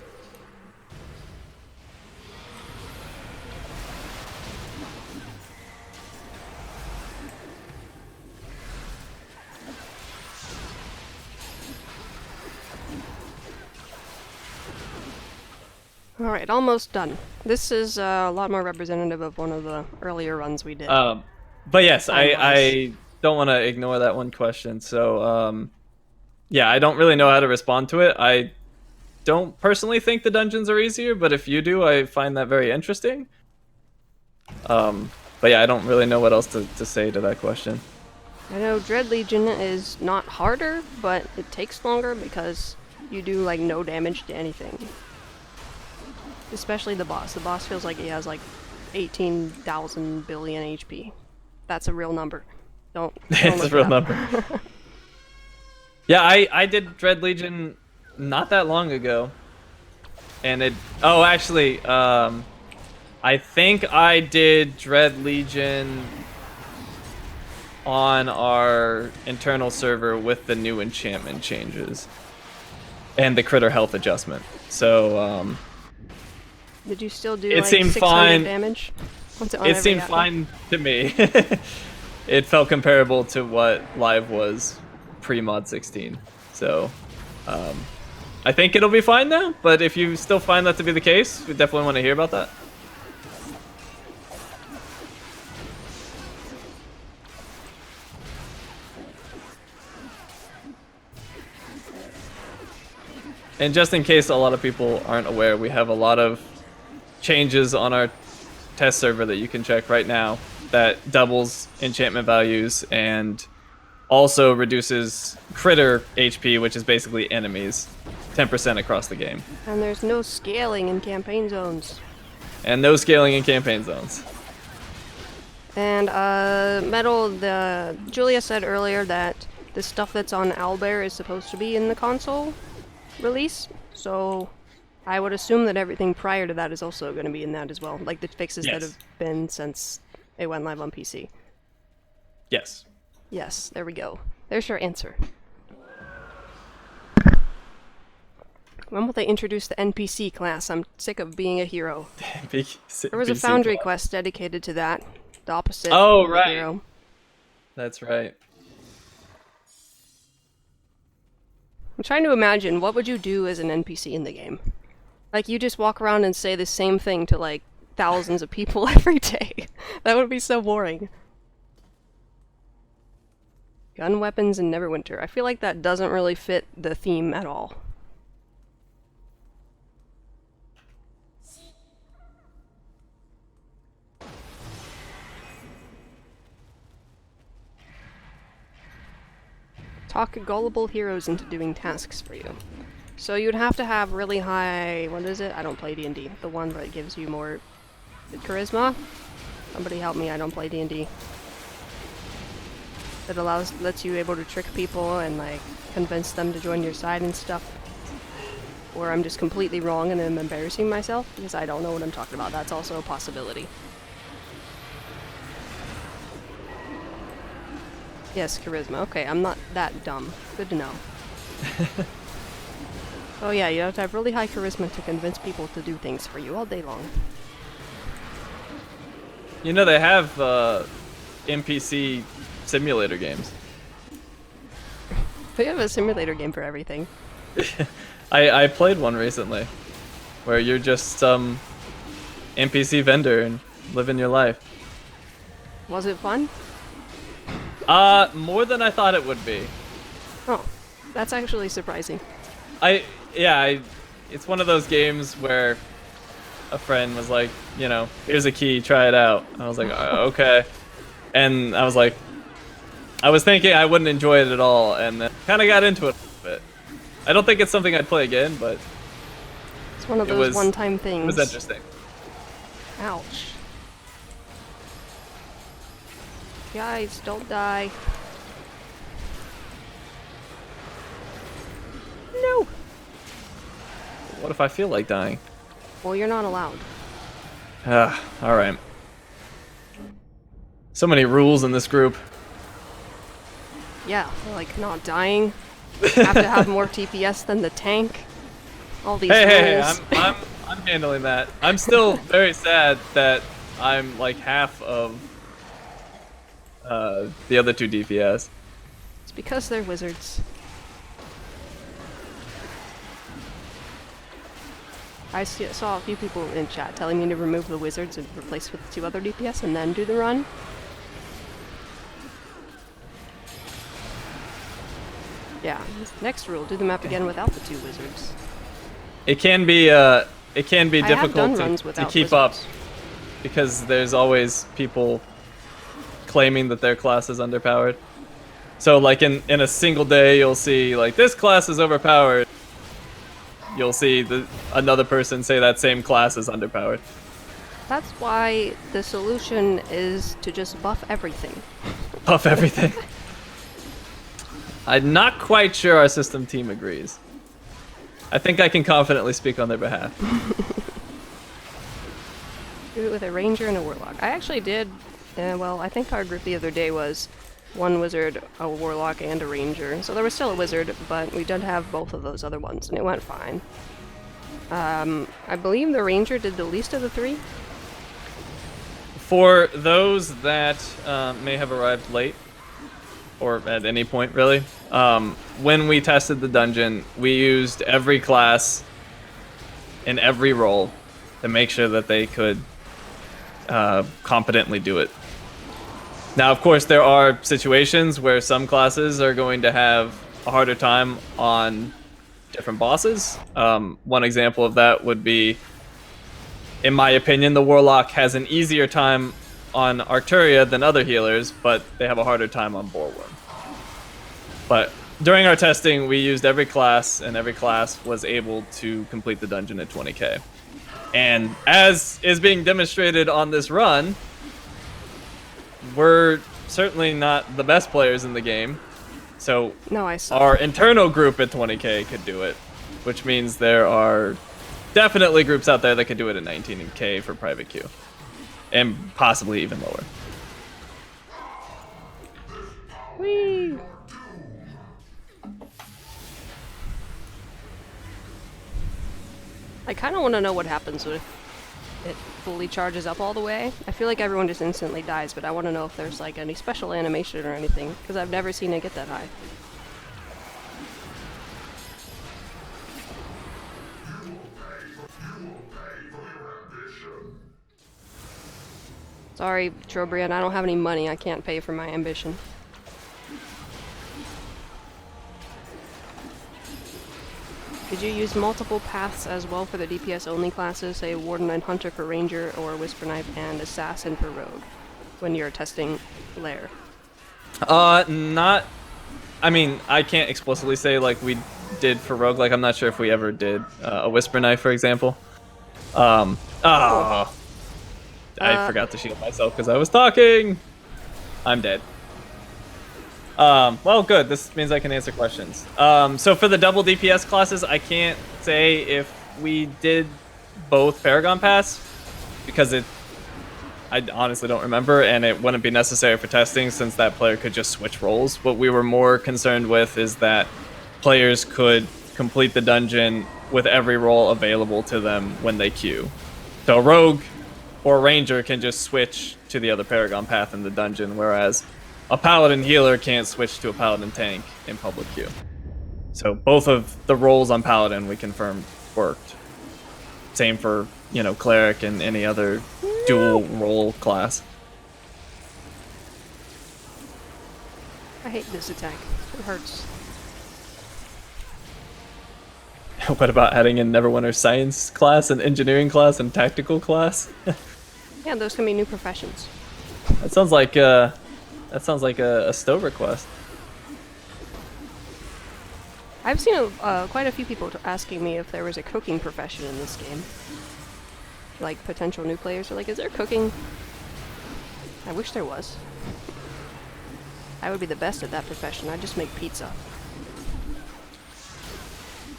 Alright, almost done. This is a lot more representative of one of the earlier runs we did. But yes, Finalizing. I don't want to ignore that one question. So, yeah, I don't really know how to respond to it. I don't personally think the dungeons are easier, but if you do, I find that very interesting. But yeah, I don't really know what else to say to that question. I know Dread Legion is not harder, but it takes longer because you do like no damage to anything. Especially the boss. The boss feels like he has like 18,000 billion HP. That's a real number. Don't It's a look real it up. number. Yeah, I did Dread Legion not that long ago. And it... Oh, actually, I think I did Dread Legion on our internal server with the new enchantment changes. And the critter health adjustment. So, Did you still do it like seemed 600 fine. damage? What's it on It every seemed outfit? fine to me. It felt comparable to what live was pre-mod 16. So, I think it'll be fine now, but if you still find that to be the case, we definitely want to hear about that. And just in case a lot of people aren't aware, we have a lot of changes on our test server that you can check right now that doubles enchantment values and also reduces critter HP, which is basically enemies, 10% across the game. And there's no scaling in campaign zones. And no scaling in campaign zones. And Metal, Julia said earlier that the stuff that's on Owlbear is supposed to be in the console release, so I would assume that everything prior to that is also going to be in that as well, like the fixes that Yes. have been since it went live on PC. Yes. Yes, there we go. There's your answer. When will they introduce the NPC class? I'm sick of being a hero. There was a Foundry quest dedicated to that. The opposite Oh, of a right. hero. That's right. I'm trying to imagine, what would you do as an NPC in the game? Like, you just walk around and say the same thing to, like, thousands of people every day. That would be so boring. Gun weapons in Neverwinter. I feel like that doesn't really fit the theme at all. Talk gullible heroes into doing tasks for you. So you'd have to have really high... What is it? I don't play D&D. The one that gives you more... charisma? Somebody help me, I don't play D&D. That lets you able to trick people and like convince them to join your side and stuff. Or I'm just completely wrong and I'm embarrassing myself because I don't know what I'm talking about. That's also a possibility. Yes, charisma. Okay, I'm not that dumb. Good to know. Oh yeah, you have to have really high charisma to convince people to do things for you all day long. You know, they have NPC simulator games. They have a simulator game for everything. I played one recently where you're just some NPC vendor and living your life. Was it fun? More than I thought it would be. Oh, that's actually surprising. It's one of those games where a friend was like, you know, here's a key, try it out. I was like, okay. And I was like, I was thinking I wouldn't enjoy it at all, and then kind of got into it a bit. I don't think it's something I'd play again, but It's one of those one-time things. it was interesting. Ouch. Guys, don't die. No! What if I feel like dying? Well, you're not allowed. Alright. So many rules in this group. Yeah, like not dying. Have to have more TPS than the tank. All these Hey, rules. I'm handling that. I'm still very sad that I'm like half of the other two DPS. It's because they're wizards. I saw a few people in chat telling me to remove the wizards and replace with 2 other DPS and then do the run. Yeah, next rule, do the map again without the 2 wizards. it can be I have done difficult runs to without keep up wizards. because there's always people claiming that their class is underpowered. So like in a single day, you'll see like this class is overpowered. You'll see another person say that same class is underpowered. That's why the solution is to just buff everything. Buff everything. I'm not quite sure our system team agrees. I think I can confidently speak on their behalf. Do it with a ranger and a warlock. I actually did, well, I think our group the other day was one wizard, a warlock, and a ranger. So there was still a wizard, but we did have both of those other ones, and it went fine. I believe the ranger did the least of the three. For those that may have arrived late, or at any point really, when we tested the dungeon, we used every class in every role to make sure that they could competently do it. Now, of course, there are situations where some classes are going to have a harder time on different bosses. One example of that would be, in my opinion, the Warlock has an easier time on Arcturia than other healers, but they have a harder time on Boreworm. But during our testing, we used every class, and every class was able to complete the dungeon at 20k. And as is being demonstrated on this run, we're certainly not the best players in the game. So No, I suck. our internal group at 20k could do it, which means there are definitely groups out there that could do it at 19k for private queue, and possibly even lower. Whee! I kind of want to know what happens if it fully charges up all the way. I feel like everyone just instantly dies, but I want to know if there's like any special animation or anything, because I've never seen it get that high. Sorry, Trobriand, I don't have any money. I can't pay for my ambition. Did you use multiple paths as well for the DPS only classes, say Warden and Hunter for Ranger, or Whisper Knife and Assassin for Rogue, when you're testing Lair? Not. I mean, I can't explicitly say like we did for Rogue. Like, I'm not sure if we ever did a Whisper Knife, for example. I forgot to shield myself because I was talking. I'm dead. Well, good. This means I can answer questions. So for the double DPS classes, I can't say if we did both Paragon Pass because I honestly don't remember, and it wouldn't be necessary for testing since that player could just switch roles. What we were more concerned with is that players could complete the dungeon with every role available to them when they queue. So Rogue or Ranger can just switch to the other Paragon path in the dungeon, whereas a Paladin healer can't switch to a Paladin tank in public queue. So both of the roles on Paladin we confirmed worked. Same for, Cleric and any other dual role class. I hate this attack. It hurts. What about adding in Neverwinter Science class and Engineering class and Tactical class? Yeah, those can be new professions. That sounds like a Stowe request. I've seen quite a few people asking me if there was a cooking profession in this game. Like, potential new players are like, is there cooking? I wish there was. I would be the best at that profession. I'd just make pizza.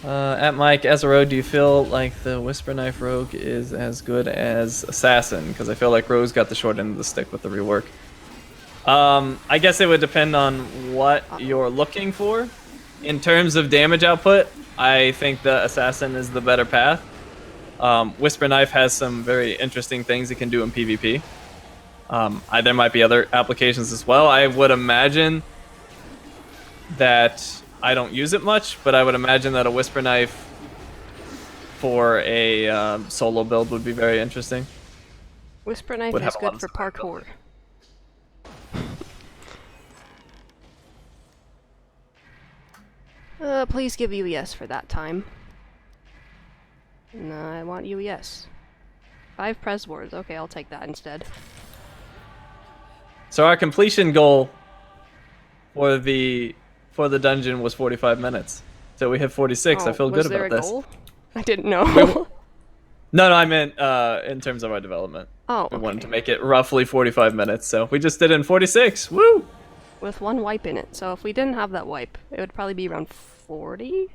At Mike, as a rogue, do you feel like the Whisper Knife Rogue is as good as Assassin? Because I feel like Rogue's got the short end of the stick with the rework. I guess it would depend on what you're looking for. In terms of damage output, I think the Assassin is the better path. Whisper Knife has some very interesting things it can do in PvP. There might be other applications as well. I would imagine that I don't use it much, but I would imagine that a Whisper Knife for a solo build would be very interesting. Whisper Knife Would is have a lot good of for parkour. Please give UES for that time. No, I want you, yes. 5 press boards. Okay, I'll take that instead. So our completion goal for the dungeon was 45 minutes. So we hit 46. I Oh, feel was good there about a this. goal? I didn't know. No, I meant in terms of our development. Oh, We wanted to okay. make it roughly 45 minutes, so we just did it in 46. Woo! With 1 wipe in it. So if we didn't have that wipe, it would probably be around 40,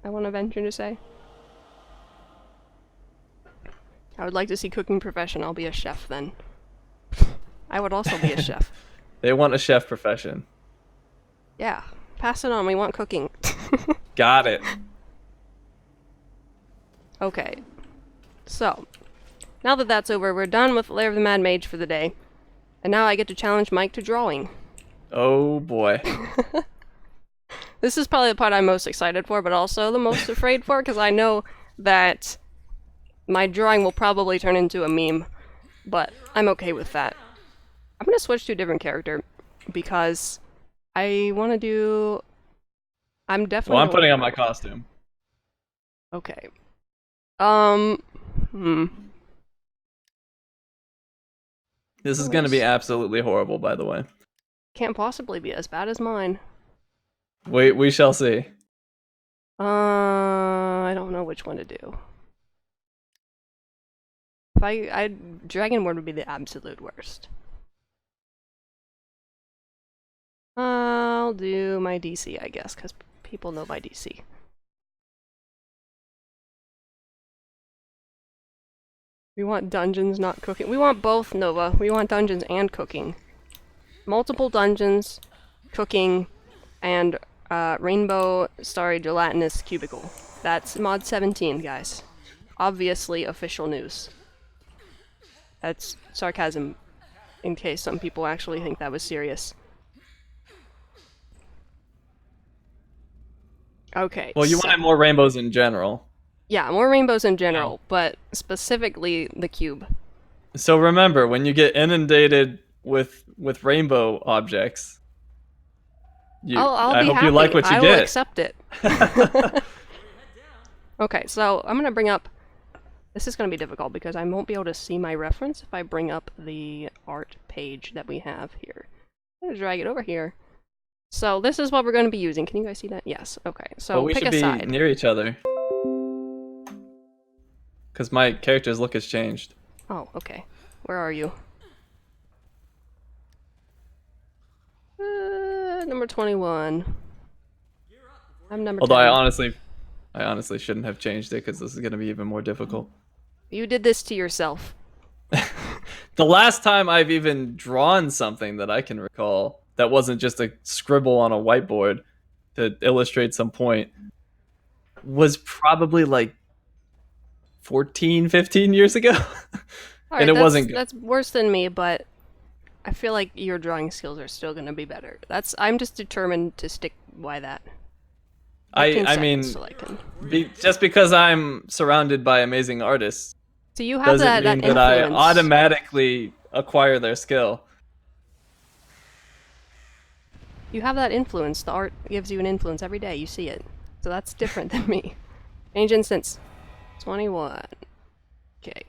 I want to venture to say. I would like to see cooking profession. I'll be a chef then. I would also be a chef. They want a chef profession. Yeah. Pass it on. We want cooking. Got it. Okay. So, now that that's over, we're done with Lair of the Mad Mage for the day. And now I get to challenge Mike to drawing. Oh boy. This is probably the part I'm most excited for, but also the most afraid for, because I know that my drawing will probably turn into a meme. But I'm okay with that. I'm gonna switch to a different character, because I want to do... I'm definitely... Well, I'm putting on my costume. Okay. This is going to be absolutely horrible, by the way. Can't possibly be as bad as mine. We shall see. I don't know which one to do. If I Dragonborn would be the absolute worst. I'll do my DC, I guess, because people know my DC. We want dungeons, not cooking. We want both, Nova. We want dungeons and cooking. Multiple dungeons, cooking, and rainbow starry gelatinous cubicle. That's mod 17, guys. Obviously official news. That's sarcasm, in case some people actually think that was serious. Okay. Well, you wanted more rainbows in general. Yeah, more rainbows in general, but specifically the cube. So remember, when you get inundated with rainbow objects, I'll I be hope happy. you like what you I will get. accept it. Okay, so I'm gonna bring up... This is gonna be difficult because I won't be able to see my reference if I bring up the art page that we have here. I'm gonna drag it over here. So this is what we're gonna be using. Can you guys see that? Yes. Okay. So Well, we pick should a be side. near each other. Because my character's look has changed. Oh, okay. Where are you? Number 21. I'm number Although 10. I honestly shouldn't have changed it because this is going to be even more difficult. You did this to yourself. The last time I've even drawn something that I can recall that wasn't just a scribble on a whiteboard to illustrate some point was probably like 14, 15 years ago. Alright, And it wasn't good. that's worse than me, but I feel like your drawing skills are still gonna be better. I'm just determined to stick by that. 15 I mean, seconds till I can. just because I'm surrounded by amazing artists So you have doesn't that mean that influence. I automatically acquire their skill. You have that influence. The art gives you an influence every day. You see it. So that's different than me. Change instance. 21. Okay.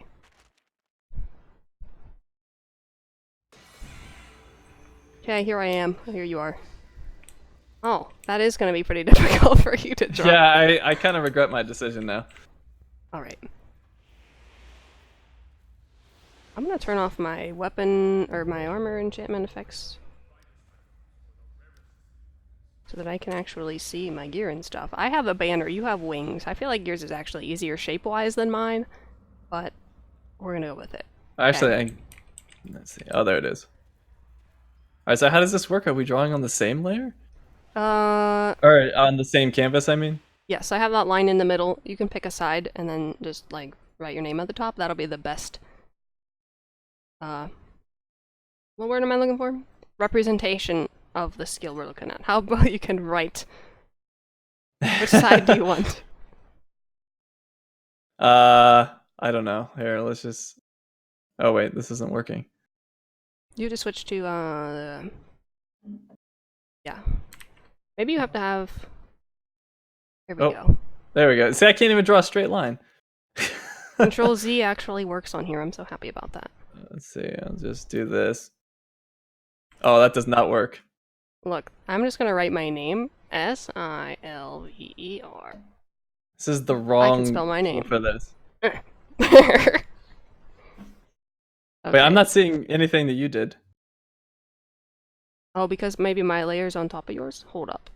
Okay, here I am. Here you are. Oh, that is going to be pretty difficult for you to draw. Yeah, I kind of regret my decision now. Alright. I'm going to turn off my weapon, or my armor enchantment effects. So that I can actually see my gear and stuff. I have a banner, you have wings. I feel like yours is actually easier shape-wise than mine, but we're gonna go with it. Actually, let's see. Oh, there it is. Alright, so how does this work? Are we drawing on the same layer? Or on the same canvas, I mean? Yes, I have that line in the middle. You can pick a side and then just, like, write your name at the top. That'll be the best, what word am I looking for? Representation of the skill we're looking at. How about you can write? Which side do you want? I don't know. Here, let's just... Oh, wait, this isn't working. You just switch to, yeah. Maybe you have to have... Here we go. There we go. See, I can't even draw a straight line. Control Z actually works on here. I'm so happy about that. Let's see. I'll just do this. Oh, that does not work. Look, I'm just gonna write my name Silver. This is the I can wrong spell my tool name. for this. Okay. Wait, I'm not seeing anything that you did. Oh, because maybe my layer's on top of yours? Hold up.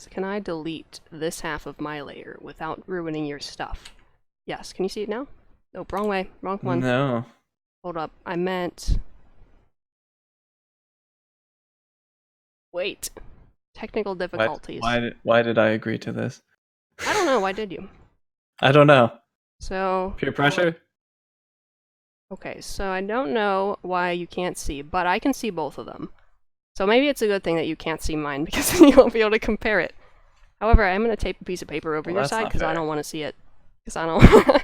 Can I delete this half of my layer without ruining your stuff? Yes, can you see it now? Nope, wrong way. Wrong one. No. Hold up. I meant... Wait. Technical difficulties. Why did I agree to this? I don't know. Why did you? I don't know. So... Peer pressure? Okay, so I don't know why you can't see, but I can see both of them. So maybe it's a good thing that you can't see mine, because then you won't be able to compare it. However, I'm going to tape a piece of paper over Well, your that's side, not because I fair. don't want to see it. Because I don't...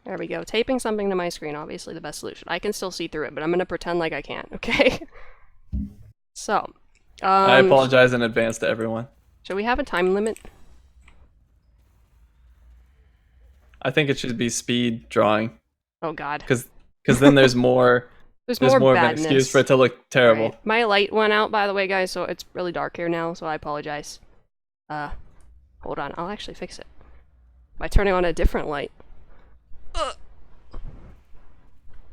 There we go. Taping something to my screen, obviously the best solution. I can still see through it, but I'm going to pretend like I can't, okay? So... I apologize in advance to everyone. Should we have a time limit? I think it should be speed drawing. Oh god. Because then there's more... There's There's more more of an badness. excuse for it to look terrible. Right. My light went out, by the way, guys, so it's really dark here now, so I apologize. Hold on, I'll actually fix it. By turning on a different light. Ugh.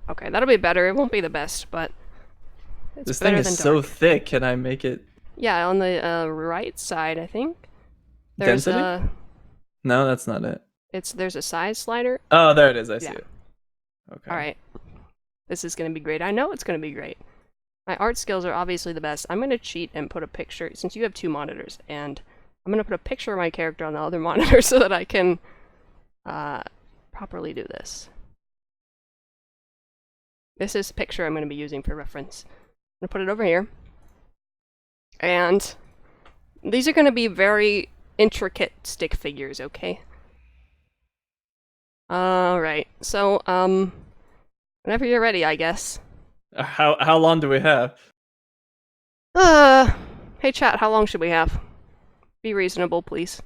Okay, that'll be better. It won't be the best, but it's This better thing than is so dark. thick. Can I make it... Yeah, on the right side, I think. There's Density? No, that's not it. there's a size slider. Oh, there it is. I see Yeah. it. Okay. Alright. This is gonna be great. I know it's gonna be great. My art skills are obviously the best. I'm gonna cheat and put a picture, since you have 2 monitors, and I'm gonna put a picture of my character on the other monitor so that I can properly do this. This is a picture I'm gonna be using for reference. I'm gonna put it over here. And these are gonna be very intricate stick figures, okay? Alright, so, whenever you're ready, I guess. How long do we have? Hey chat, how long should we have? Be reasonable, please.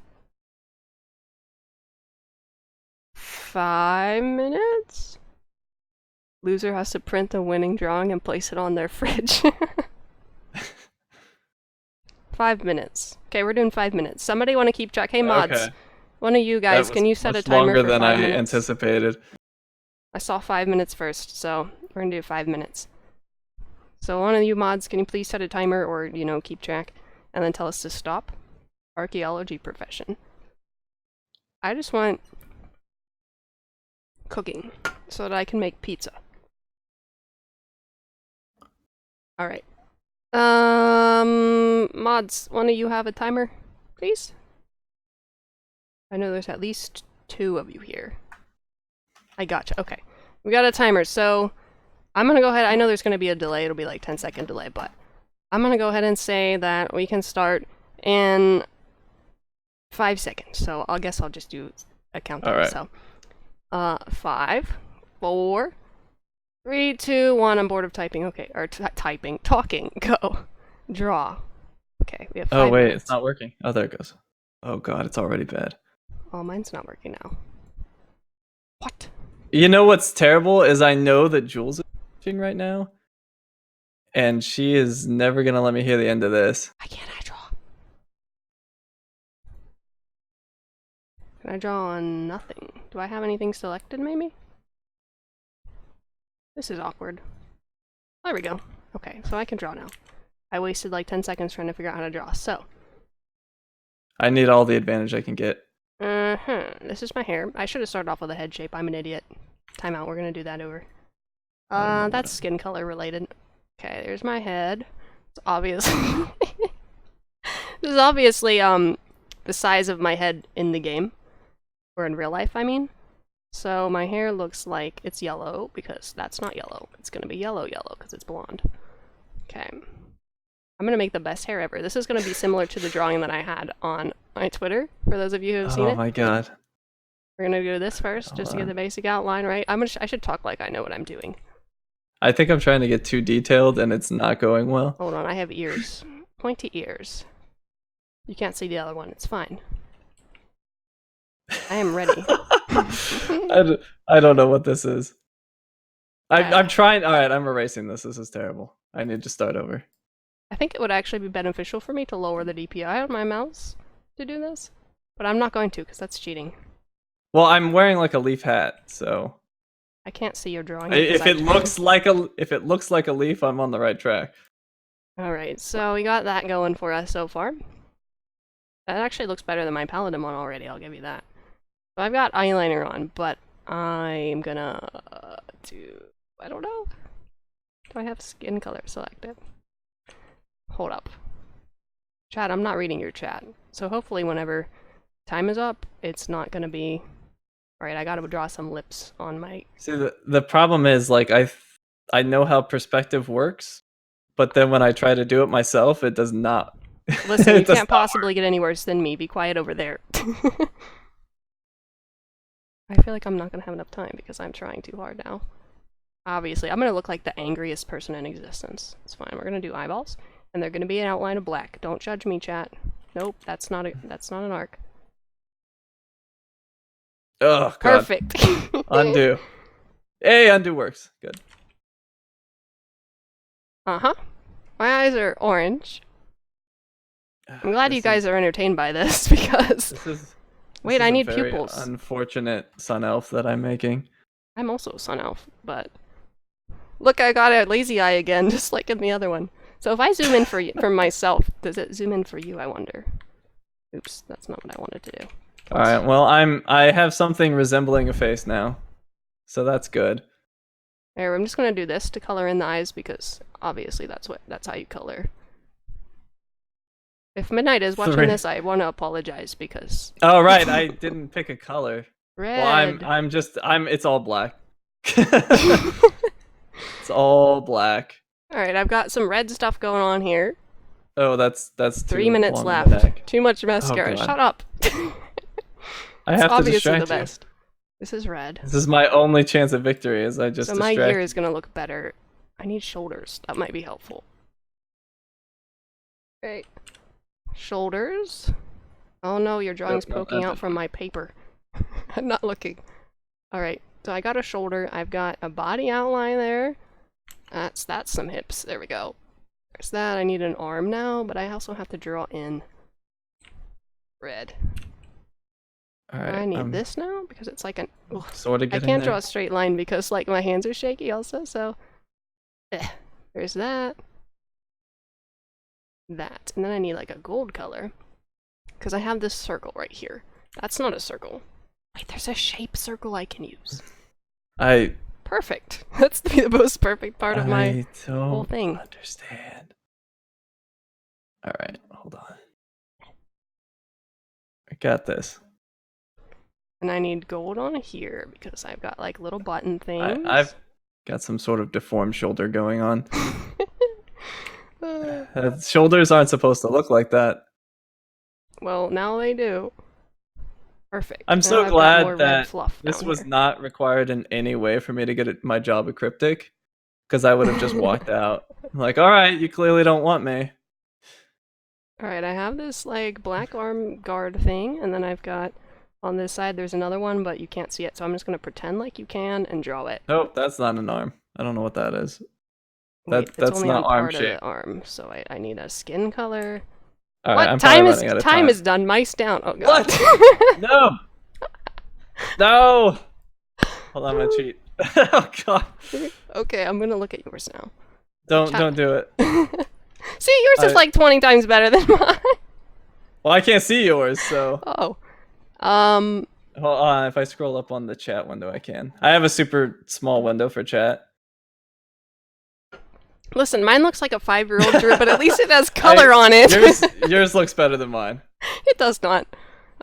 5 minutes? Loser has to print the winning drawing and place it on their fridge. 5 minutes. Okay, we're doing 5 minutes. Somebody want to keep track? Hey mods, Okay. one of you guys, That can was you set a much timer longer for than 5 I minutes? anticipated. I saw 5 minutes first, so we're gonna do 5 minutes. So one of you mods, can you please set a timer or, you know, keep track, and then tell us to stop? Archaeology profession. I just want cooking so that I can make pizza. Alright. Mods, one of you have a timer, please? I know there's at least 2 of you here. I gotcha, okay. We got a timer, so I'm gonna go ahead, I know there's gonna be a delay, it'll be like 10-second delay, but I'm gonna go ahead and say that we can start in 5 seconds. So I guess I'll just do a countdown. Alright. So 5, 4, 3, 2, 1. I'm bored of typing. Okay, or talking. Go. Draw. Okay, we have 5 Oh wait, minutes. it's not working. Oh, there it goes. Oh god, it's already bad. Oh, mine's not working now. What? You know what's terrible is I know that Jules is watching right now, and she is never gonna let me hear the end of this. Why can't I draw? Can I draw on nothing? Do I have anything selected, maybe? This is awkward. There we go. Okay, so I can draw now. I wasted like 10 seconds trying to figure out how to draw, so. I need all the advantage I can get. This is my hair. I should have started off with a head shape. I'm an idiot. Time out. We're gonna do that over. That's skin color related. Okay, there's my head. It's obvious. This is obviously, the size of my head in the game. Or in real life, I mean. So my hair looks like it's yellow, because that's not yellow. It's gonna be yellow because it's blonde. Okay. I'm gonna make the best hair ever. This is gonna be similar to the drawing that I had on my Twitter, for those of you who have seen it. Oh my god. We're gonna do this first, just to get Hold the basic outline, right? I should talk like I know what I'm doing. I think I'm trying to get too detailed and it's not going well. Hold on, I have ears. Pointy ears. You can't see the other one, it's fine. I am ready. I don't know what this is. I'm trying. All right, I'm erasing this. This is terrible. I need to start over. I think it would actually be beneficial for me to lower the DPI on my mouse to do this, but I'm not going to because that's cheating. Well, I'm wearing like a leaf hat, so I can't see your drawing. if it looks like a leaf, I'm on the right track. All right, so we got that going for us so far. That actually looks better than my Paladin one already. I'll give you that. So I've got eyeliner on, but I'm gonna do. I don't know. Do I have skin color selected? Hold up. Chat, I'm not reading your chat. So hopefully whenever time is up, it's not gonna be... Alright, I gotta draw some lips on my... See, the problem is, like, I know how perspective works, but then when I try to do it myself, it does not. Listen, you can't possibly get any worse than me. Be quiet over there. I feel like I'm not gonna have enough time because I'm trying too hard now. Obviously, I'm gonna look like the angriest person in existence. It's fine. We're gonna do eyeballs, and they're gonna be an outline of black. Don't judge me, chat. Nope, that's not an arc. Oh, God. Perfect. Undo. Hey, undo works. Good. Uh-huh. My eyes are orange. I'm glad you guys are entertained by this because... Wait, I need pupils. Unfortunate sun elf that I'm making. I'm also a sun elf, but... Look, I got a lazy eye again, just like in the other one. So if I zoom in for myself, does it zoom in for you, I wonder? Oops, that's not what I wanted to do. Alright, well, I have something resembling a face now. So that's good. There, I'm just gonna do this to color in the eyes because obviously that's how you color. If Midnight is watching this, I want to apologize because... Oh, right, I didn't pick a color. Red. Well, it's all black. It's all black. Alright, I've got some red stuff going on here. Oh, that's 3 minutes left. Too much mascara. Oh, shut up. I have to distract the best. You. This is red. This is my only chance at victory, as I just So my gear is gonna look better. I need shoulders. That might be helpful. Okay. Shoulders. Oh no, your drawing's poking out from my paper. I'm not looking. Alright, so I got a shoulder. I've got a body outline there. That's some hips. There we go. There's that. I need an arm now, but I also have to draw in red. Alright, I need this now because it's like an... Sort of I can't draw a straight line because like my hands are shaky also, so... There's that. That. And then I need like a gold color. Because I have this circle right here. That's not a circle. Wait, there's a shape circle I can use. Perfect. That's the most perfect part of my whole thing. I don't understand. Alright, hold on. I got this. And I need gold on here because I've got like little button things. I've got some sort of deformed shoulder going on. Shoulders aren't supposed to look like that. Well, now they do. Perfect. I'm so I've glad that this down was here. not required in any way for me to get my job at Cryptic, because I would have just walked out. Like, alright, you clearly don't want me. Alright, I have this like black arm guard thing, and then I've got on this side there's another one, but you can't see it, so I'm just gonna pretend like you can and draw it. Nope, that's not an arm. I don't know what that is. Wait, That's only not on arm part shape. Of the arm, so I need a skin color. Alright, What? I'm Time is done. Mice down. Oh god. What? No! No! Hold on, I'm gonna cheat. Oh god. Okay, I'm gonna look at yours now. Don't do it. See, yours is like 20 times better than mine. Well, I can't see yours, so. Oh. Hold on, if I scroll up on the chat window, I can. I have a super small window for chat. Listen, mine looks like a 5-year-old drew, but at least it has color on it. Yours looks better than mine. It does not.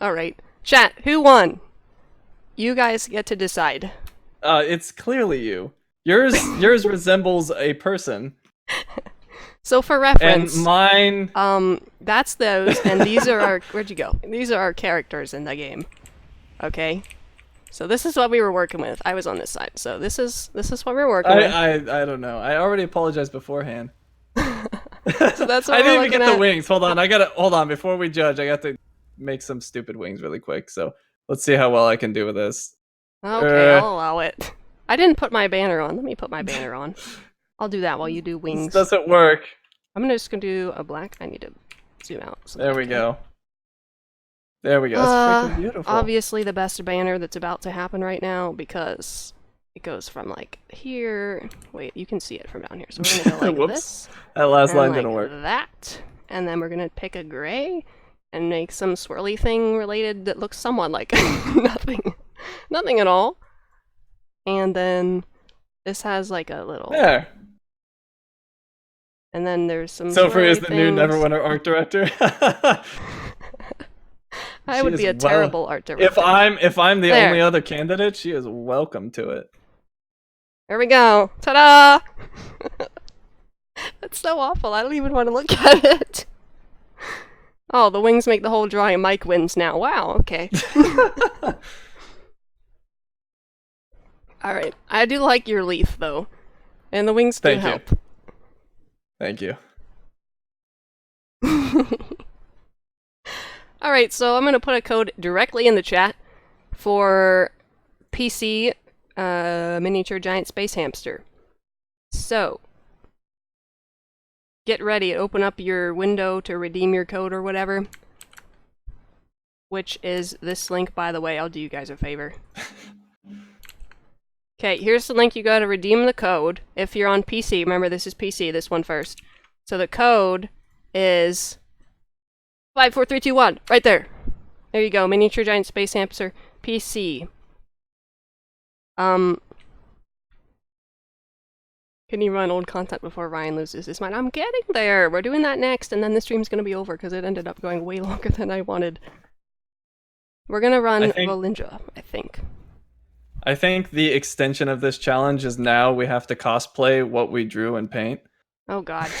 Alright. Chat, who won? You guys get to decide. It's clearly you. Yours resembles a person. So for reference, and mine. That's those, and these are our. Where'd you go? These are our characters in the game. Okay. So this is what we were working with. I was on this side, so this is what we're working with. I don't know. I already apologized beforehand. So that's what I didn't we're even get at. the wings. Hold on before we judge. I got to make some stupid wings really quick. So let's see how well I can do with this. Okay, I'll allow it. I didn't put my banner on. Let me put my banner on. I'll do that while you do This wings. doesn't work. I'm just gonna do a black. I need to zoom out. So There we go. There we go. That's freaking beautiful. Obviously the best banner that's about to happen right now because it goes from like here. Wait, you can see it from down here. So we're gonna go like Whoops. this. That last and line like didn't work. that, and then we're gonna pick a gray and make some swirly thing related that looks somewhat like nothing at all. And then this has like a little. There. And then there's some. Sophie is swirly the new things. Neverwinter art director. I She would is be a well- terrible art director. If I'm the There. only other candidate, she is welcome to it. There we go. Ta-da! That's so awful. I don't even want to look at it. Oh, the wings make the whole drawing. Mike wins now. Wow, okay. Alright. I do like your leaf, though. And the wings do Thank you. help. Thank you. Alright, so I'm going to put a code directly in the chat for PC Miniature Giant Space Hamster. So, get ready. Open up your window to redeem your code or whatever. Which is this link, by the way. I'll do you guys a favor. Okay, here's the link. You gotta redeem the code. If you're on PC, remember this is PC, this one first. So the code is 54321, right there. There you go, Miniature Giant Space Hamster PC. Can you run old content before Ryan loses his mind? I'm getting there. We're doing that next, and then the stream's gonna be over because it ended up going way longer than I wanted. We're gonna run Valinja, I think. I think the extension of this challenge is now we have to cosplay what we drew in paint. Oh god.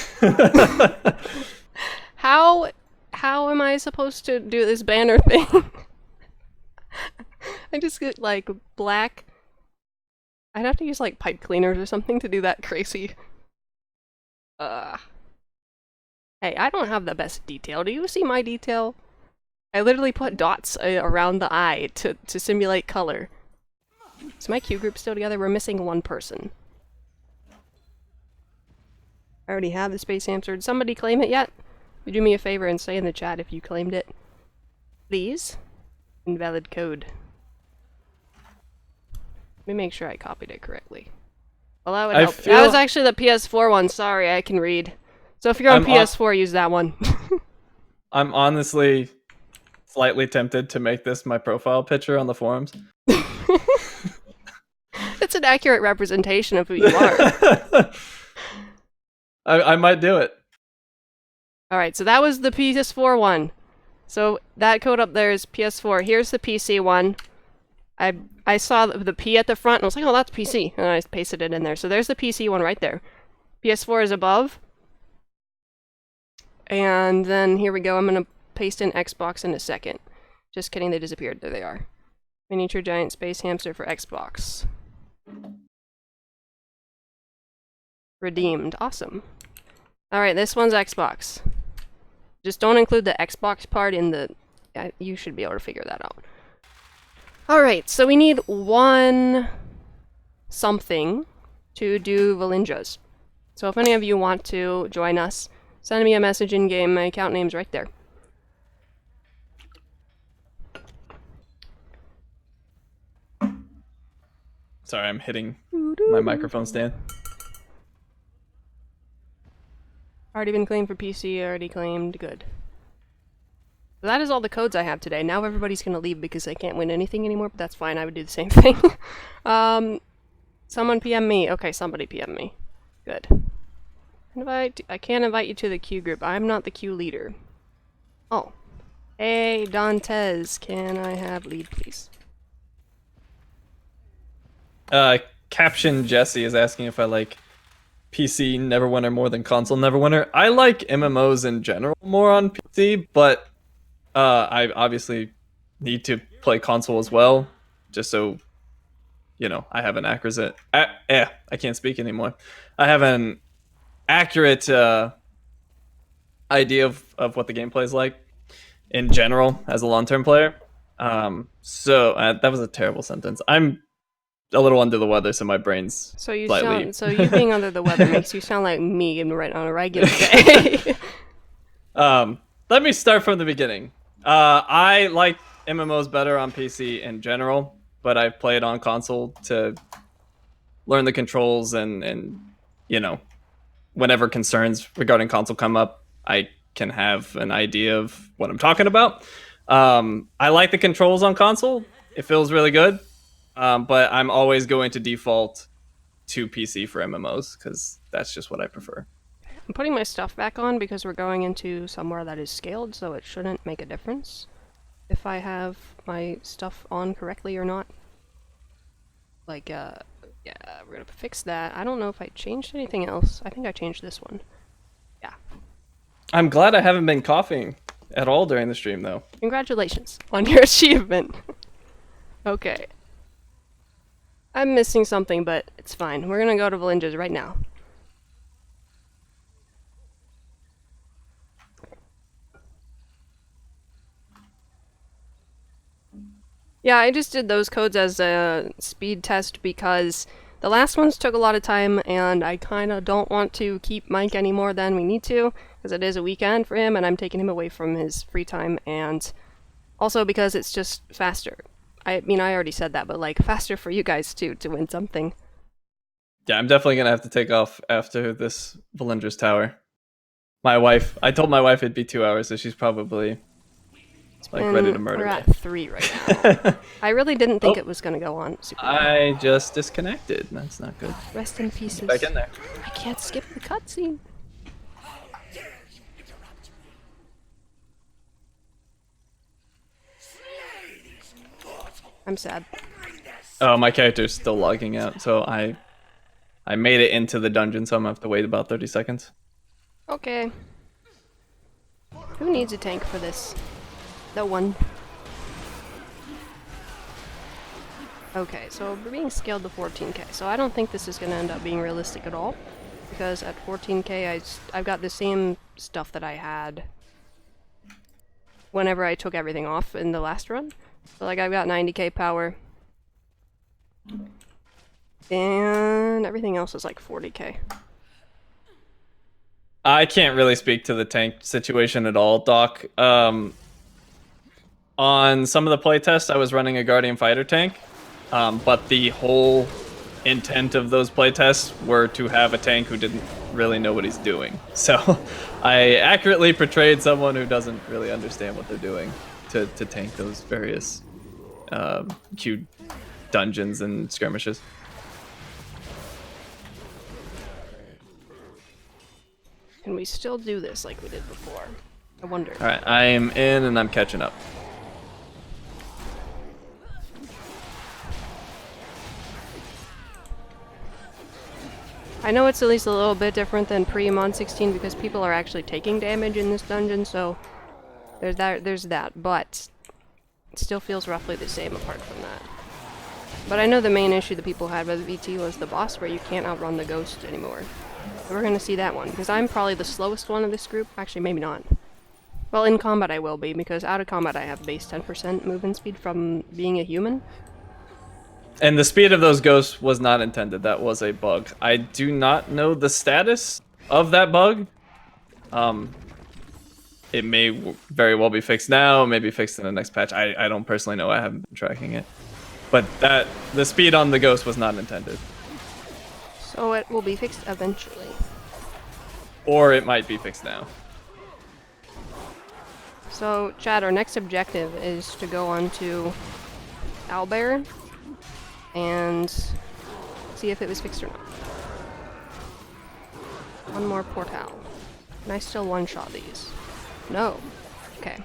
How am I supposed to do this banner thing? I just get like black. I'd have to use like pipe cleaners or something to do that crazy. Hey, I don't have the best detail. Do you see my detail? I literally put dots around the eye to simulate color. Is my Q group still together? We're missing one person. I already have the space hamster. Did somebody claim it yet? Do me a favor and say in the chat if you claimed it. Please. Invalid code. Let me make sure I copied it correctly. Well, that would help. That was actually the PS4 one. Sorry, I can read. So if you're on PS4, use that one. I'm honestly slightly tempted to make this my profile picture on the forums. It's an accurate representation of who you are. I might do it. Alright, so that was the PS4 one. So that code up there is PS4. Here's the PC one. I saw the P at the front and I was like, oh, that's PC. And I pasted it in there. So there's the PC one right there. PS4 is above. And then here we go. I'm going to paste in Xbox in a second. Just kidding, they disappeared. There they are. Miniature Giant Space Hamster for Xbox. Redeemed. Awesome. Alright, this one's Xbox. Just don't include the Xbox part in the... you should be able to figure that out. Alright, so we need one something to do Valinjas. So if any of you want to join us, send me a message in-game. My account name's right there. Sorry, I'm hitting my microphone stand. Already been claimed for PC, already claimed. Good. So that is all the codes I have today. Now everybody's gonna leave because they can't win anything anymore, but that's fine. I would do the same thing. Someone PM me. Okay, somebody PM me. Good. I can't invite you to the Q group. I'm not the Q leader. Oh. Hey, Dantes, can I have lead, please? Caption Jesse is asking if I like PC Neverwinter more than console Neverwinter. I like MMOs in general more on PC, but I obviously need to play console as well, just so, you know, I have an accurate... I can't speak anymore. I have an accurate idea of what the gameplay is like in general as a long-term player. So that was a terrible sentence. I'm a little under the weather, so my brain's So you slightly... sound. So you being under the weather makes you sound like me on a regular day. Let me start from the beginning. I like MMOs better on PC in general, but I've played on console to learn the controls and you know, whenever concerns regarding console come up, I can have an idea of what I'm talking about. I like the controls on console. It feels really good. But I'm always going to default to PC for MMOs because that's just what I prefer. I'm putting my stuff back on because we're going into somewhere that is scaled, so it shouldn't make a difference if I have my stuff on correctly or not. Like, yeah, we're gonna fix that. I don't know if I changed anything else. I think I changed this one. Yeah. I'm glad I haven't been coughing at all during the stream, though. Congratulations on your achievement. Okay. I'm missing something, but it's fine. We're gonna go to Valinja's right now. Yeah, I just did those codes as a speed test because the last ones took a lot of time and I kind of don't want to keep Mike any more than we need to because it is a weekend for him and I'm taking him away from his free time, and also because it's just faster. I mean, I already said that, but like faster for you guys too to win something. Yeah, I'm definitely going to have to take off after this Valindra's Tower. I told my wife it'd be 2 hours, so she's probably like ready to murder We're me. at 3 right now. I really didn't think it was going to go on super long. I just disconnected. That's not good. Rest in pieces. Back in there. I can't skip the cutscene. I'm sad. Oh, my character's still logging out, so I made it into the dungeon, so I'm gonna have to wait about 30 seconds. Okay. Who needs a tank for this? No one. Okay, so we're being scaled to 14k, so I don't think this is going to end up being realistic at all, because at 14k I've got the same stuff that I had whenever I took everything off in the last run. So like I've got 90k power, and everything else is like 40k. I can't really speak to the tank situation at all, Doc. On some of the playtests, I was running a Guardian Fighter tank, but the whole intent of those playtests were to have a tank who didn't really know what he's doing. So I accurately portrayed someone who doesn't really understand what they're doing to tank those various queued dungeons and skirmishes. Can we still do this like we did before? I wonder. Alright, I am in and I'm catching up. I know it's at least a little bit different than pre-Mon 16 because people are actually taking damage in this dungeon, so there's that, but it still feels roughly the same apart from that. But I know the main issue that people had with VT was the boss where you can't outrun the ghost anymore. So we're gonna see that one, because I'm probably the slowest one of this group. Actually, maybe not. Well, in combat I will be, because out of combat I have base 10% movement speed from being a human. And the speed of those ghosts was not intended. That was a bug. I do not know the status of that bug. It may very well be fixed now, maybe fixed in the next patch. I don't personally know. I haven't been tracking it. But the speed on the ghost was not intended. So it will be fixed eventually. Or it might be fixed now. So, Chad, our next objective is to go on to Owlbear and see if it was fixed or not. One more portal. Can I still one-shot these? No. Okay.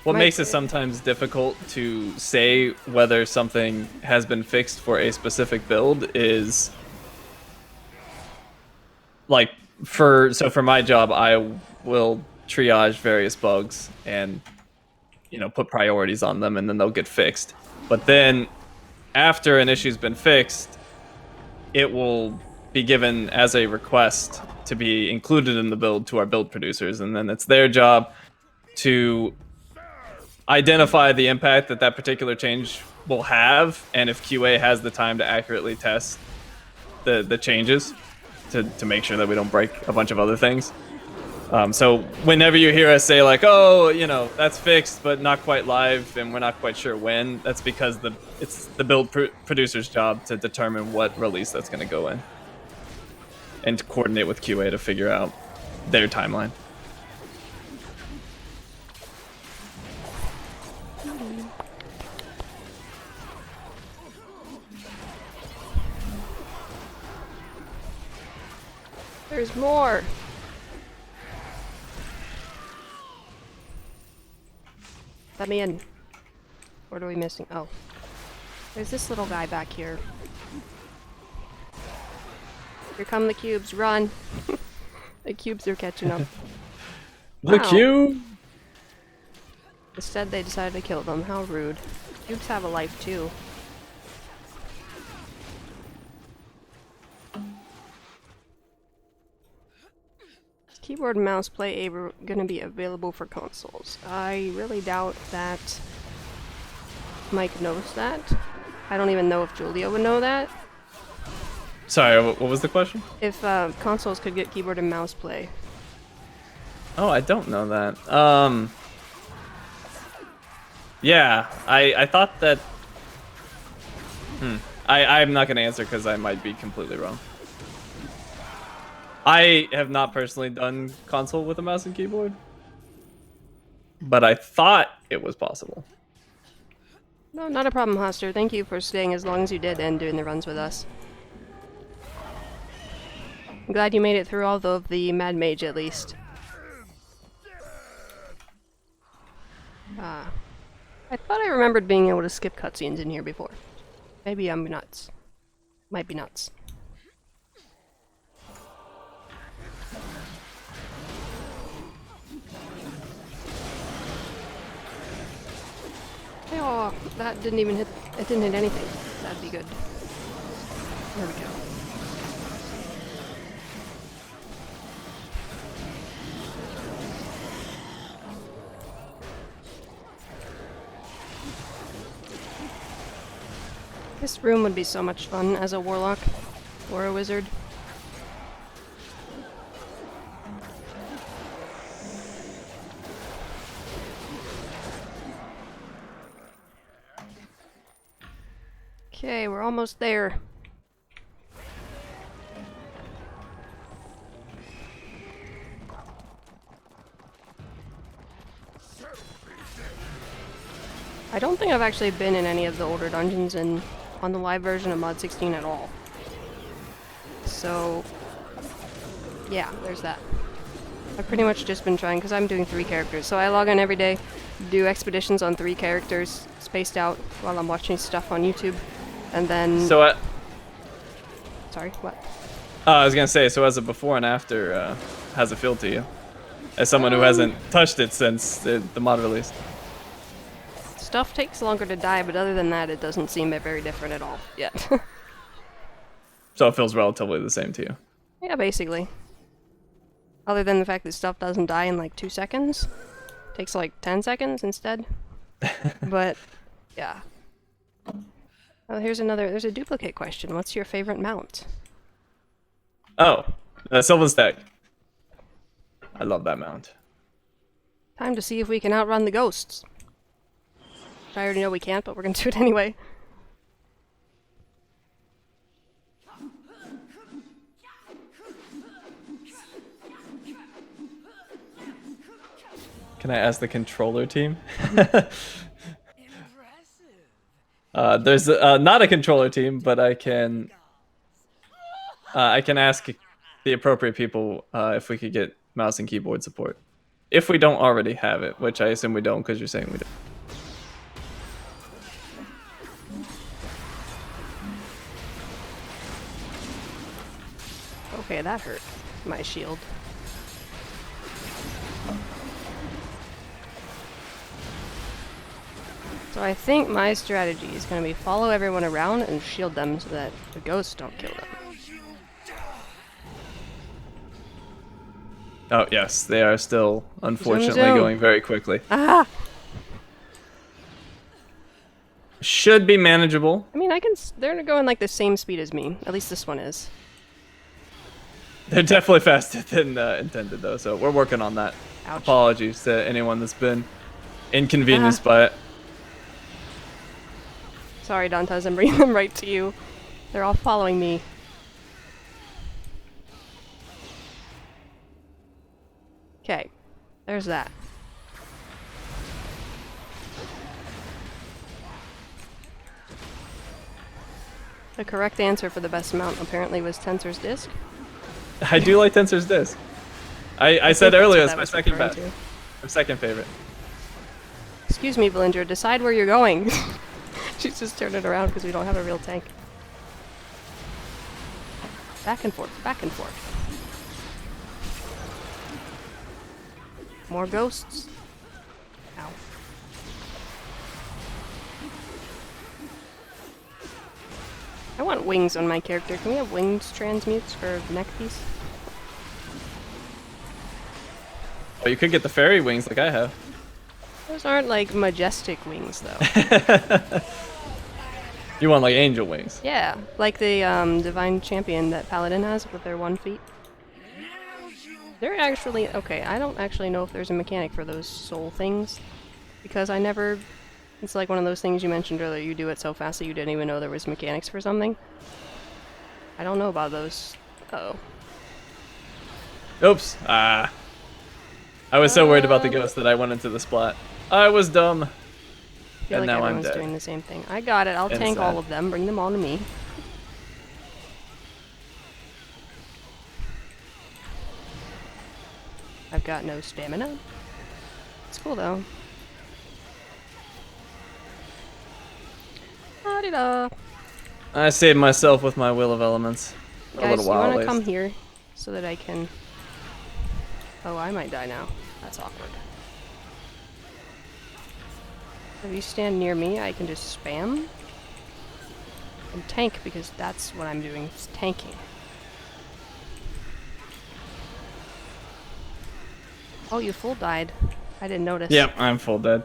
What makes it sometimes difficult to say whether something has been fixed for a specific build is like for my job, I will triage various bugs and put priorities on them, and then they'll get fixed. But then after an issue's been fixed, it will be given as a request to be included in the build to our build producers, and then it's their job to identify the impact that particular change will have, and if QA has the time to accurately test the changes to make sure that we don't break a bunch of other things. So whenever you hear us say like, oh, you know, that's fixed but not quite live and we're not quite sure when, that's because it's the build producer's job to determine what release that's going to go in and to coordinate with QA to figure out their timeline. There's more. Let me in. What are we missing? Oh. There's this little guy back here. Here come the cubes. Run. The cubes are catching up. The Wow. cube! Instead, they decided to kill them. How rude. Cubes have a life, too. Is keyboard and mouse play gonna be available for consoles? I really doubt that Mike knows that. I don't even know if Julia would know that. Sorry, what was the question? If consoles could get keyboard and mouse play. Oh, I don't know that. Yeah, I thought that... I'm not going to answer because I might be completely wrong. I have not personally done console with a mouse and keyboard, but I thought it was possible. No, not a problem, Hoster. Thank you for staying as long as you did and doing the runs with us. I'm glad you made it through all of the Mad Mage, at least. I thought I remembered being able to skip cutscenes in here before. Maybe I'm nuts. Might be nuts. Oh, that didn't even hit. It didn't hit anything. That'd be good. There we go. This room would be so much fun as a warlock or a wizard. Okay, we're almost there. I don't think I've actually been in any of the older dungeons on the live version of Mod 16 at all. So, yeah, there's that. I've pretty much just been trying, because I'm doing 3 characters, so I log in every day, do expeditions on 3 characters, spaced out while I'm watching stuff on YouTube, and then... So, Sorry, what? I was gonna say, so as a before and after, how's it feel to you? As someone who hasn't touched it since the mod release. Stuff takes longer to die, but other than that, it doesn't seem very different at all yet. So it feels relatively the same to you. Yeah, basically. Other than the fact that stuff doesn't die in like 2 seconds. Takes like 10 seconds instead. But, yeah. Oh, there's a duplicate question. What's your favorite mount? Oh, Sylvan Stag. I love that mount. Time to see if we can outrun the ghosts. I already know we can't, but we're gonna do it anyway. Can I ask the controller team? There's not a controller team, but I can ask the appropriate people if we could get mouse and keyboard support. If we don't already have it, which I assume we don't because you're saying we don't. Okay, that hurt. My shield. So I think my strategy is going to be follow everyone around and shield them so that the ghosts don't kill them. Oh yes, they are still unfortunately zoom. going very quickly. Ah! should be manageable. I mean, they're going like the same speed as me. At least this one is. They're definitely faster than intended, though, so we're working on that. Ouch. Apologies to anyone that's been inconvenienced by it. Sorry, Dantas, I'm bringing them right to you. They're all following me. Okay, there's that. The correct answer for the best mount apparently was Tensor's Disc. I do like Tensor's Disc. I said think that's earlier what it's that my was second referring best. to. My second favorite. Excuse me, Bellinger, decide where you're going. She's just turning around because we don't have a real tank. Back and forth, back and forth. More ghosts. Ow. I want wings on my character. Can we have wings transmutes for neck piece? Oh, you could get the fairy wings like I have. Those aren't like majestic wings though. You want like angel wings. Yeah, like the divine champion that Paladin has with their 1 feet. They're actually okay. I don't actually know if there's a mechanic for those soul things because I never. It's like one of those things you mentioned earlier. You do it so fast that you didn't even know there was mechanics for something. I don't know about those. Uh oh. Oops. I was so worried about the ghost that I went into the splat. I was dumb. I feel And like now I'm everyone's dead. doing the same thing. I got it. I'll And tank all sad. of them. Bring them all to me. I've got no stamina. It's cool though. La-di-da. I saved myself with my Will of Elements. For a Guys, little you while want at to come least. here so that I can... Oh, I might die now. That's awkward. If you stand near me, I can just spam. And tank, because that's what I'm doing, is tanking. Oh, you full died. I didn't notice. Yep, I'm full dead.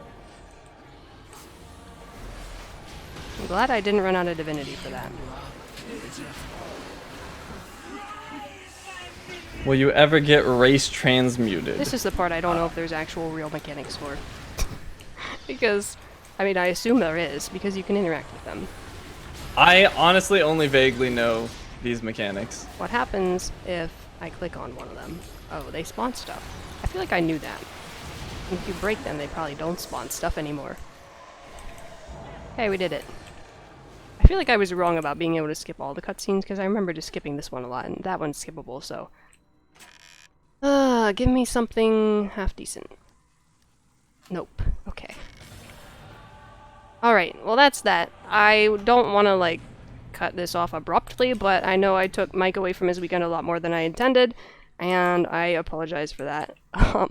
I'm glad I didn't run out of divinity for that. Will you ever get race transmuted? This is the part I don't know if there's actual real mechanics for. Because, I mean, I assume there is, because you can interact with them. I honestly only vaguely know these mechanics. What happens if I click on one of them? Oh, they spawn stuff. I feel like I knew that. And if you break them, they probably don't spawn stuff anymore. Hey, we did it. I feel like I was wrong about being able to skip all the cutscenes, because I remember just skipping this one a lot, and that one's skippable, so... give me something half decent. Nope. Okay. Alright, well that's that. I don't want to, like, cut this off abruptly, but I know I took Mike away from his weekend a lot more than I intended, and I apologize for that. Oh,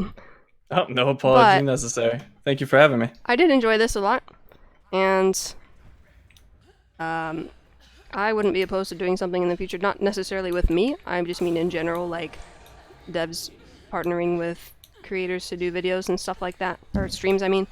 no apology But- necessary. Thank you for having me. I did enjoy this a lot, and I wouldn't be opposed to doing something in the future, not necessarily with me, I just mean in general, like devs partnering with creators to do videos and stuff like that, or streams, I mean.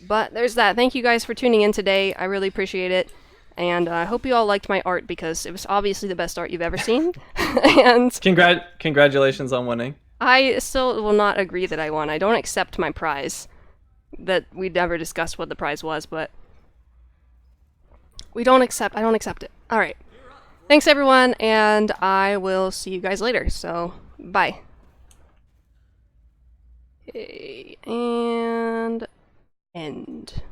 But there's that. Thank you guys for tuning in today. I really appreciate it. And I hope you all liked my art because it was obviously the best art you've ever seen. And Congratulations on winning. I still will not agree that I won. I don't accept my prize. That we never discussed what the prize was, but I don't accept it. Alright. Thanks everyone, and I will see you guys later. So, bye. Okay, and end.